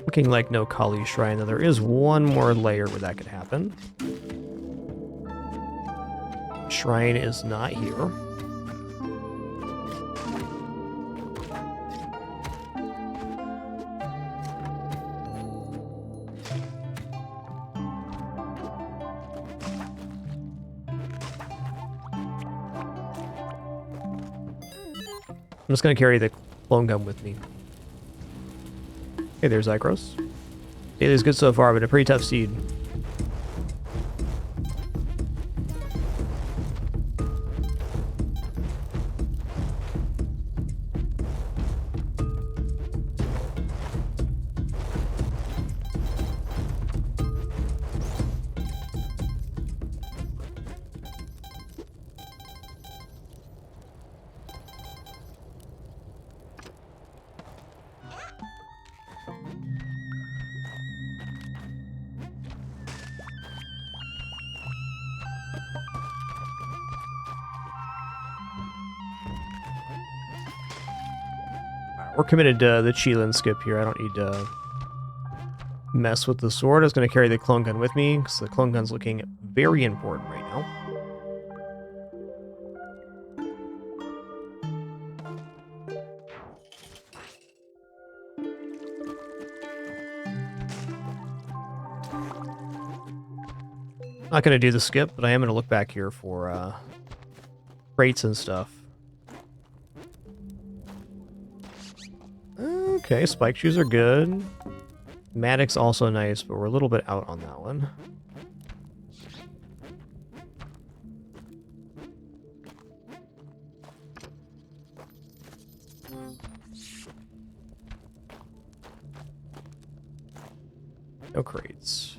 Speaker 1: Looking like no Kali Shrine, though there is one more layer where that could happen. Shrine is not here. I'm just going to carry the clone gun with me. Hey, there's Zycros. It is good so far, but a pretty tough seed. We're committed to the Cheelan skip here. I don't need to mess with the sword. I was going to carry the clone gun with me, because the clone gun's looking very important right now. Not going to do the skip, but I am going to look back here for crates and stuff. Okay, spike shoes are good. Matic's also nice, but we're a little bit out on that one. No crates.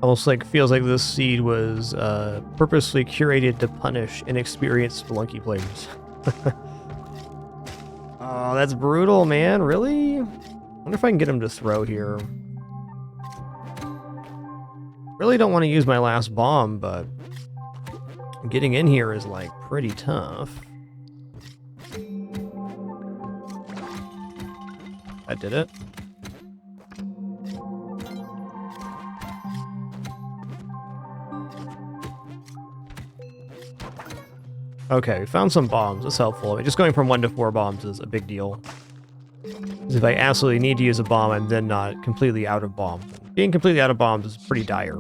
Speaker 1: Almost like feels like this seed was purposely curated to punish inexperienced Spelunky players. Oh, that's brutal, man. Really? I wonder if I can get him to throw here. Really don't want to use my last bomb, but getting in here is like pretty tough. That did it. Okay, we found some bombs. That's helpful. I mean, just going from 1 to 4 bombs is a big deal. Because if I absolutely need to use a bomb, I'm then not completely out of bombs. Being completely out of bombs is pretty dire.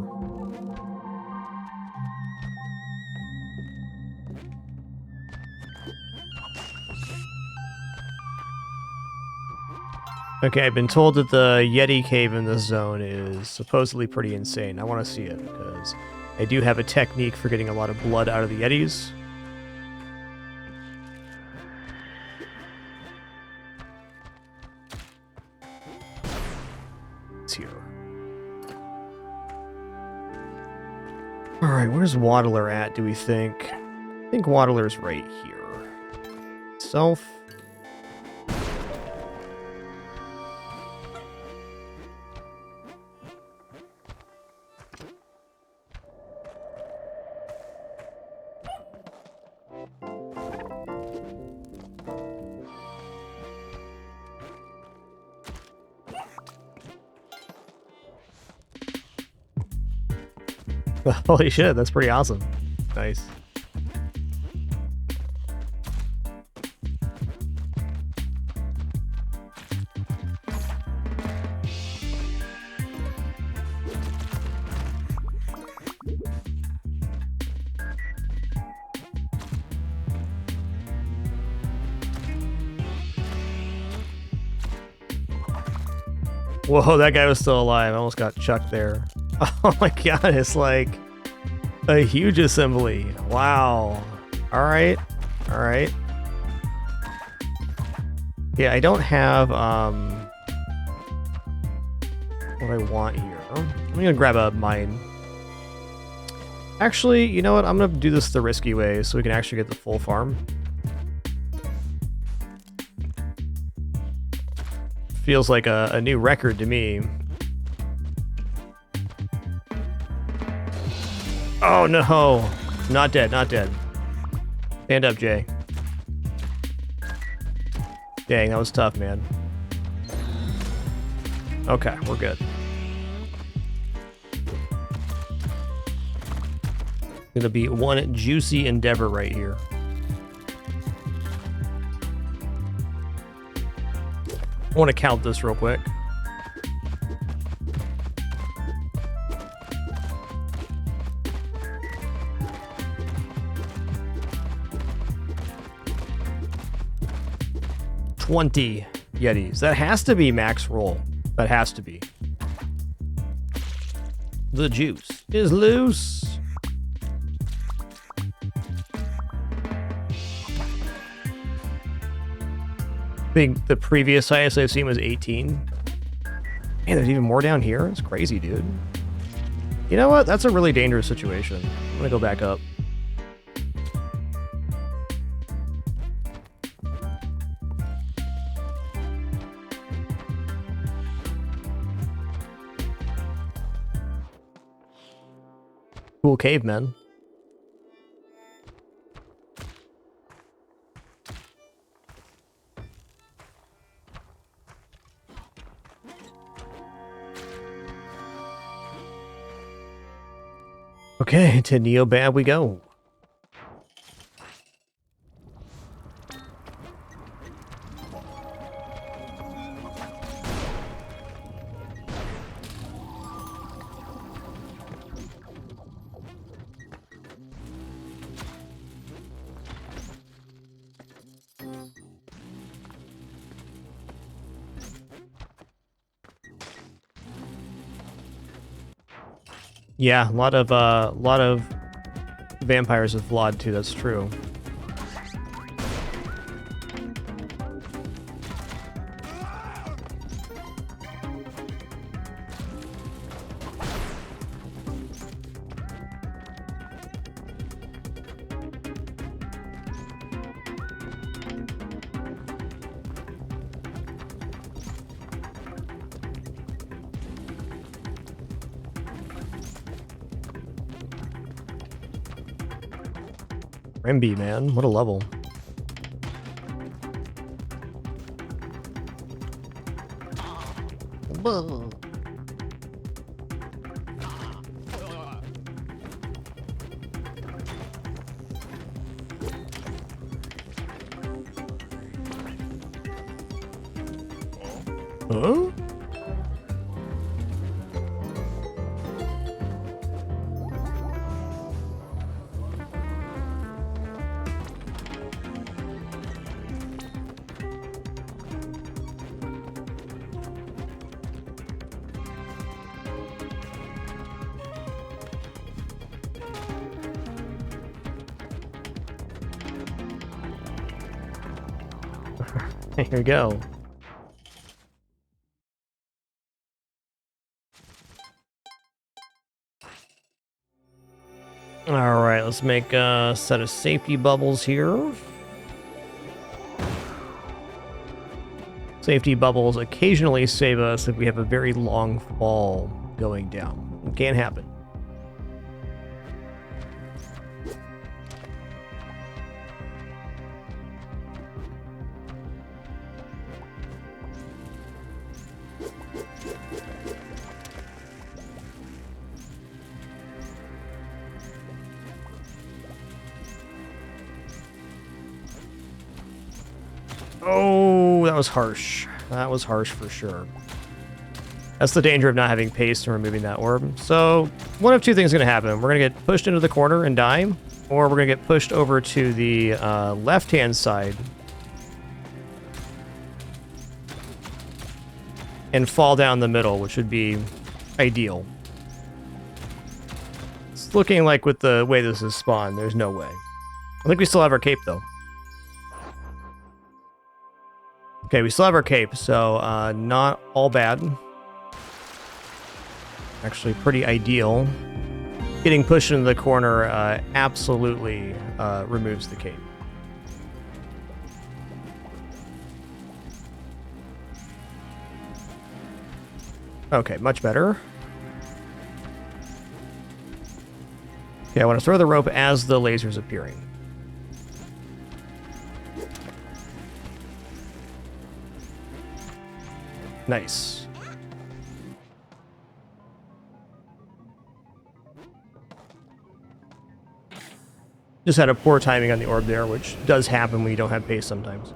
Speaker 1: Okay, I've been told that the Yeti cave in this zone is supposedly pretty insane. I want to see it, because I do have a technique for getting a lot of blood out of the Yetis. Here. All right, where's Waddler at, do we think? I think Waddler's right here. Self. Holy shit, that's pretty awesome. Nice. Whoa, that guy was still alive. I almost got chucked there. Oh my god, it's like a huge assembly. Wow. Alright. Alright. Yeah, I don't have what I want here. I'm gonna grab a mine. Actually, you know what? I'm gonna do this the risky way so we can actually get the full farm. Feels like a new record to me. Oh no! Not dead, not dead. Stand up, Jay. Dang, that was tough, man. Okay, we're good. Gonna be one juicy endeavor right here. I want to count this real quick. $20 Yetis. That has to be max roll. That has to be. The juice is loose. I think the previous highest I've seen was 18. Man, there's even more down here. It's crazy, dude. You know what? That's a really dangerous situation. I'm gonna go back up. Cool cavemen. Okay, to Neobab we go. Yeah, a lot of vampires with Vlad too, that's true. Remby, man, what a level. Whoa. Huh? Here we go. Alright, let's make a set of safety bubbles here. Safety bubbles occasionally save us if we have a very long fall going down. It can't happen. Oh, that was harsh. That was harsh for sure. That's the danger of not having paste and removing that orb. So, one of two things is going to happen. We're going to get pushed into the corner and die, or we're going to get pushed over to the left-hand side and fall down the middle, which would be ideal. It's looking like with the way this is spawned, there's no way. I think we still have our cape, though. Okay, we still have our cape, so not all bad. Actually, pretty ideal. Getting pushed into the corner absolutely removes the cape. Okay, much better. Okay, I want to throw the rope as the laser's appearing. Nice. Just had a poor timing on the orb there, which does happen when you don't have pace sometimes.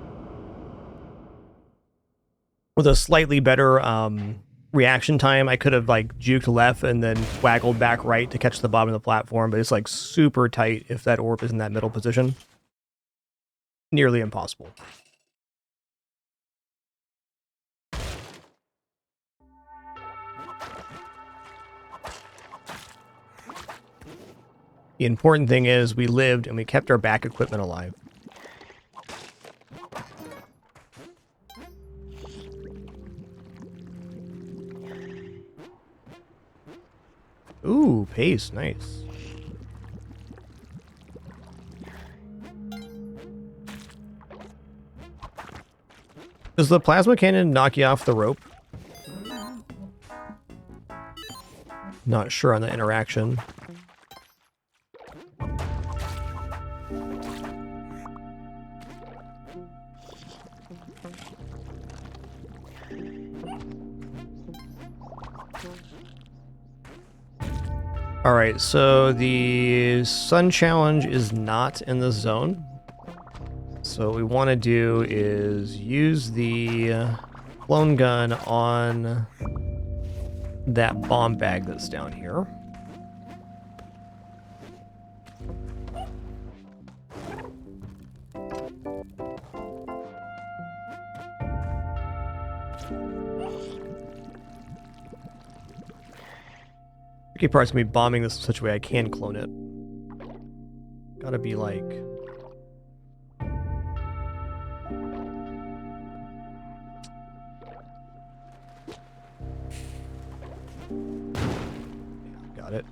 Speaker 1: With a slightly better reaction time, I could have like juked left and then waggled back right to catch the bottom of the platform, but it's like super tight if that orb is in that middle position. Nearly impossible. The important thing is we lived and we kept our back equipment alive. Ooh, pace. Nice. Does the plasma cannon knock you off the rope? Not sure on the interaction. Alright, so the sun challenge is not in the zone. So what we want to do is use the clone gun on that bomb bag that's down here. Tricky part's gonna be bombing this in such a way I can clone it. Gotta be like... Got it.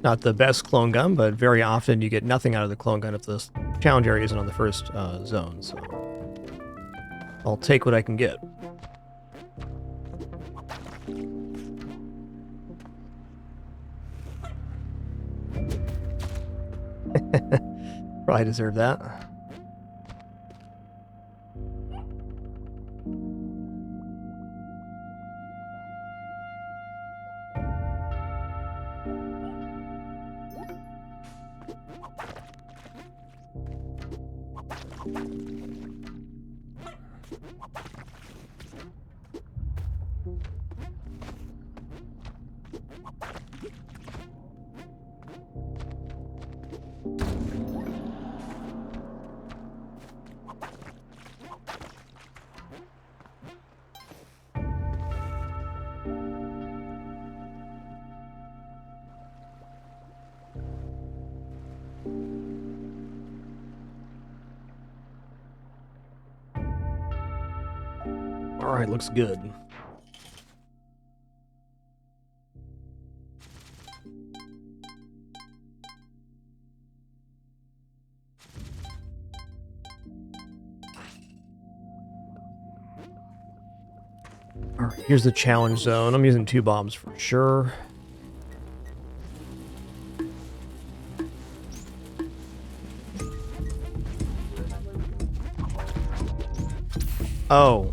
Speaker 1: Not the best clone gun, but very often you get nothing out of the clone gun if the challenge area isn't on the first zone, so I'll take what I can get. Probably deserve that. Alright, looks good. Alright, here's the challenge zone. I'm using 2 bombs for sure. Oh.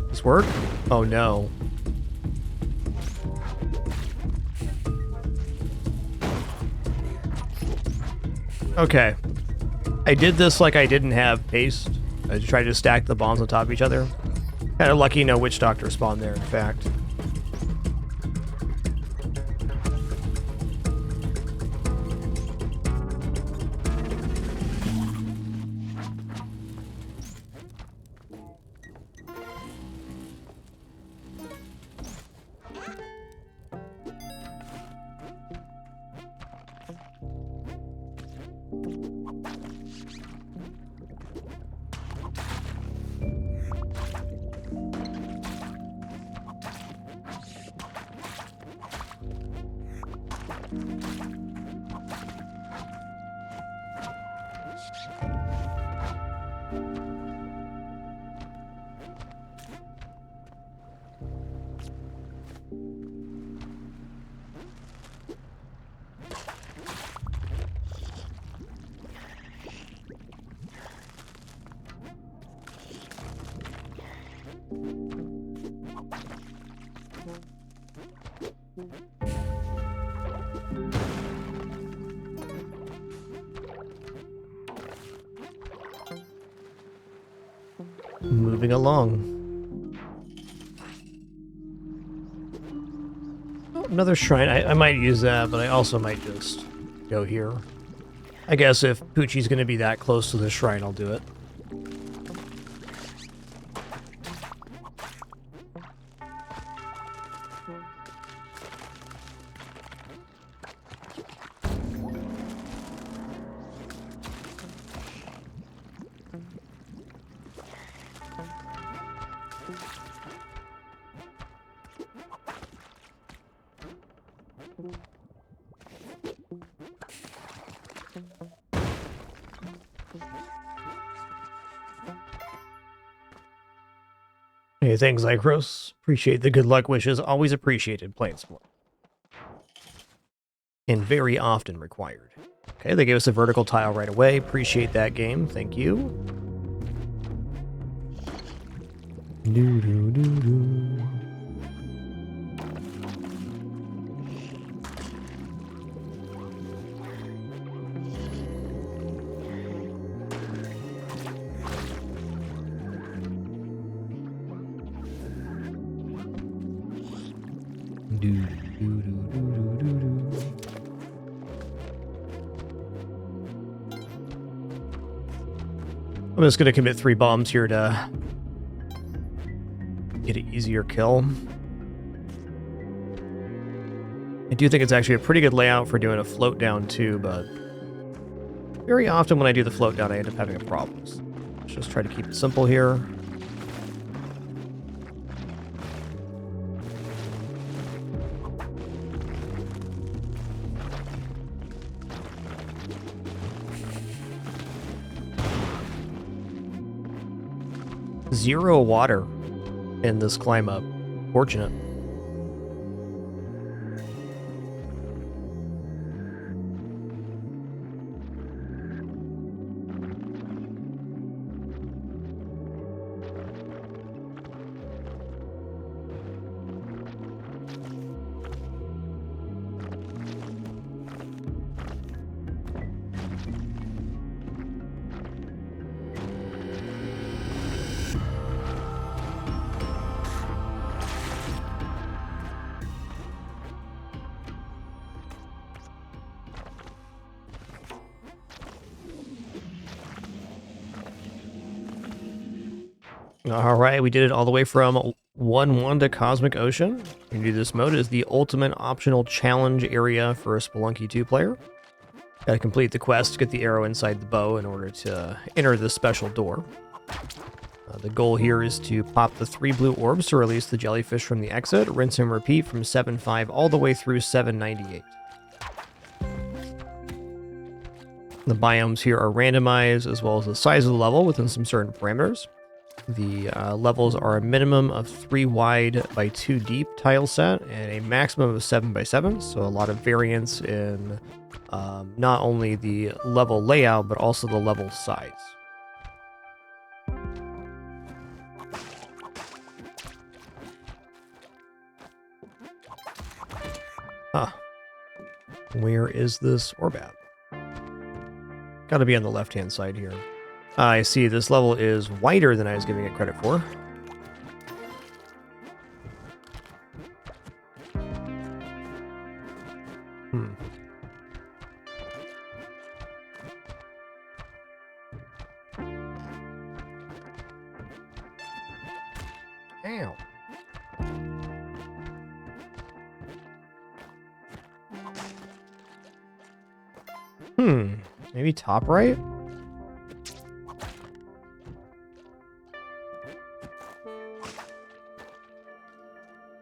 Speaker 1: This work? Oh no. Okay. I did this like I didn't have paste. I tried to stack the bombs on top of each other. Kind of lucky no witch doctor spawned there, in fact. Moving along. Oh, another shrine. I might use that, but I also might just go here. I guess if Poochie's going to be that close to the shrine, I'll do it. Hey, thanks, Lycros. Appreciate the good luck wishes. Always appreciated playing Spelunky. And very often required. Okay, they gave us a vertical tile right away. Appreciate that game. Thank you. Do, do, do, do. Do, do, do, do, do, do, do. I'm just going to commit 3 bombs here to get an easier kill. I do think it's actually a pretty good layout for doing a float down too, but very often when I do the float down, I end up having problems. Let's just try to keep it simple here. Zero water in this climb up. Fortunate. All right, we did it all the way from 1-1 to Cosmic Ocean. You can do this mode as the ultimate optional challenge area for a Spelunky 2 player. Got to complete the quest to get the arrow inside the bow in order to enter the special door. The goal here is to pop the 3 blue orbs to release the jellyfish from the exit, rinse and repeat from 7.5 all the way through 7.98. The biomes here are randomized, as well as the size of the level within some certain parameters. The levels are a minimum of 3 wide by 2 deep tile set and a maximum of 7 by 7, so a lot of variance in not only the level layout, but also the level size. Huh. Where is this orb at? Gotta be on the left-hand side here. I see this level is wider than I was giving it credit for. Ow. Maybe top right?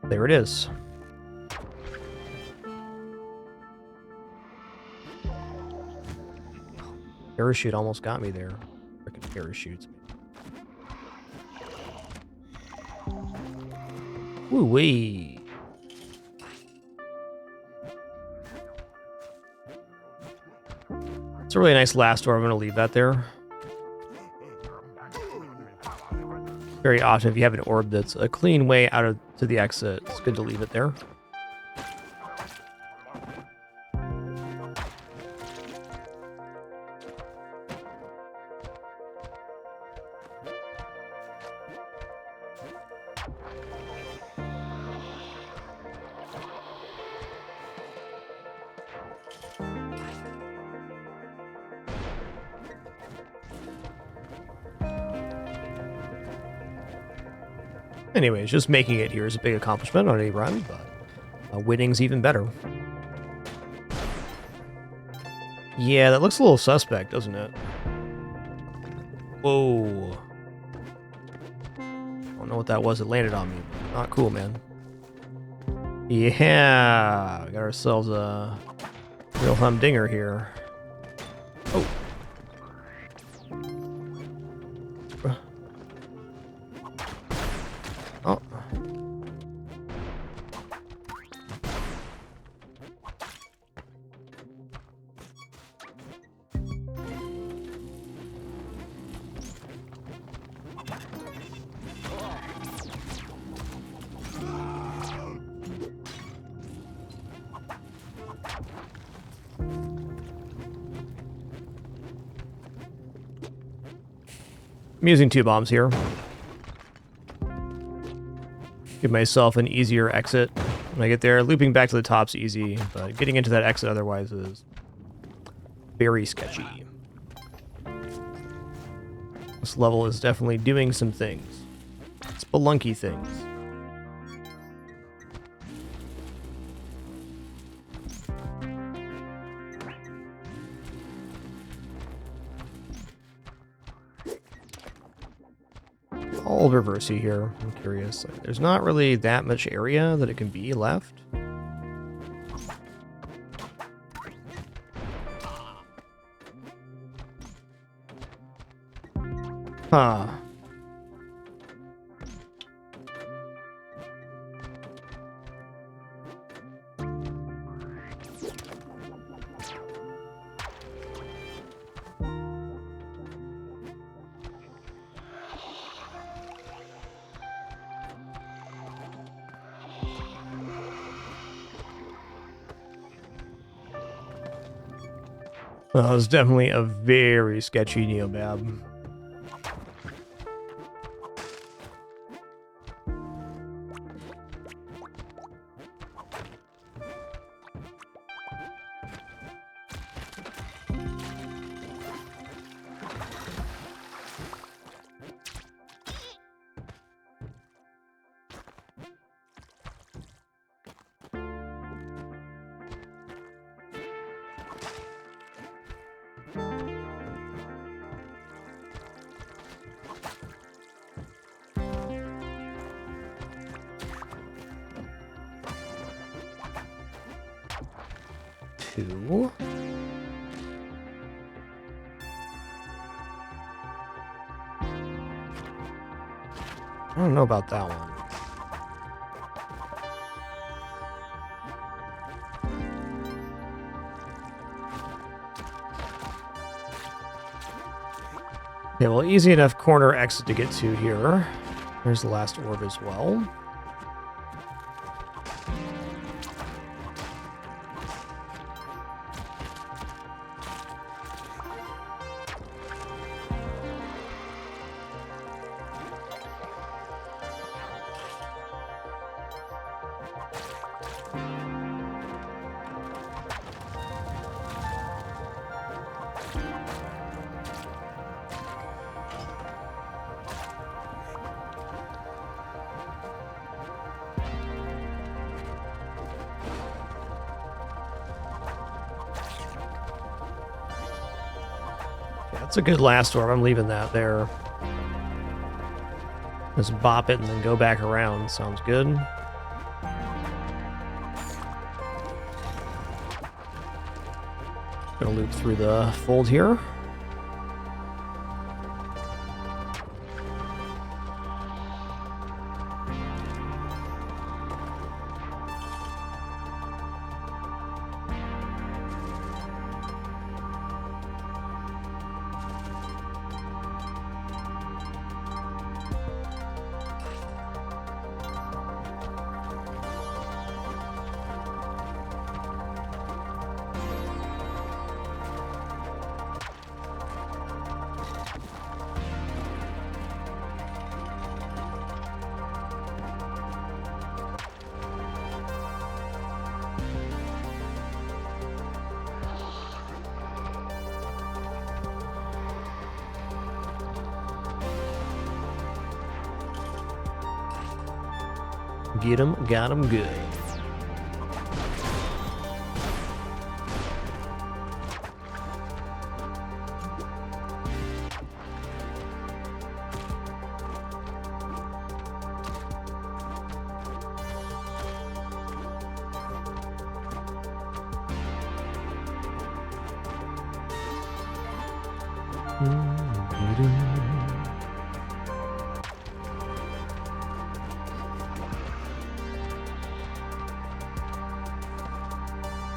Speaker 1: There it is. Parachute almost got me there. Frickin' parachutes. Woo-wee. It's a really nice last door. I'm going to leave that there. Very often, if you have an orb that's a clean way out of to the exit, it's good to leave it there. Anyways, just making it here is a big accomplishment on any run, but winning's even better. Yeah, that looks a little suspect, doesn't it? Whoa. Oh don't know what that was. It landed on me. Not cool, man. Yeah, we got ourselves a real humdinger here. Oh. Oh. I'm using 2 bombs here. Give myself an easier exit when I get there. Looping back to the top's easy, but getting into that exit otherwise is very sketchy. This level is definitely doing some things. Spelunky things. I'll reverse-y here. I'm curious. There's not really that much area that it can be left. Huh. Well, it was definitely a very sketchy neobab. Two. I don't know about that one. Okay, well, easy enough corner exit to get to here. There's the last orb as well. That's a good last orb. I'm leaving that there. Just bop it and then go back around. Sounds good. Gonna loop through the fold here. Get him, got him good.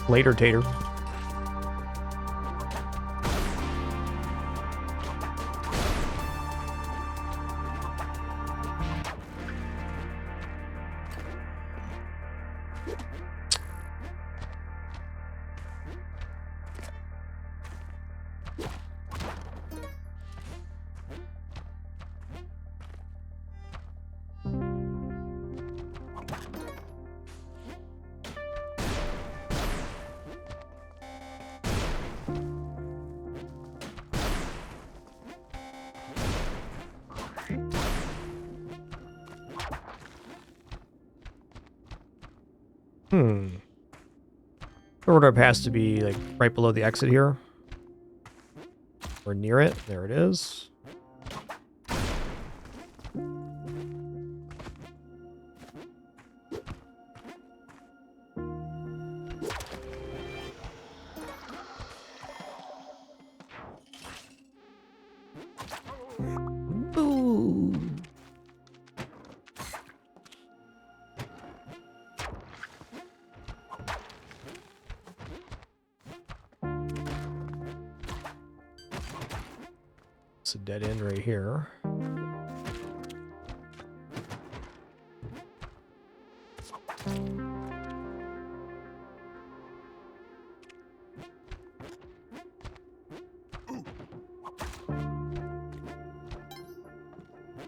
Speaker 1: Later, Tater. Sort of has to be like right below the exit here. Or near it. There it is. Boo! It's a dead end right here.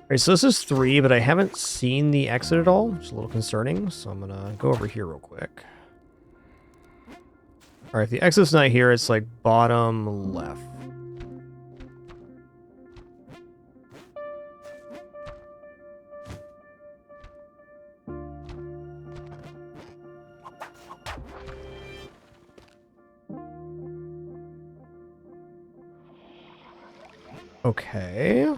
Speaker 1: Alright, so this is 3, but I haven't seen the exit at all. It's a little concerning, so I'm gonna go over here real quick. Alright, if the exit's not here, it's like bottom left. Okay.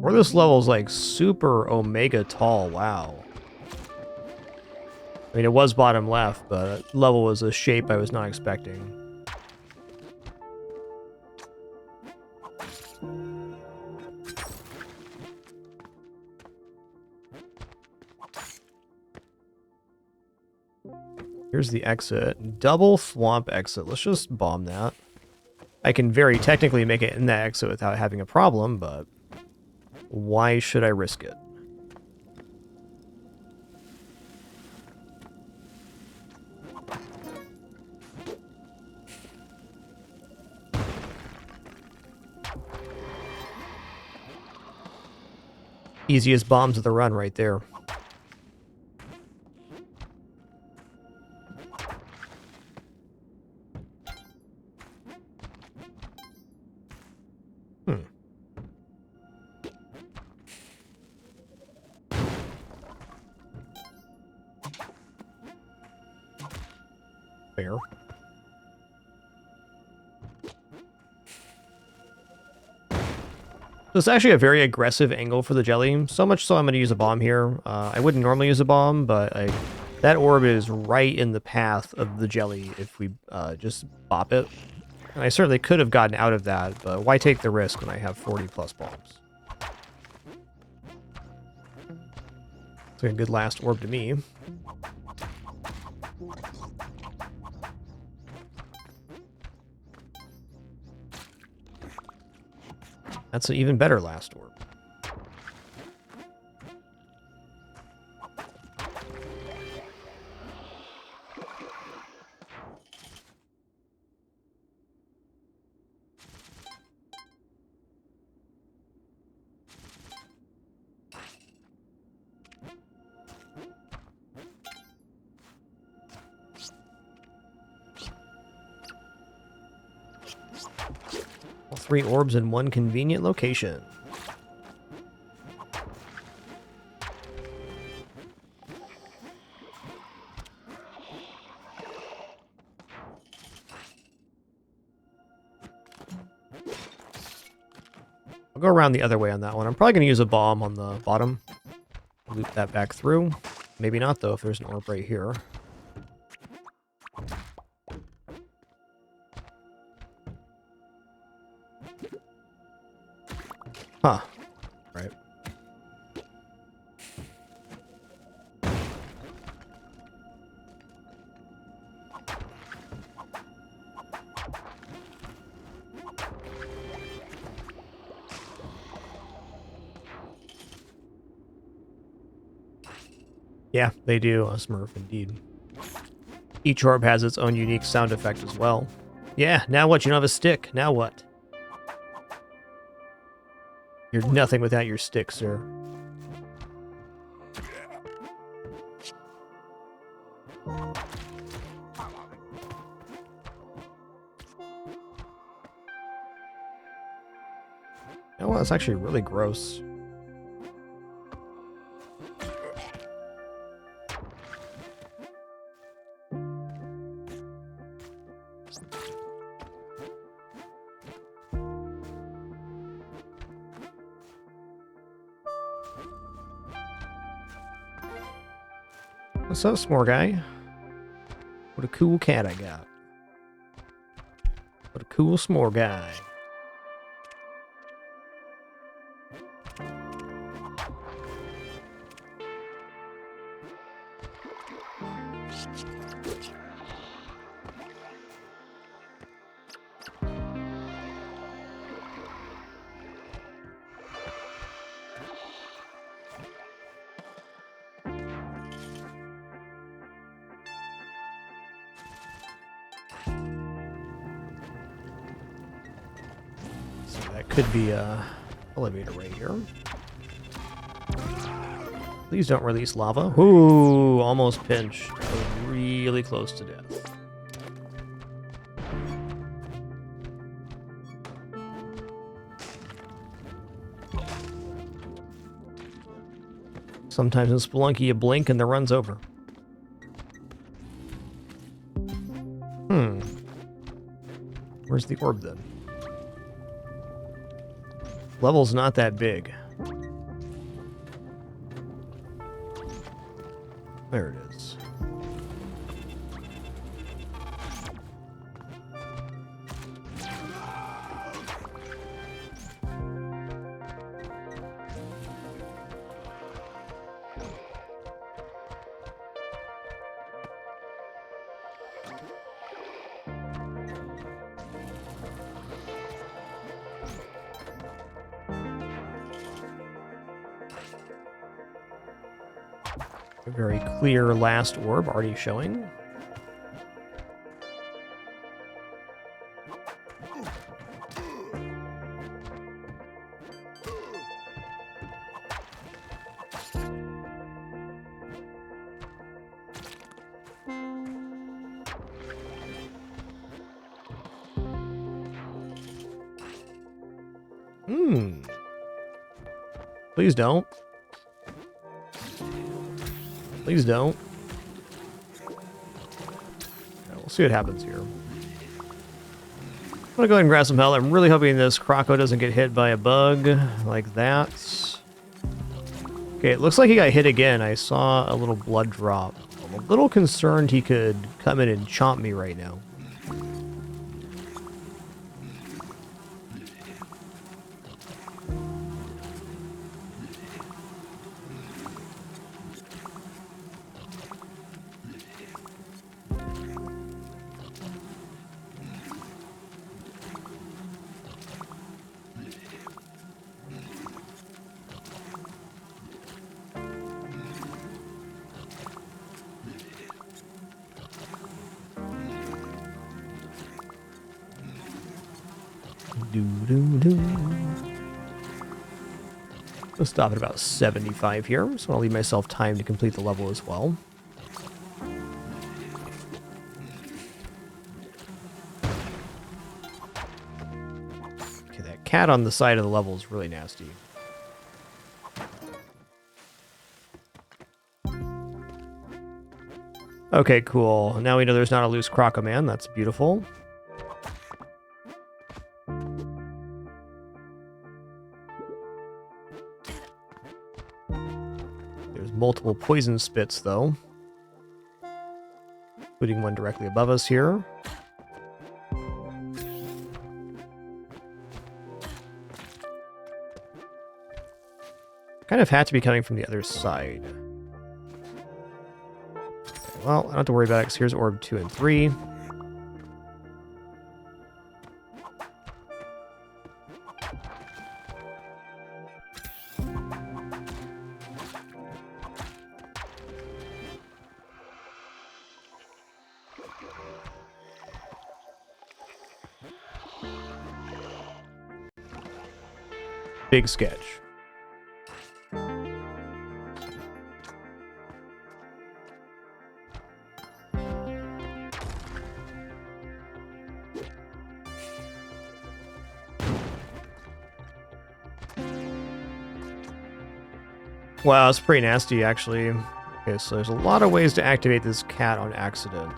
Speaker 1: Or this level's like super omega tall, wow. I mean, it was bottom left, but level was a shape I was not expecting. Here's the exit. Double swamp exit. Let's just bomb that. I can very technically make it in that exit without having a problem, but why should I risk it? Easiest bombs of the run right there. Fair. So it's actually a very aggressive angle for the jelly. So much so I'm going to use a bomb here. I wouldn't normally use a bomb, but that orb is right in the path of the jelly if we just bop it. And I certainly could have gotten out of that, but why take the risk when I have 40 plus bombs? It's like a good last orb to me. That's an even better last orb. All 3 orbs in one convenient location. I'll go around the other way on that one. I'm probably going to use a bomb on the bottom. Loop that back through. Maybe not, though, if there's an orb right here. Huh. Right. Yeah, they do, a Smurf, indeed. Each orb has its own unique sound effect as well. Yeah, now what? You don't have a stick. Now what? You're nothing without your stick, sir. Oh, well, that's actually really gross. What's up, s'more guy? What a cool cat I got. What a cool s'more guy. So that could be a elevator right here. Please don't release lava. Ooh, almost pinched. I was really close to death. Sometimes in Spelunky you blink and the run's over. Where's the orb then? Level's not that big. There it is. A very clear last orb already showing. Please don't. Please don't. Yeah, we'll see what happens here. I'm gonna go ahead and grab some health. I'm really hoping this Croco doesn't get hit by a bug like that. Okay, it looks like he got hit again. I saw a little blood drop. I'm a little concerned he could come in and chomp me right now. I'll stop at about 75 here, so I'll leave myself time to complete the level as well. Okay, that cat on the side of the level is really nasty. Okay, cool. Now we know there's not a loose Croco Man. That's beautiful. Multiple poison spits, though. Including one directly above us here. Kind of had to be coming from the other side. Okay, well, I don't have to worry about it because here's orb 2 and 3. Big sketch. Wow, it's pretty nasty, actually. Okay, so there's a lot of ways to activate this cat on accident.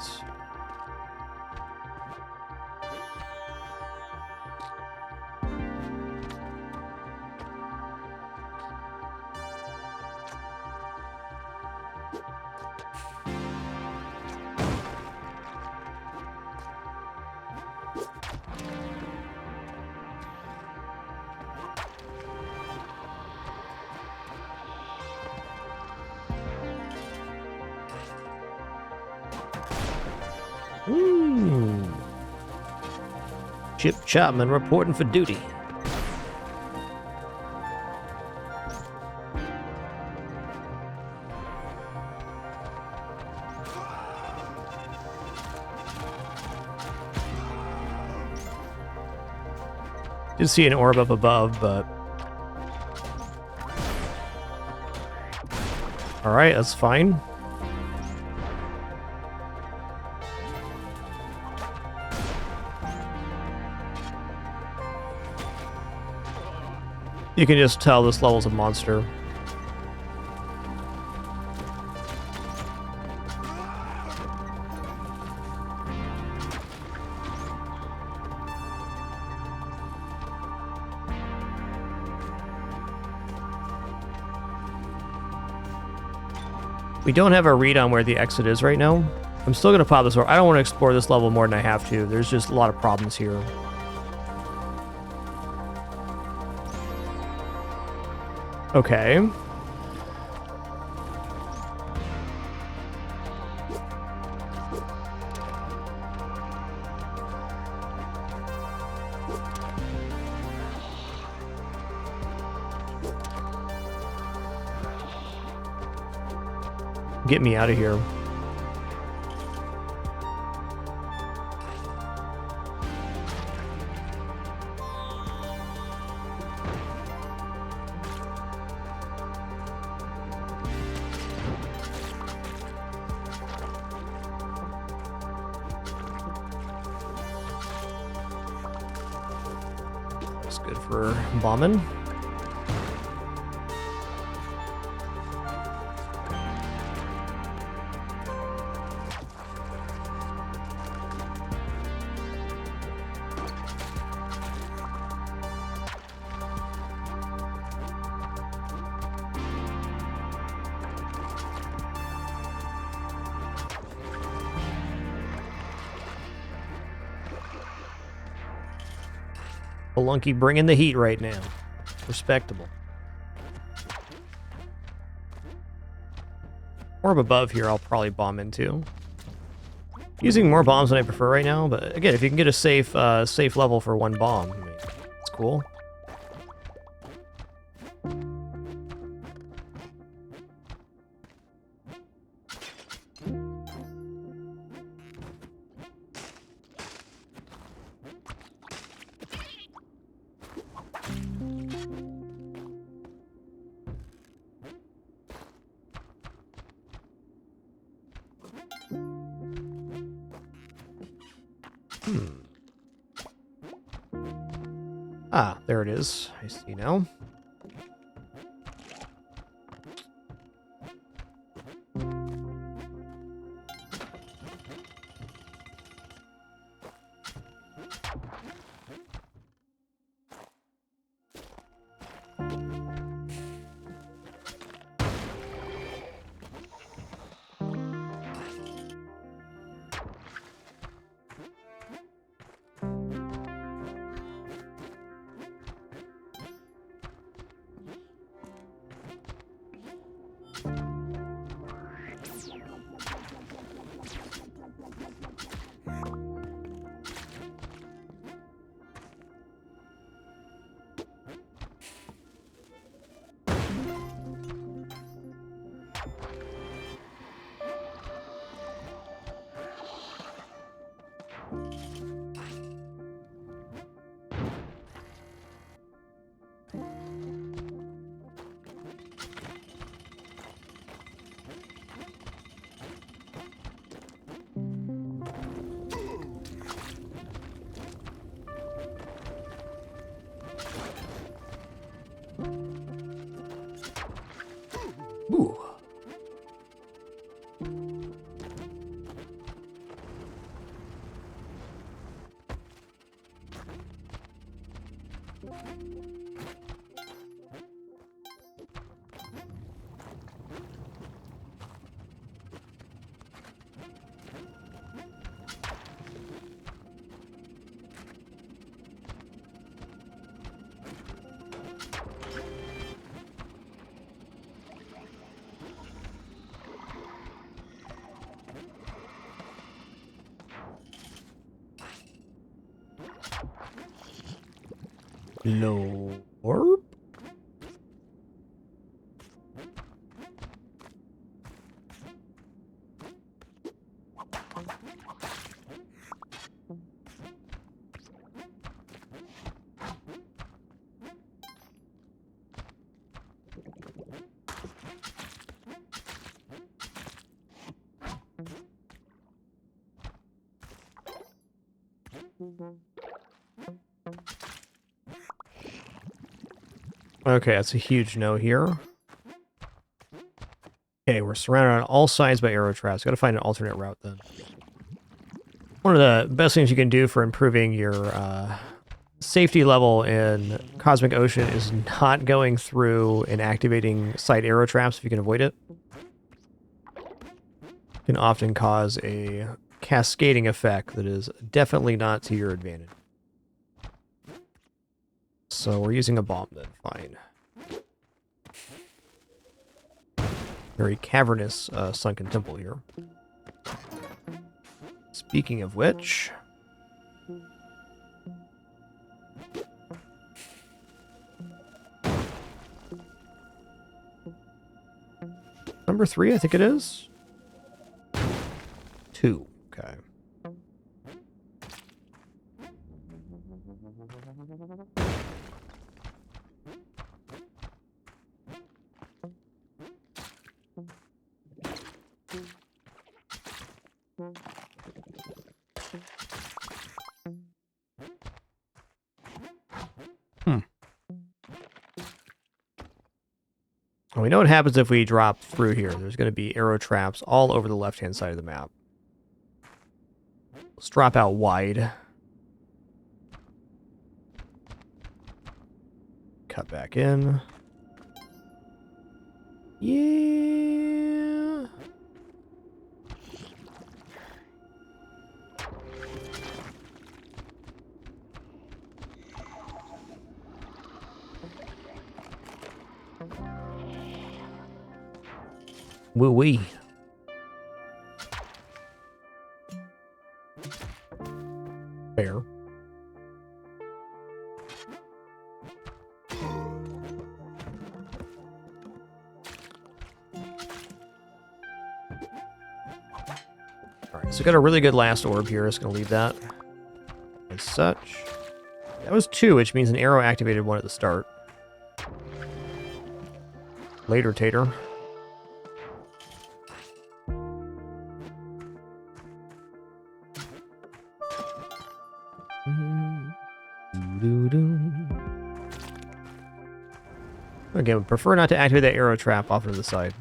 Speaker 1: Chip Chapman reporting for duty. Did see an orb up above, but... Alright, that's fine. You can just tell this level's a monster. We don't have a read on where the exit is right now. I'm still going to pop this orb. I don't want to explore this level more than I have to. There's just a lot of problems here. Okay. Get me out of here. That's good for bombing. Spelunky bringing the heat right now. Respectable. Orb above here I'll probably bomb into. Using more bombs than I prefer right now, but again, if you can get a safe level for one bomb, I mean, it's cool. Ah, there it is. I see now. Lorp. Okay, that's a huge no here. Okay, we're surrounded on all sides by arrow traps. Gotta find an alternate route then. One of the best things you can do for improving your safety level in Cosmic Ocean is not going through and activating side arrow traps if you can avoid it. It can often cause a cascading effect that is definitely not to your advantage. So we're using a bomb then, fine. Very cavernous sunken temple here. Speaking of which... Number 3, I think it is. 2, okay. Well, we know what happens if we drop through here. There's going to be arrow traps all over the left-hand side of the map. Let's drop out wide. Cut back in. Yeah. Woo-wee. Fair. Alright, so we got a really good last orb here. Just gonna leave that as such. That was 2, which means an arrow activated 1 at the start. Later, Tater. Again, we prefer not to activate that arrow trap off to the side.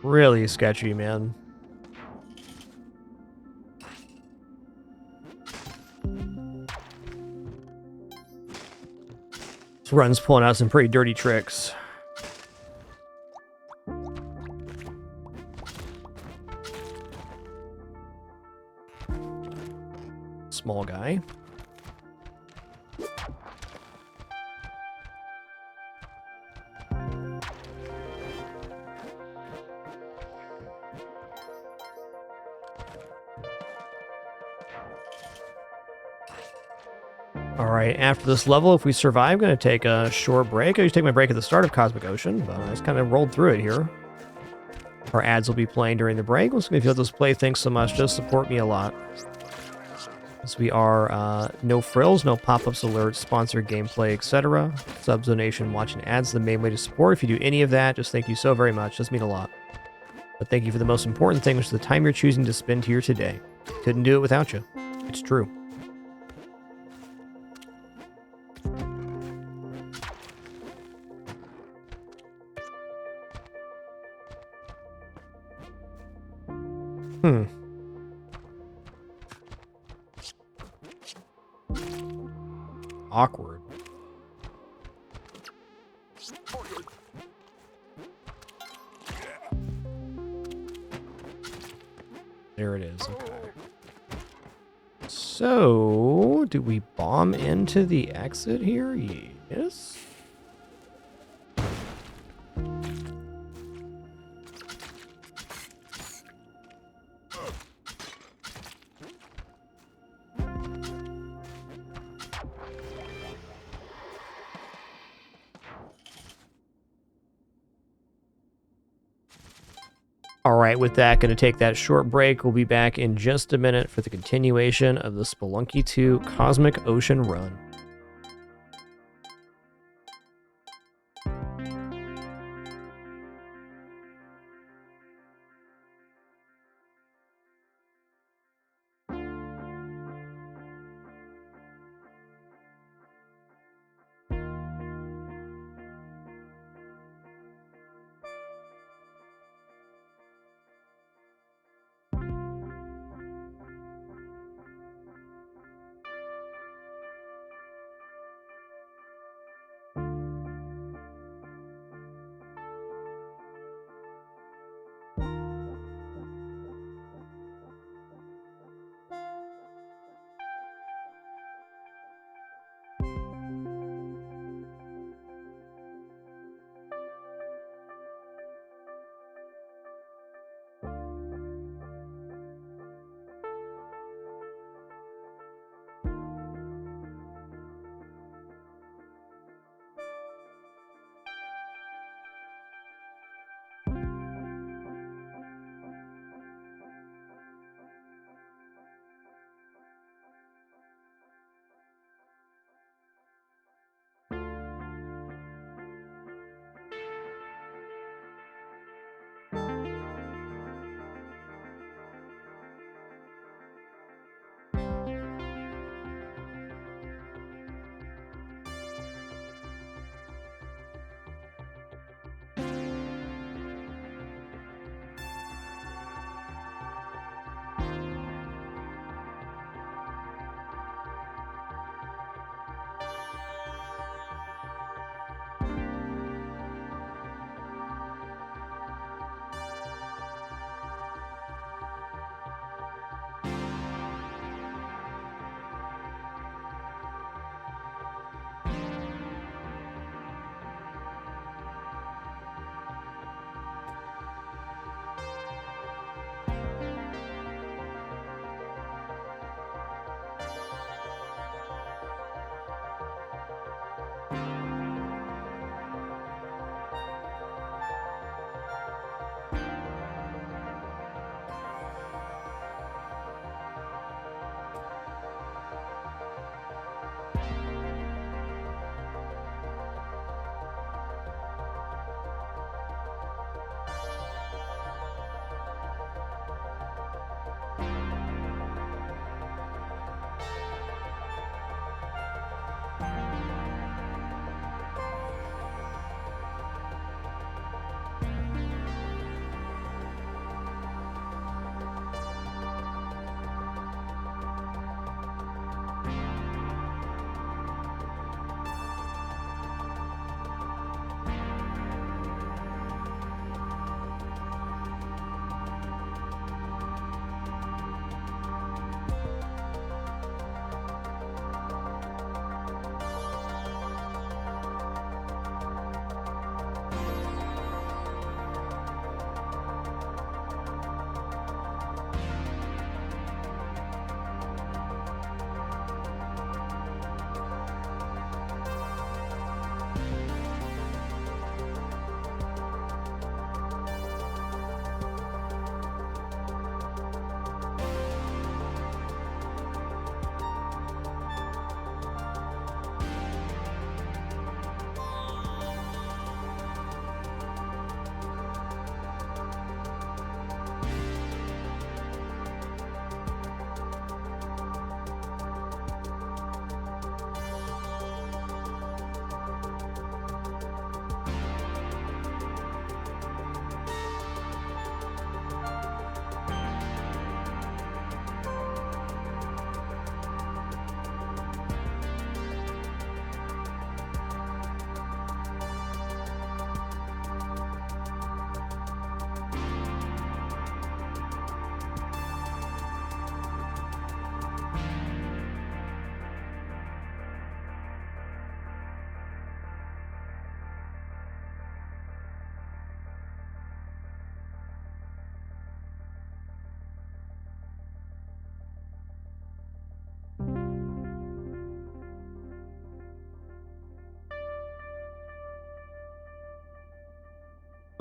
Speaker 1: Really sketchy, man. This run's pulling out some pretty dirty tricks. Small guy. Alright, after this level, if we survive, I'm going to take a short break. I usually take my break at the start of Cosmic Ocean, but I just kind of rolled through it here. Our ads will be playing during the break. If you like this play, thanks so much. Just support me a lot. As we are no frills, no pop-ups, alerts, sponsored gameplay, etc. Subs, donation, watching ads, the main way to support. If you do any of that, just thank you so very much. Does mean a lot. But thank you for the most important thing, which is the time you're choosing to spend here today. Couldn't do it without you. It's true. Awkward. There it is. Okay. So, do we bomb into the exit here? Yes. All right, with that, going to take that short break. We'll be back in just a minute for the continuation of the Spelunky 2 Cosmic Ocean Run.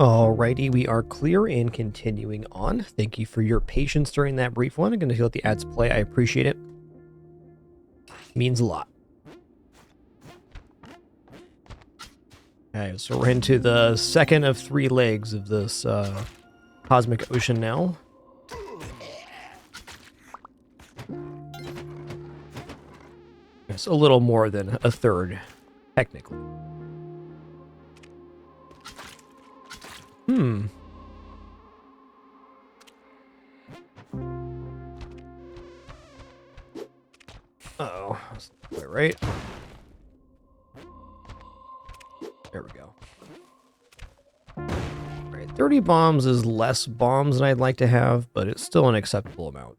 Speaker 1: Alrighty, we are clear and continuing on. Thank you for your patience during that brief one. I'm going to let the ads play. I appreciate it. Means a lot. Okay, so we're into the second of 3 legs of this cosmic ocean now. It's a little more than a third, technically. Uh-oh. That's not quite right. There we go. Alright, 30 bombs is less bombs than I'd like to have, but it's still an acceptable amount.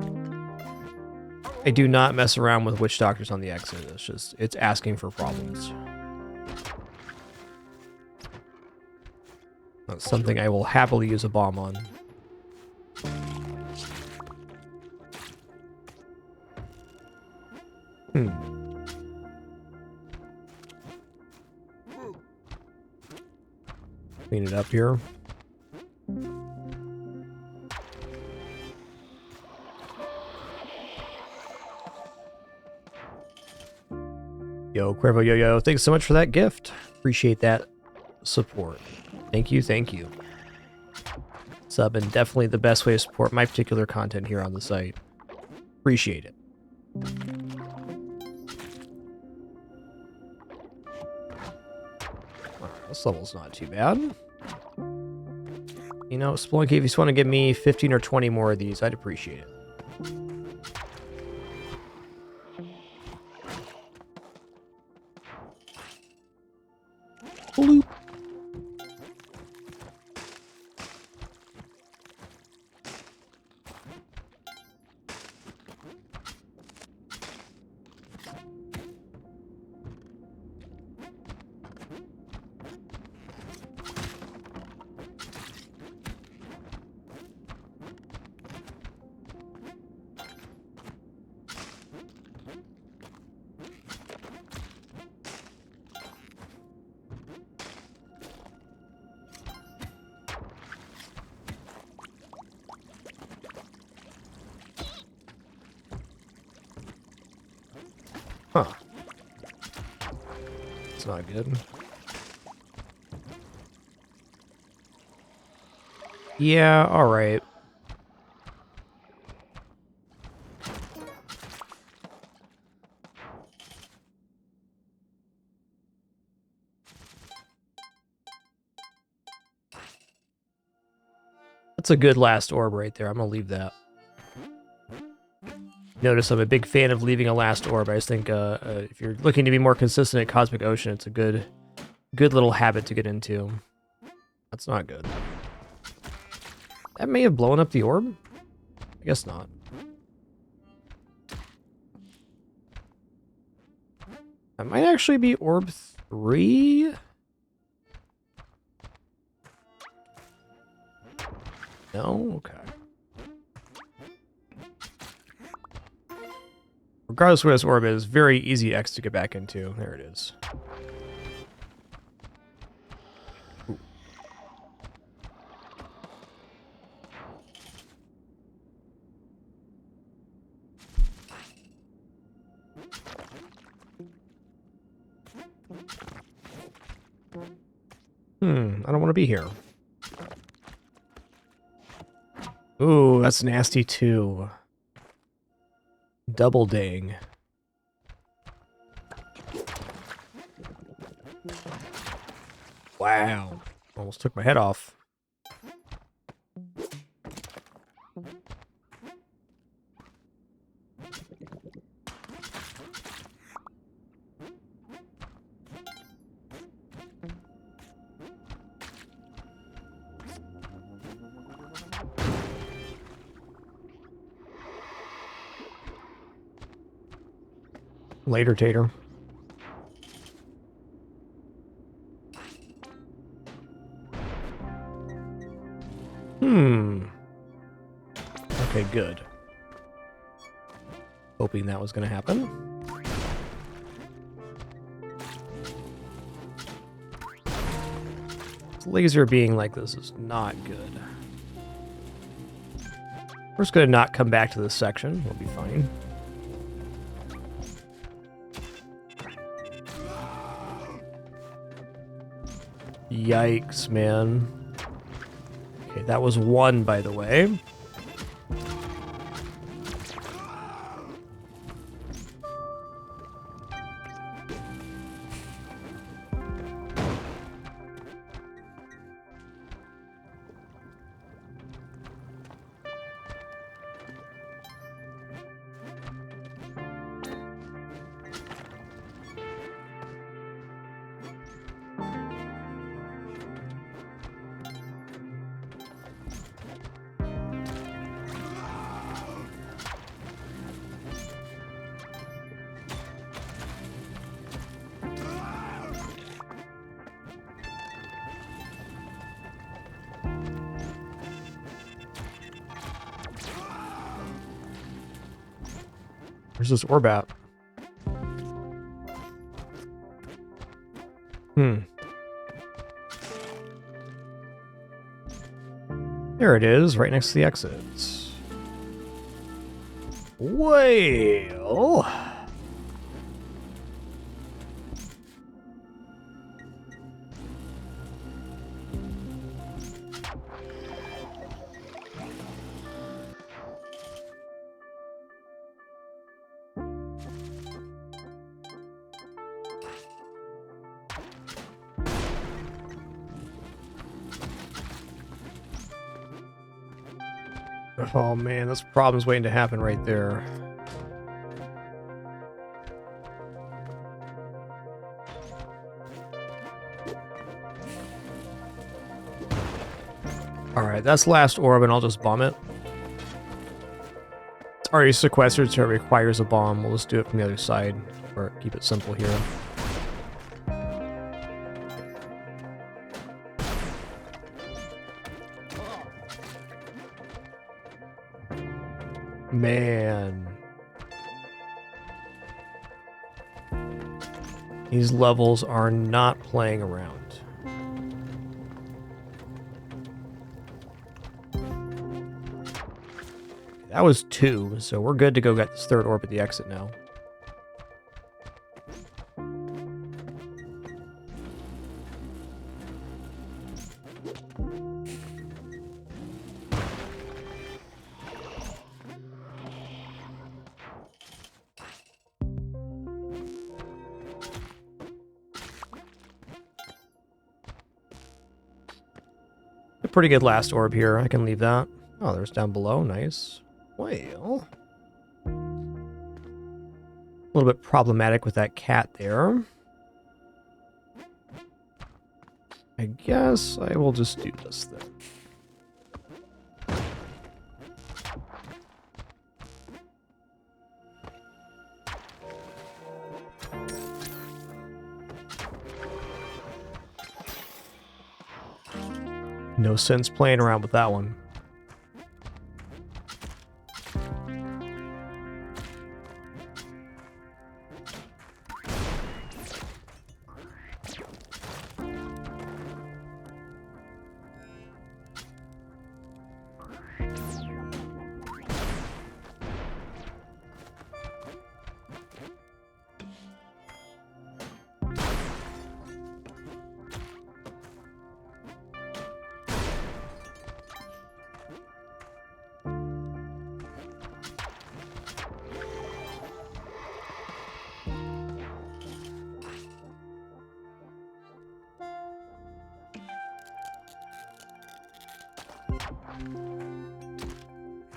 Speaker 1: I do not mess around with witch doctors on the exit. It's asking for problems. That's something I will happily use a bomb on. Clean it up here. Yo, Cuervo Yo-Yo, thanks so much for that gift. Appreciate that support. Thank you, thank you. Sub and definitely the best way to support my particular content here on the site. Appreciate it. This level's not too bad. You know, Spelunky, if you just want to give me 15 or 20 more of these, I'd appreciate it. Bloop. Huh. It's not good. Yeah, alright. That's a good last orb right there. I'm gonna leave that. Notice I'm a big fan of leaving a last orb. I just think if you're looking to be more consistent at Cosmic Ocean, it's a good little habit to get into. That's not good. That may have blown up the orb? I guess not. That might actually be orb 3? No? Okay. Regardless of where this orb is, very easy X to get back into. There it is. Ooh. I don't want to be here. Ooh, that's nasty too. Double dang. Wow. Almost took my head off. Later, Tater. Okay, good. Hoping that was going to happen. Laser being like this is not good. We're just gonna not come back to this section. We'll be fine. Yikes, man. Okay, that was one, by the way. Where's this orb at? There it is, right next to the exits. Well... Oh man, this problem's waiting to happen right there. Alright, that's last orb and I'll just bomb it. It's already sequestered, so it requires a bomb. We'll just do it from the other side, or keep it simple here. Man. These levels are not playing around. That was 2, so we're good to go get this third orb at the exit now. A pretty good last orb here. I can leave that. Oh, there's down below. Nice. Well, a little bit problematic with that cat there. I guess I will just do this then. No sense playing around with that one.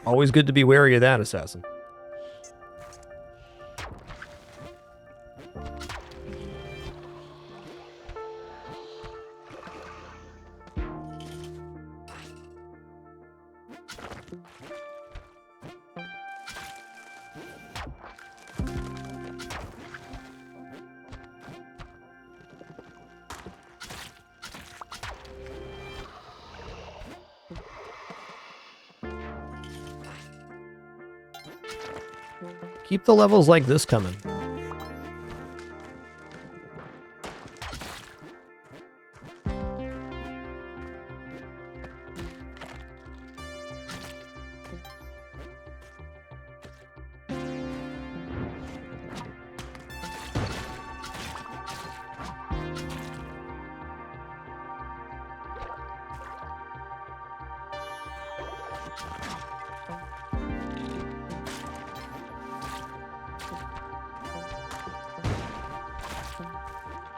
Speaker 1: Always good to be wary of that, assassin. Keep the levels like this coming.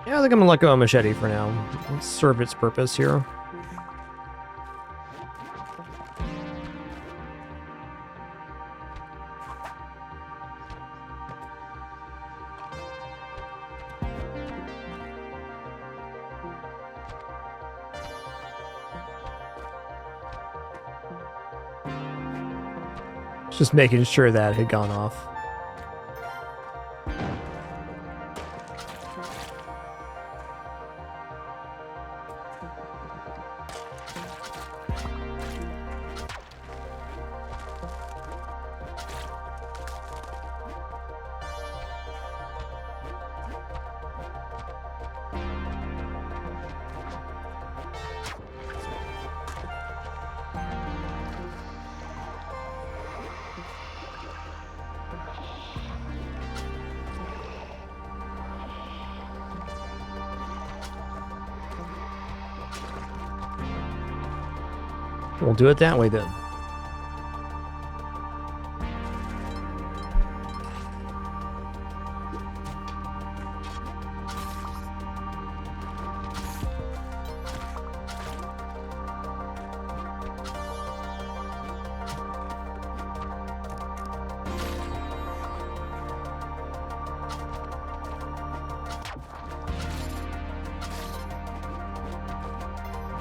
Speaker 1: Yeah, I think I'm gonna let go of machete for now. Let's serve its purpose here. Just making sure that had gone off. We'll do it that way then.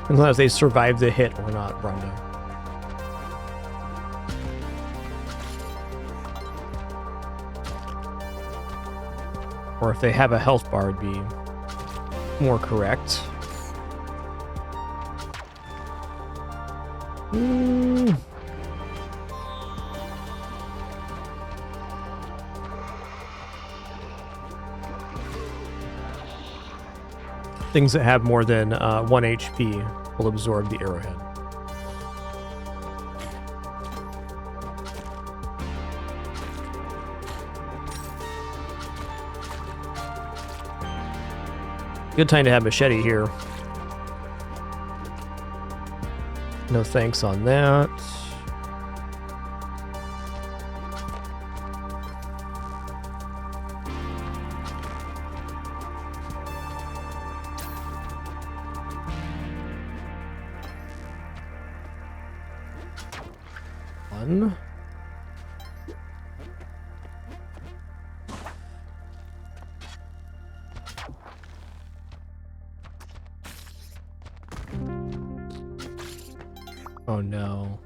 Speaker 1: As long as they survive the hit, we're not running. Or if they have a health bar, it'd be more correct. Things that have more than 1 HP will absorb the arrowhead. Good time to have machete here. No thanks on that. One. Oh no.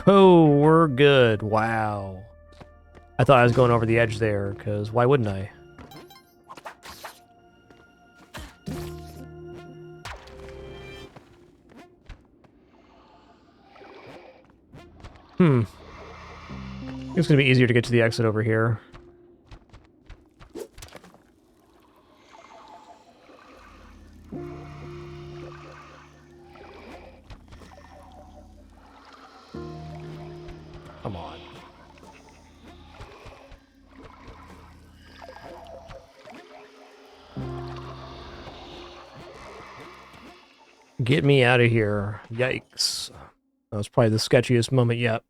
Speaker 1: Oh, we're good. Wow. I thought I was going over the edge there, because why wouldn't I? It's gonna be easier to get to the exit over here. Come on. Get me out of here. Yikes. That was probably the sketchiest moment yet.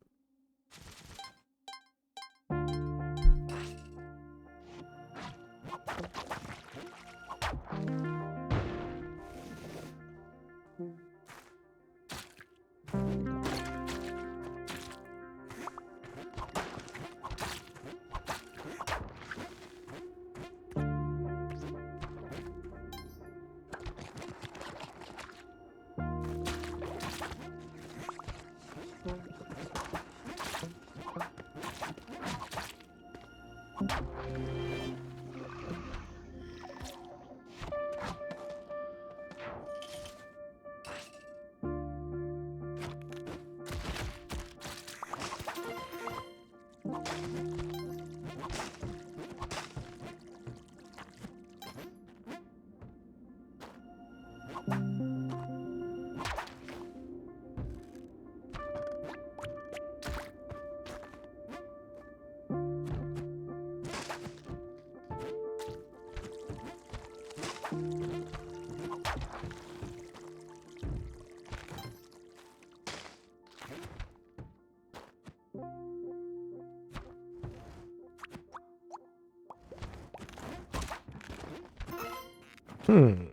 Speaker 1: Hmm.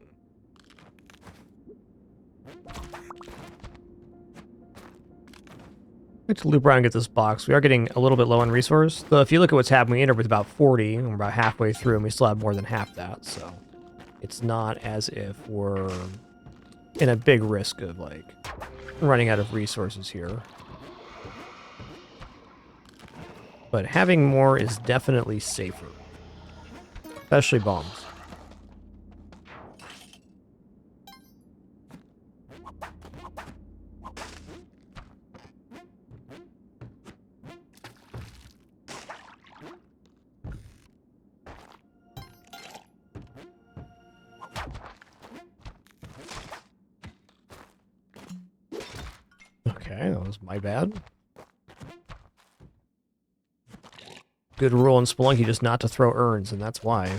Speaker 1: Let's loop around and get this box. We are getting a little bit low on resource. Though if you look at what's happening, we ended up with about 40, and we're about halfway through, and we still have more than half that, so it's not as if we're in a big risk of, like, running out of resources here. But having more is definitely safer. Especially bombs. Okay, that was my bad. Good rule in Spelunky just not to throw urns, and that's why.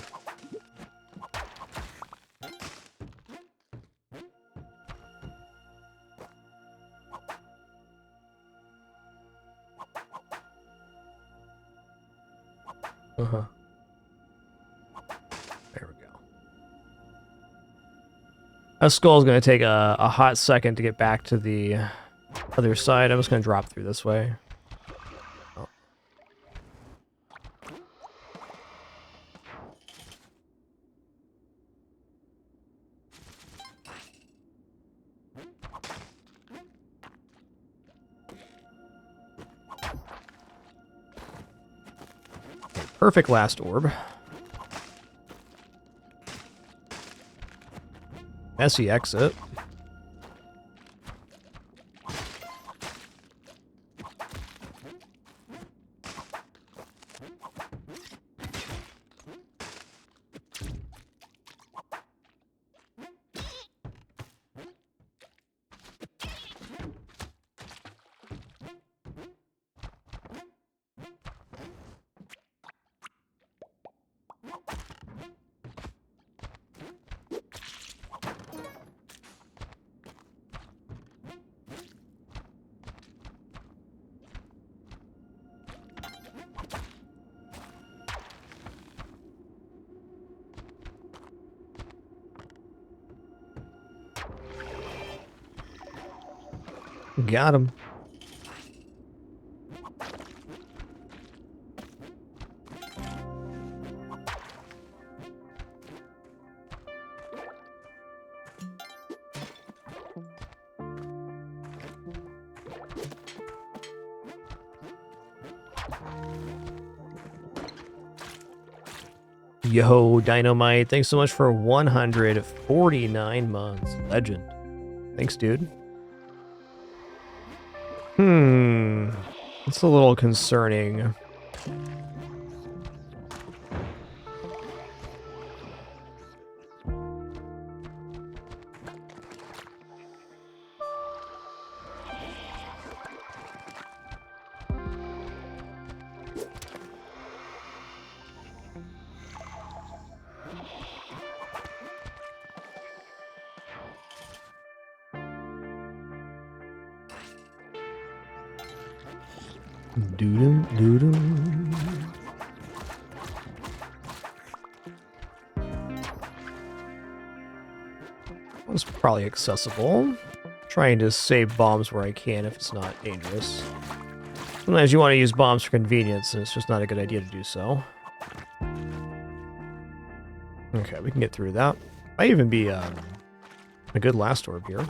Speaker 1: Uh-huh. There we go. A skull's going to take a hot second to get back to the other side. I'm just going to drop through this way. Oh. Perfect last orb. Messy exit. Got him. Yo, Dynamite, thanks so much for 149 months. Legend. Thanks, dude. It's a little concerning. Doo-doo, doo-doo. It's probably accessible. Trying to save bombs where I can if it's not dangerous. Sometimes you want to use bombs for convenience, and it's just not a good idea to do so. Okay, we can get through that. Might even be a good last orb here.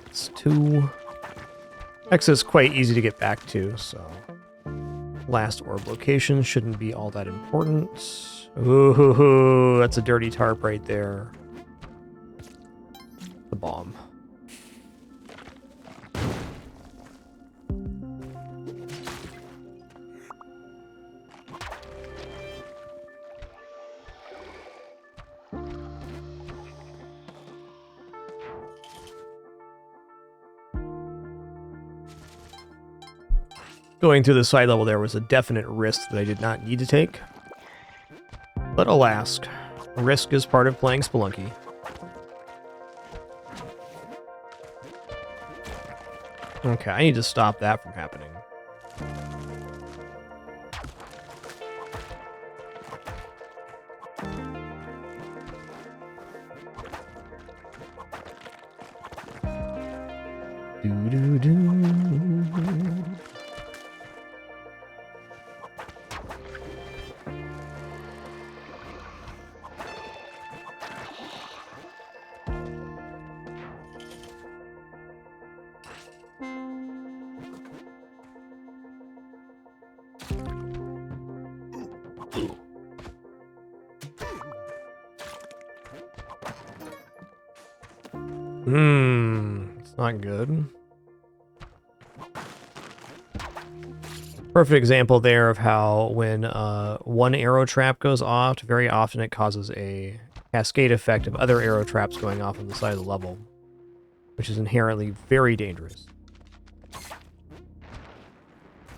Speaker 1: It's 2. Exit's quite easy to get back to, so last orb location shouldn't be all that important. Ooh, that's a dirty tarp right there. The bomb. Going through the side level there was a definite risk that I did not need to take. But alas, risk is part of playing Spelunky. Okay, I need to stop that from happening. Do-do-do. It's not good. Perfect example there of how when one arrow trap goes off, very often it causes a cascade effect of other arrow traps going off on the side of the level, which is inherently very dangerous.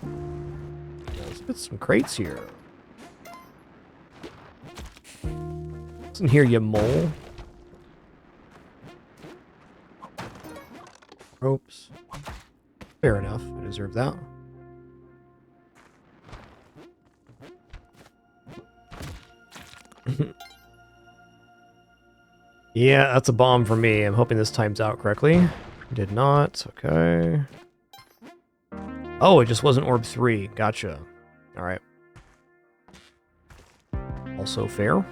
Speaker 1: Let's put some crates here. Listen here, you mole. Ropes. Fair enough. I deserve that. Yeah, that's a bomb for me. I'm hoping this times out correctly. Did not. Okay. Oh, it just wasn't orb 3. Gotcha. Alright. Also fair.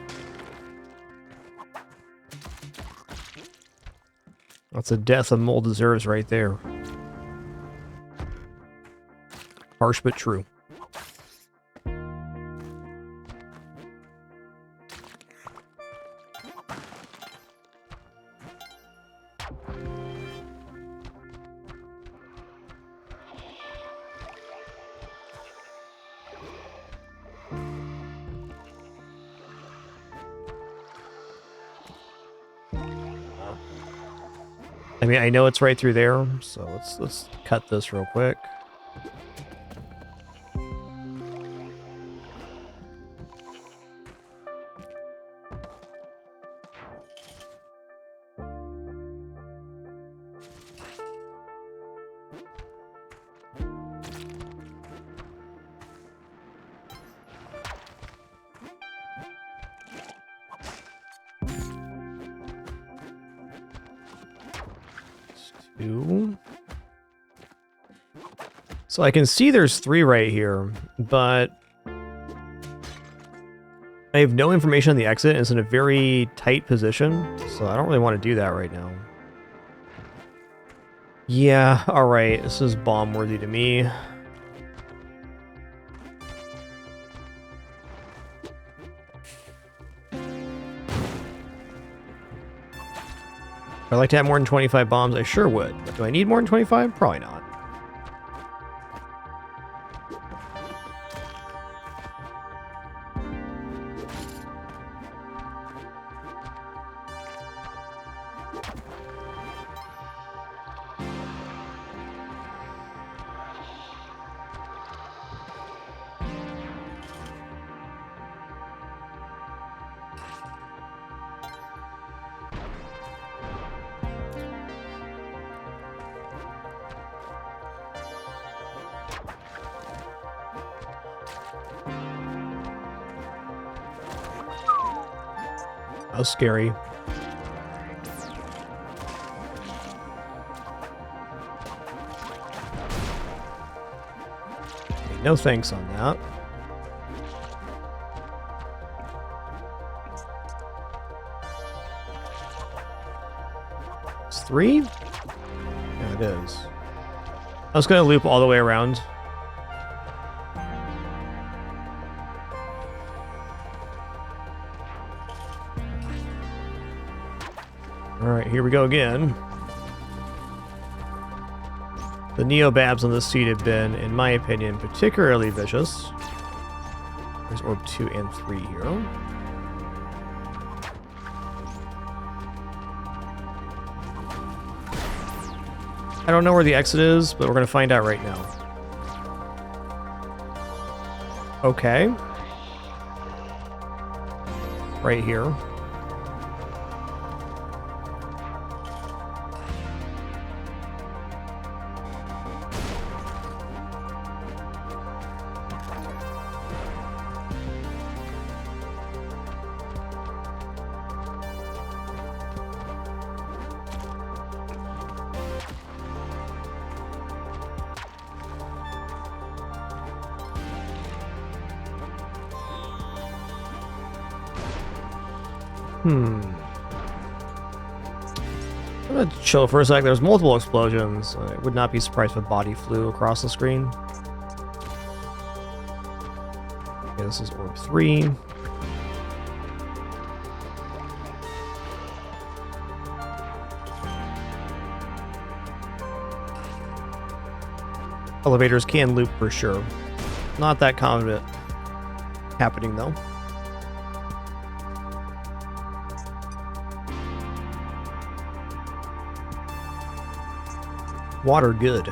Speaker 1: That's a death a mole deserves right there. Harsh but true. I mean, I know it's right through there, so let's cut this real quick. So I can see there's 3 right here, but I have no information on the exit, and it's in a very tight position, so I don't really want to do that right now. Yeah, alright, this is bomb-worthy to me. If I'd like to have more than 25 bombs, I sure would. But do I need more than 25? Probably not. That was scary. No thanks on that. It's 3? Yeah, it is. I was gonna loop all the way around. Alright, here we go again. The Neobabs on this seat have been, in my opinion, particularly vicious. There's orb 2 and 3 here. I don't know where the exit is, but we're going to find out right now. Okay. Right here. I'm gonna chill for a sec. There's multiple explosions. I would not be surprised if a body flew across the screen. Okay, this is orb 3. Elevators can loop for sure. Not that common of it happening though. Water good.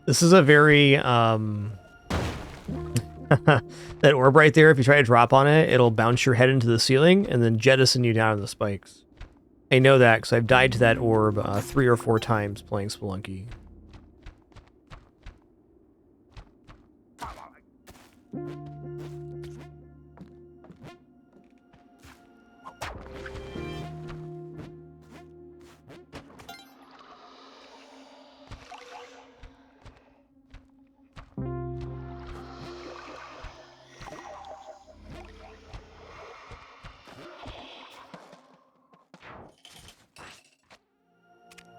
Speaker 1: This is a very that orb right there, if you try to drop on it, it'll bounce your head into the ceiling and then jettison you down in the spikes. I know that because I've died to that orb 3 or 4 times playing Spelunky.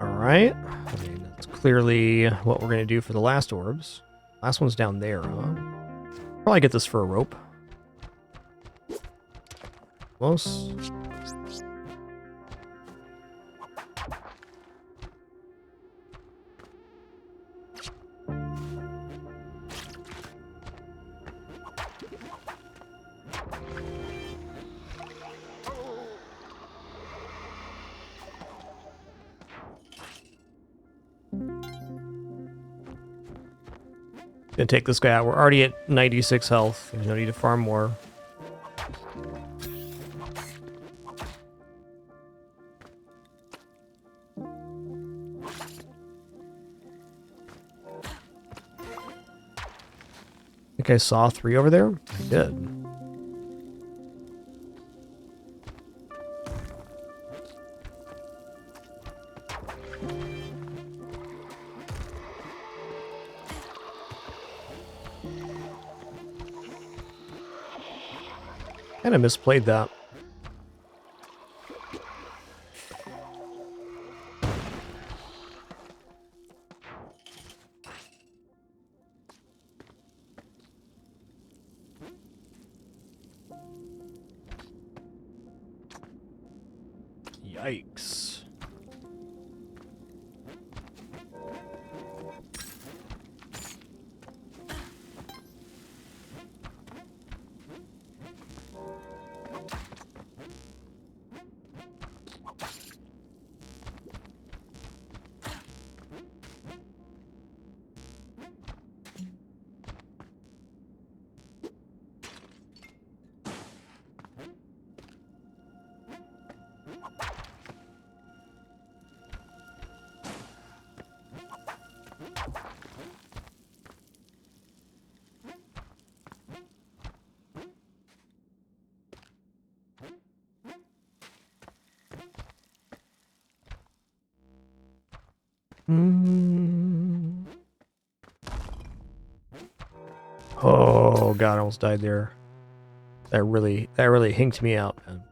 Speaker 1: Alright, I mean, that's clearly what we're going to do for the last orbs. Last one's down there, huh? Probably get this for a rope. Close. Gonna take this guy out. We're already at 96 health. There's no need to farm more. I think I saw 3 over there. I did. Kind of misplayed that. Yikes. Oh god, I almost died there. That really hinked me out, man.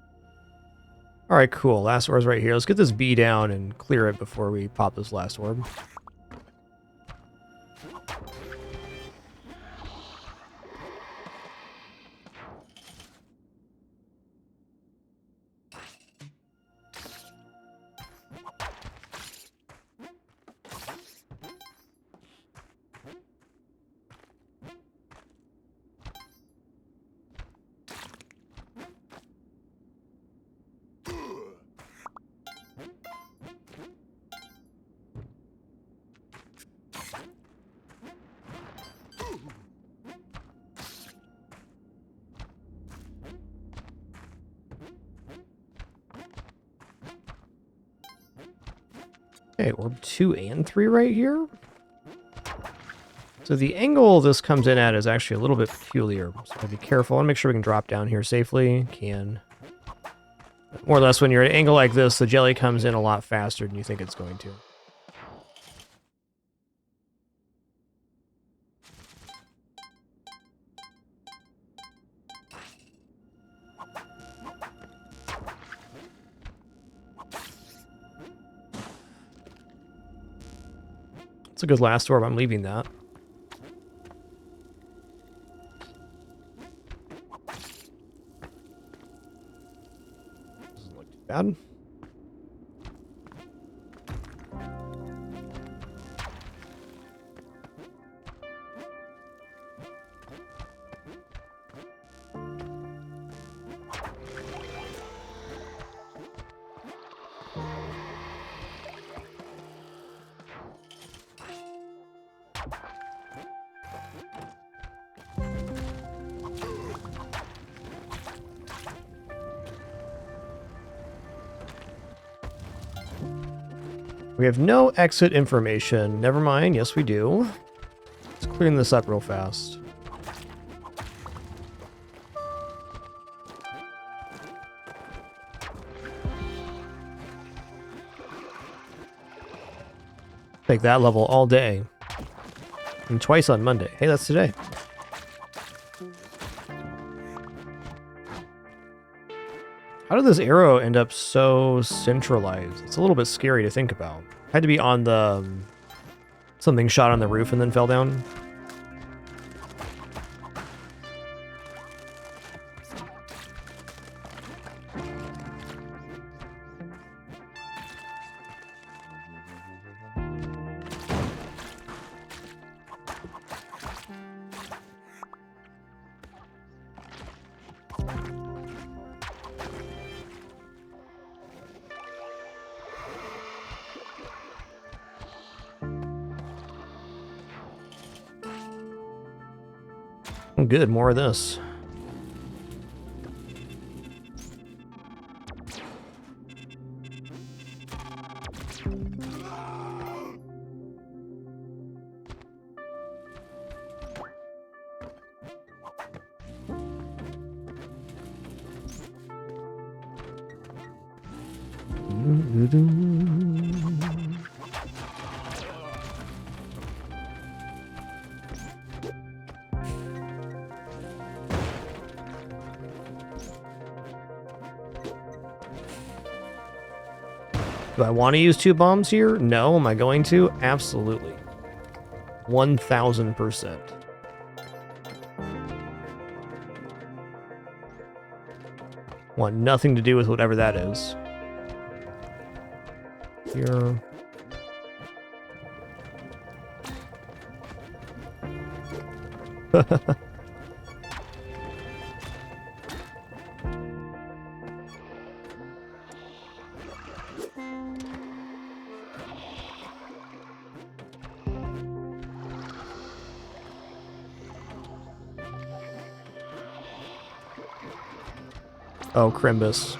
Speaker 1: Alright, cool. Last orb's right here. Let's get this bee down and clear it before we pop this last orb. Okay, orb 2 and 3 right here. So the angle this comes in at is actually a little bit peculiar. So be careful. I want to make sure we can drop down here safely. Can. More or less, when you're at an angle like this, the jelly comes in a lot faster than you think it's going to. It's a good last orb. I'm leaving that. Doesn't look too bad. We have no exit information. Never mind. Yes, we do. Let's clean this up real fast. Take that level all day. And twice on Monday. Hey, that's today. How did this arrow end up so centralized? It's a little bit scary to think about. Had to be on the... something shot on the roof and then fell down. Good, more of this. Do I want to use 2 bombs here? No. Am I going to? Absolutely. 1000%. Want nothing to do with whatever that is. Here. Oh, Crimbus.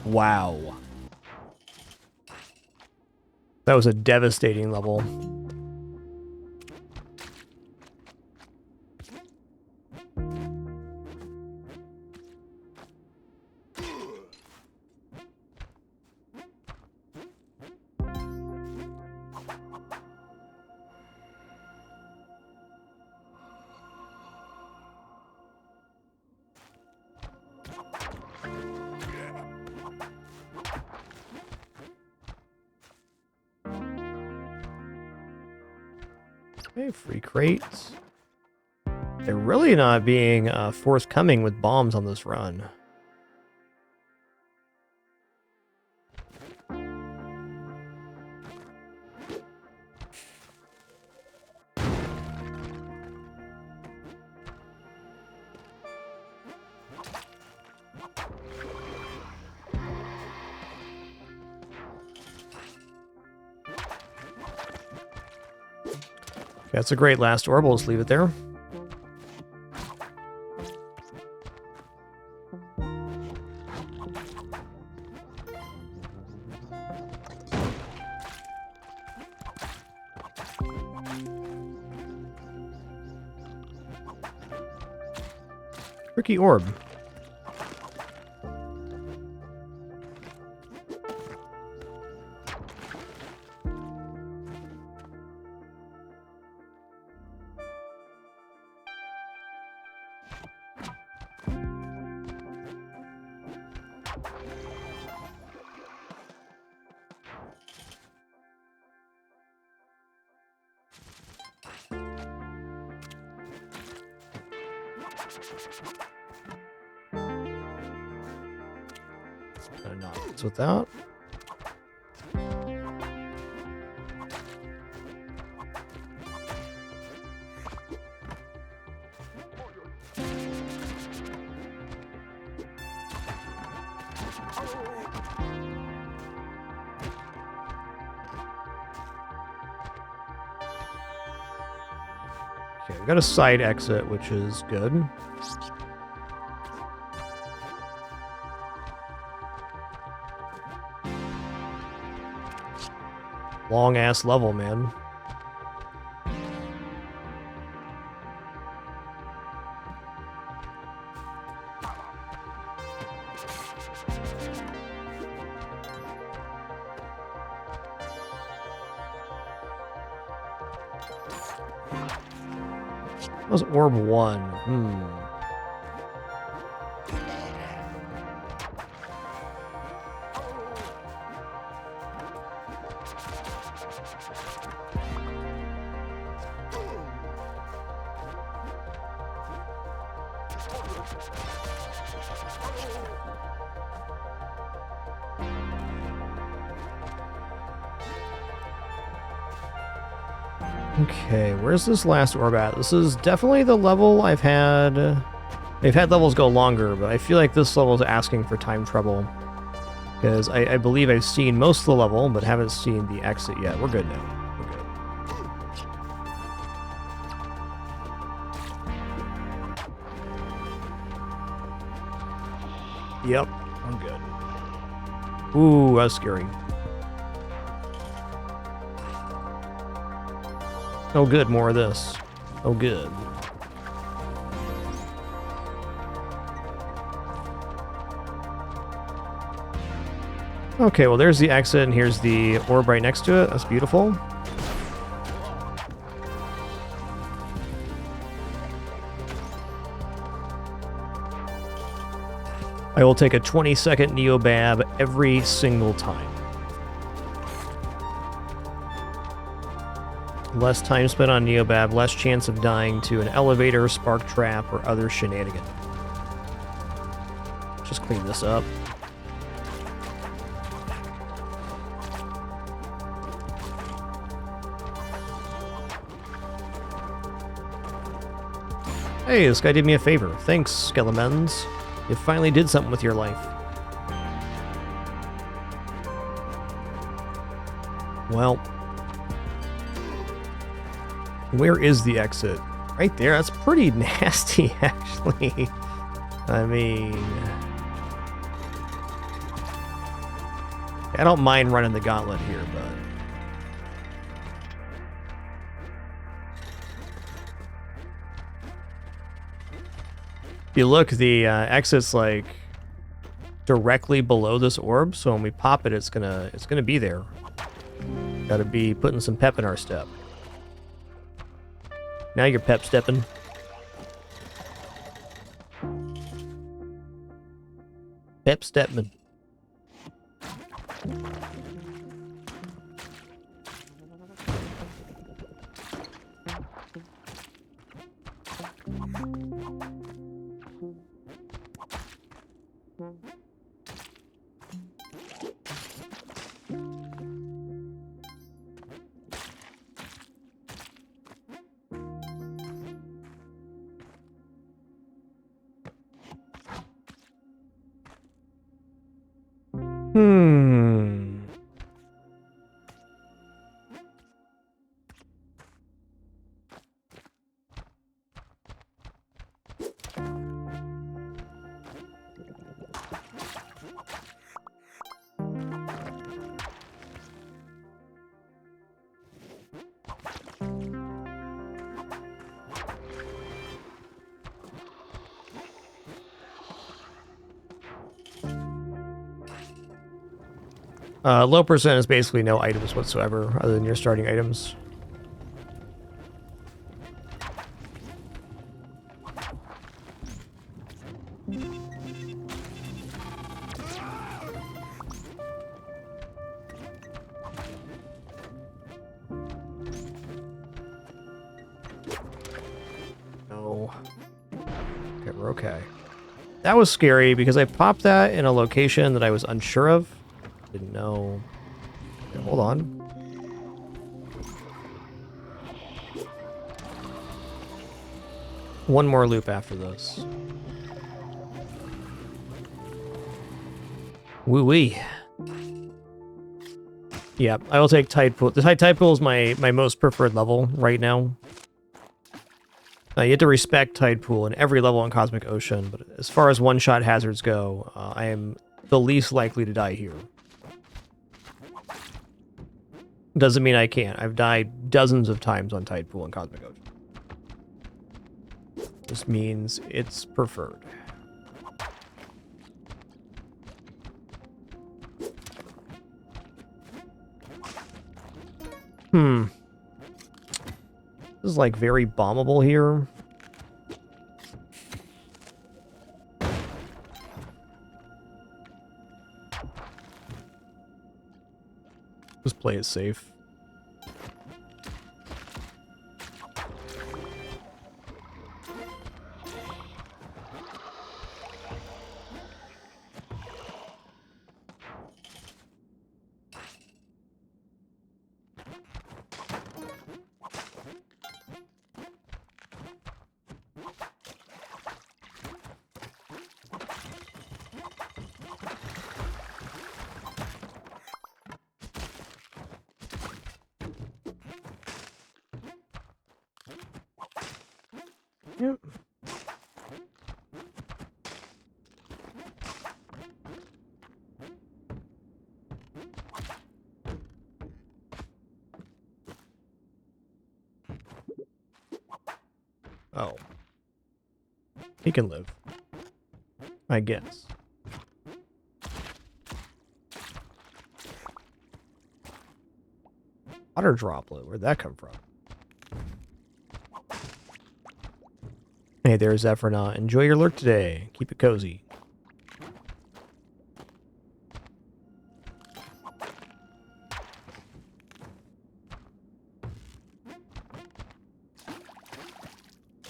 Speaker 1: Wow. That was a devastating level. Okay, free crates. They're really not being forthcoming with bombs on this run. That's a great last orb. We'll just leave it there. Tricky orb. Not with that. Okay, we got a side exit, which is good. Long ass level, man. That was orb 1. Okay, where's this last orb at? This is definitely the level I've had... I've had levels go longer, but I feel like this level is asking for time trouble. Because I believe I've seen most of the level, but haven't seen the exit yet. We're good now. We're good. Yep, I'm good. Ooh, that's scary. Oh good, more of this. Oh good. Okay, well there's the exit and here's the orb right next to it. That's beautiful. I will take a 20-second Neobab every single time. Less time spent on Neobab, less chance of dying to an elevator, spark trap, or other shenanigans. Just clean this up. Hey, this guy did me a favor. Thanks, Skelemens. You finally did something with your life. Well... where is the exit? Right there. That's pretty nasty, actually. I mean... I don't mind running the gauntlet here, but... if you look, the exit's like directly below this orb, so when we pop it, it's gonna be there. Gotta be putting some pep in our step. Now you're pep stepping. Pep stepping. Low percent is basically no items whatsoever, other than your starting items. No. Okay, we're okay. That was scary because I popped that in a location that I was unsure of. Didn't know. Okay, hold on. One more loop after this. Woo-wee. Yeah, I will take Tide Pool. The Tide Pool is my most preferred level right now. You have to respect Tide Pool in every level in Cosmic Ocean, but as far as one-shot hazards go, I am the least likely to die here. Doesn't mean I can't. I've died dozens of times on Tide Pool in Cosmic Ocean. This means it's preferred. This is like very bombable here. Just play it safe. Yep. Oh. He can live. I guess. Water droplet, where'd that come from? Hey there, Zephyrna. Enjoy your lurk today. Keep it cozy.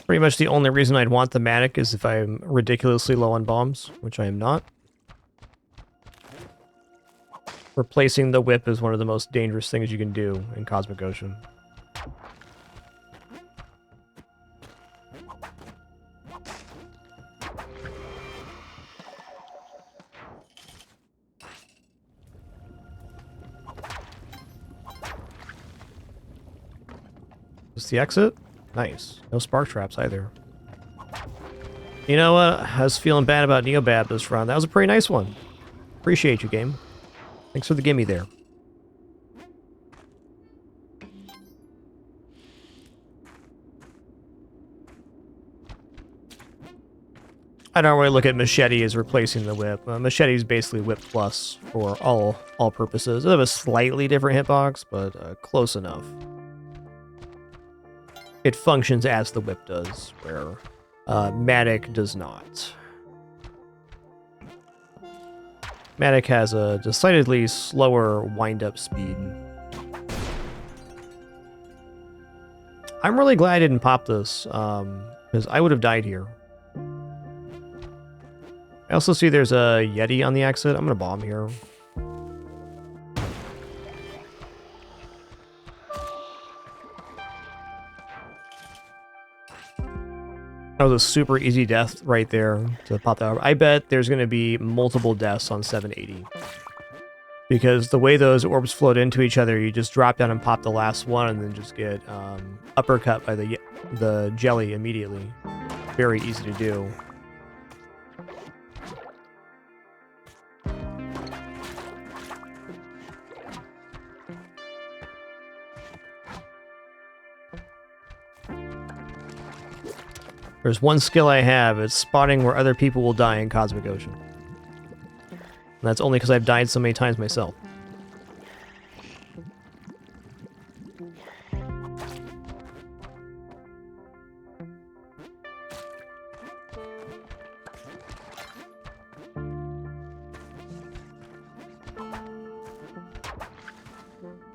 Speaker 1: Pretty much the only reason I'd want the Matic is if I'm ridiculously low on bombs, which I am not. Replacing the whip is one of the most dangerous things you can do in Cosmic Ocean. Is the exit? Nice. No spark traps either. You know what? I was feeling bad about Neobab this round. That was a pretty nice one. Appreciate you, game. Thanks for the gimme there. I don't really look at Machete as replacing the whip. Machete is basically whip plus for all purposes. It have a slightly different hitbox, but close enough. It functions as the whip does, where Matic does not. Matic has a decidedly slower wind-up speed. I'm really glad I didn't pop this, because I would have died here. I also see there's a Yeti on the exit. I'm going to bomb here. That was a super easy death right there to pop that. I bet there's going to be multiple deaths on 780. Because the way those orbs float into each other, you just drop down and pop the last one and then just get uppercut by the jelly immediately. Very easy to do. There's one skill I have, it's spotting where other people will die in Cosmic Ocean. And that's only because I've died so many times myself.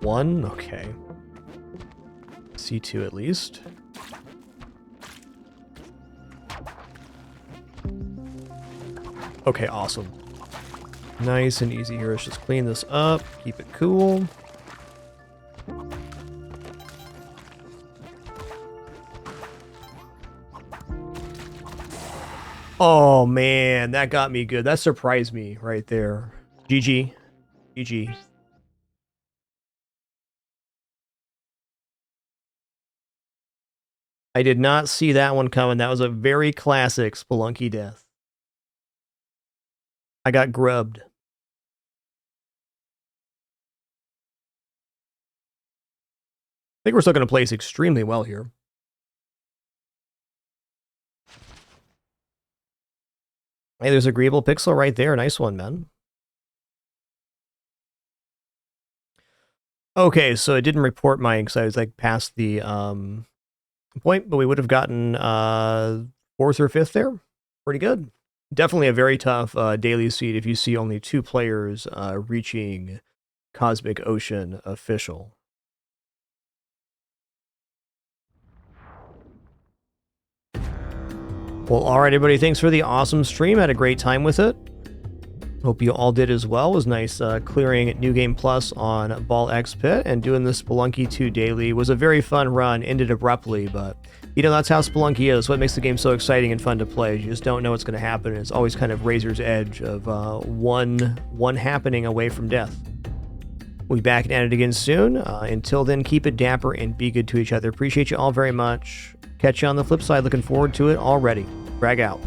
Speaker 1: 1? Okay. C2 at least. Okay, awesome. Nice and easy here. Let's just clean this up. Keep it cool. Oh, man. That got me good. That surprised me right there. GG. GG. I did not see that one coming. That was a very classic Spelunky death. I got grubbed. I think we're still going to place extremely well here. Hey, there's Agreeable Pixel right there. Nice one, man. Okay, so it didn't report mine because I was like past the point, but we would have gotten 4th or 5th there. Pretty good. Definitely a very tough daily seed if you see only 2 players reaching Cosmic Ocean official. Well, all right, everybody. Thanks for the awesome stream. Had a great time with it. Hope you all did as well. It was nice clearing New Game Plus on Ball X Pit, and doing the Spelunky 2 daily was a very fun run. Ended abruptly, but you know, that's how Spelunky is. What makes the game so exciting and fun to play. You just don't know what's going to happen. It's always kind of razor's edge of one happening away from death. We'll be back at it again soon. Until then, keep it dapper and be good to each other. Appreciate you all very much. Catch you on the flip side. Looking forward to it already. Brag out.